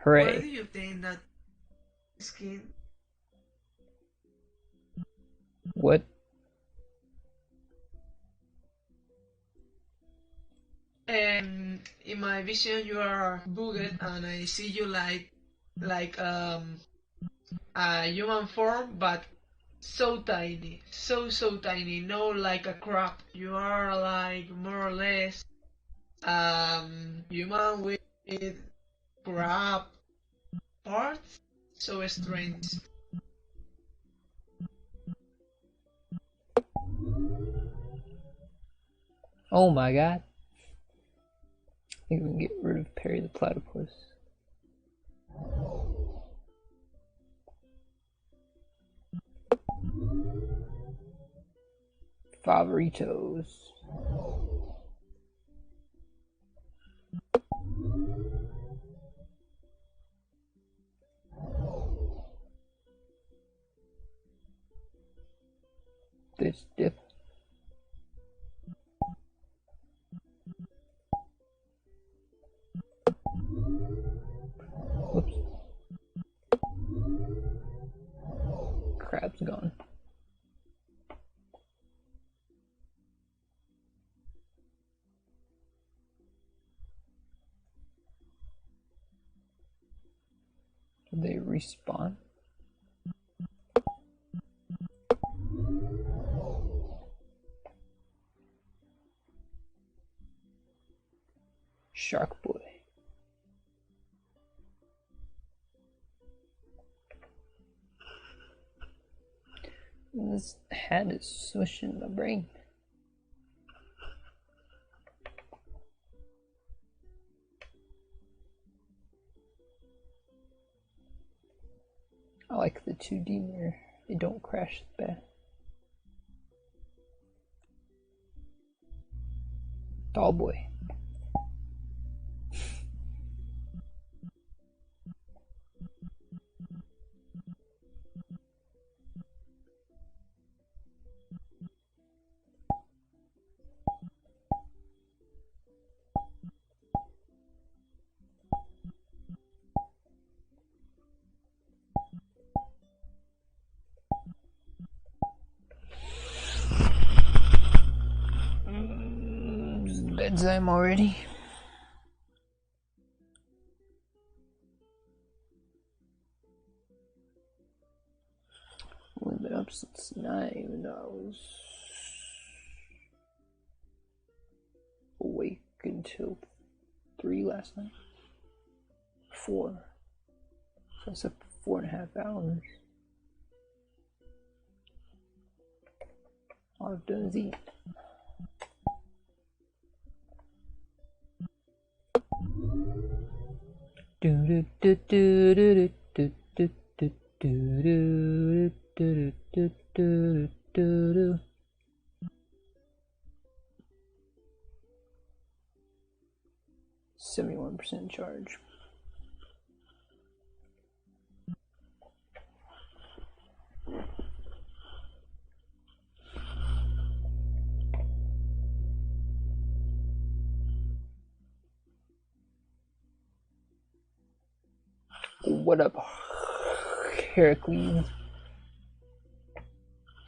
Hooray. What do you think that skin? What? In my vision you are bugged and I see you like a human form but so tiny, so tiny, no like a crab. You are like more or less human with crab parts, so strange. Oh my god. I think we can get rid of Perry the Platypus. Favoritos. This dip. Whoops. Crab's gone. Did they respawn? Shark boy. This hat is swishing my brain. I like the 2D mirror. They don't crash as bad. Tall boy. Bedtime already. We've been up since 9, even though I was awake until 3 last night. 4. So I slept 4.5 hours. Auf Wiedersehen. %71 charge. What up, Heracles?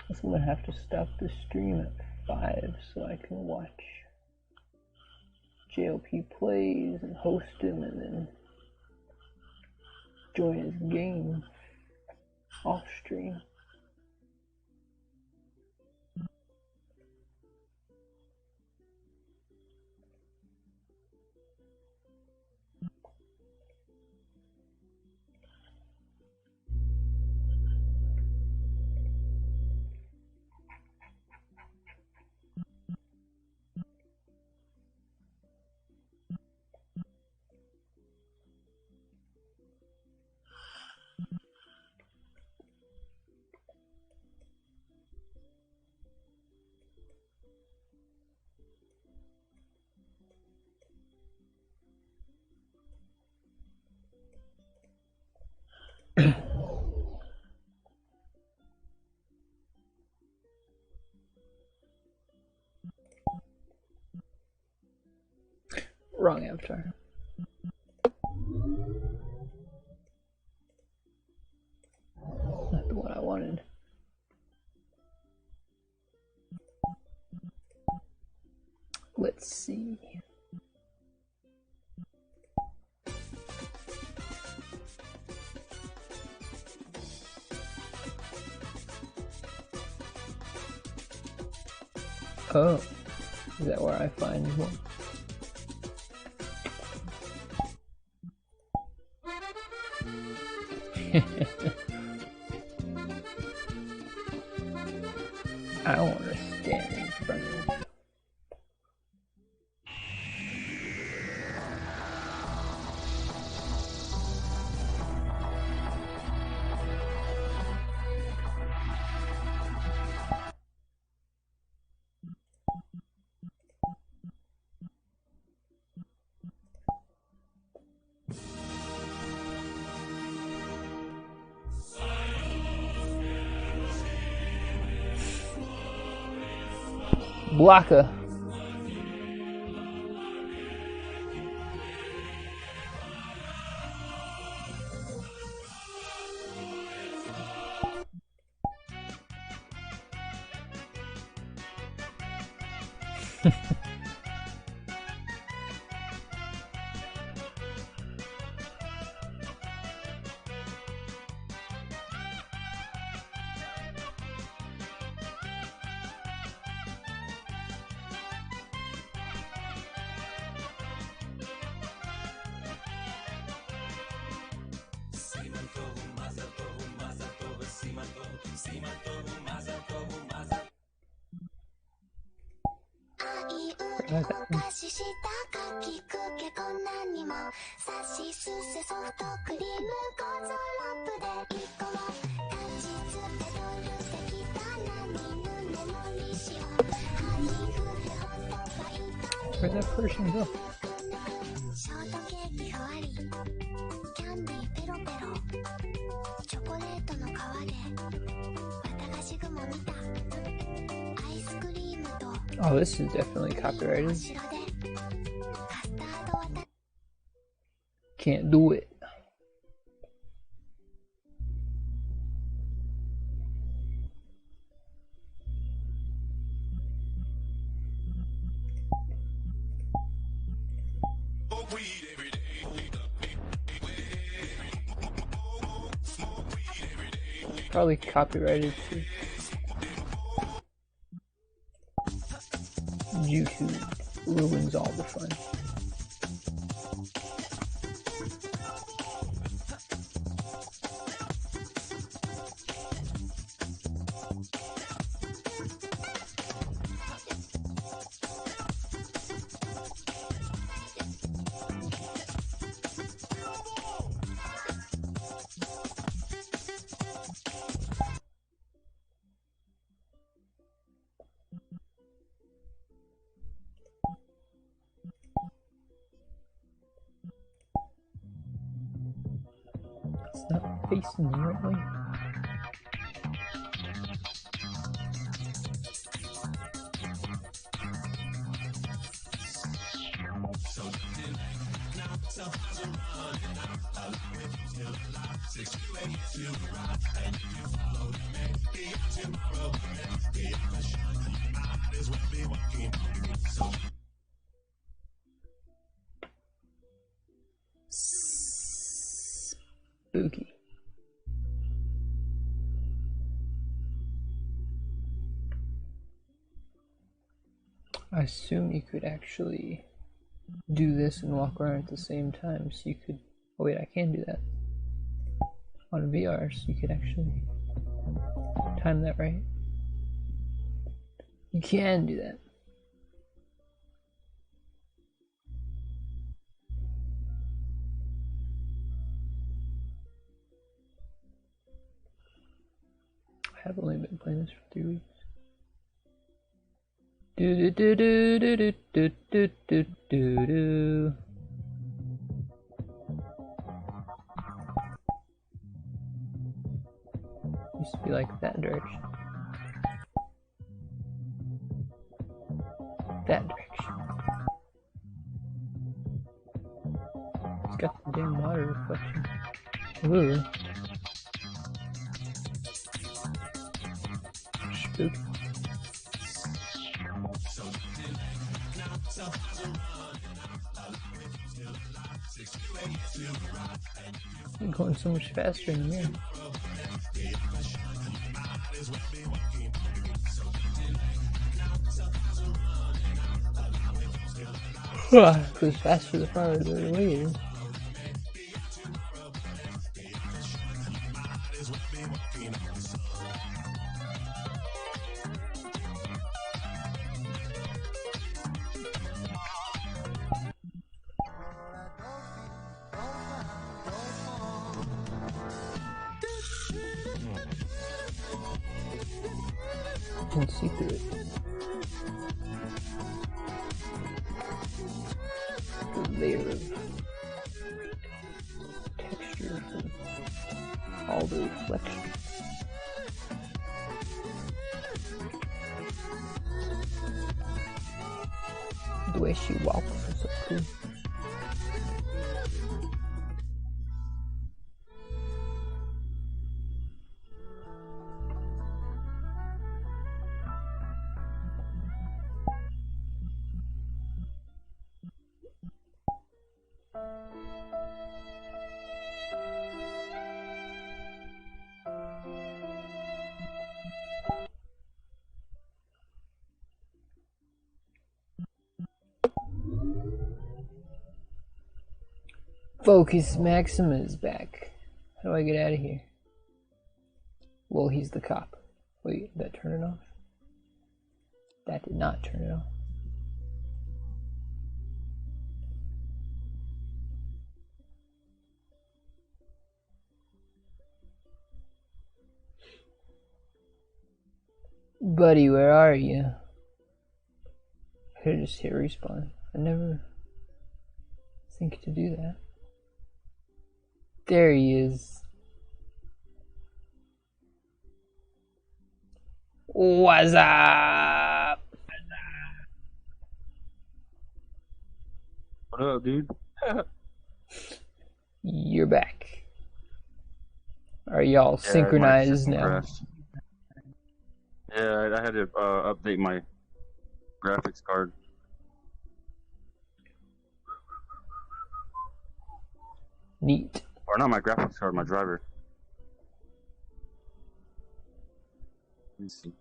I'm gonna have to stop the stream at 5 so I can watch JLP plays and host him and then join his game off stream. Wrong avatar. Not the one I wanted. Let's see. Oh, is that where I find one? I want to stand in front of it. Blocker. Where'd that person go? Oh, this is definitely copyrighted. Can't do it. Probably copyrighted too. YouTube ruins all the fun. Facing the right way. Spooky. I assume you could actually do this and walk around at the same time, so you could... Oh wait, I can do that. On VR, so you could actually time that right. You can do that. I have only been playing this for 3 weeks. Do do do do do do do do do do. Used to be like that direction. That direction. It's got the damn water reflection. Ooh. Spooky. I'm going so much faster in the mirror. Goes faster the farther away it is. Can see through it. The layer of texture from all the reflection. The way she walks is so cool. Focus Maxima is back. How do I get out of here? Well, he's the cop. Wait, did that turn it off? That did not turn it off. Buddy, where are you? I could just hit respawn. I never think to do that. There he is. What's up? What up, dude? You're back. Are y'all synchronized now? Crashed. Yeah, I had to update my graphics card. Neat. Or not my graphics card, my driver. Let me see.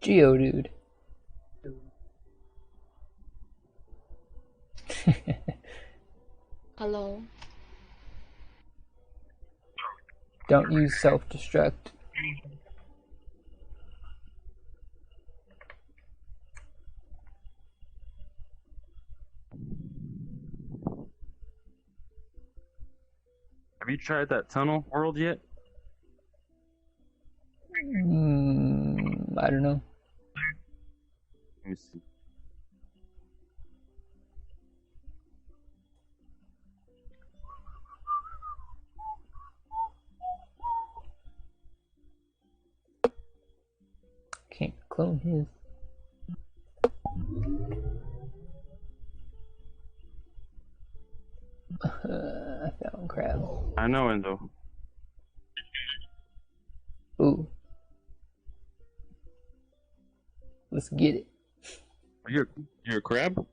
Geodude. Hello. Don't use self-destruct. Have you tried that tunnel world yet? I don't know. Let me see. clone his. I found crab. I know, Endo. Ooh. Let's get it. You're a crab?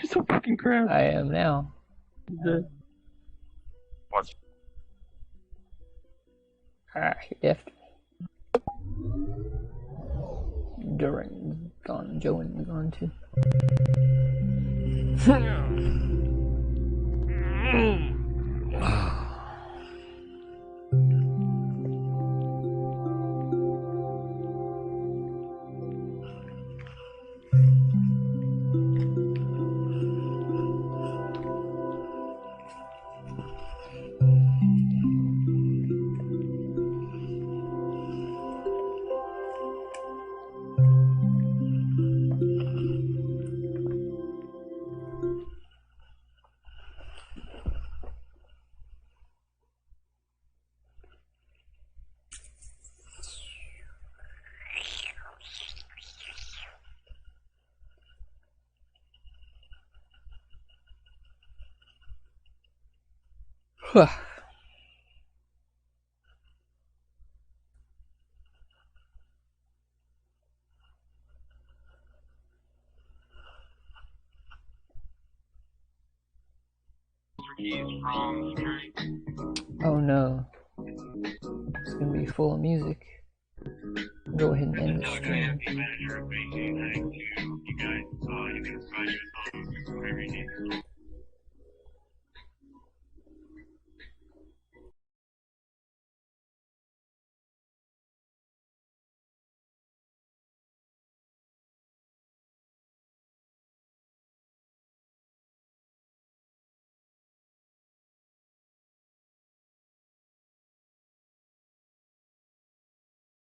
You're so fucking crab. I am now. Watch. Ah, he left me. Duran's gone. Joan's gone too. Oh no. It's gonna be full of music. Go ahead and end the stream.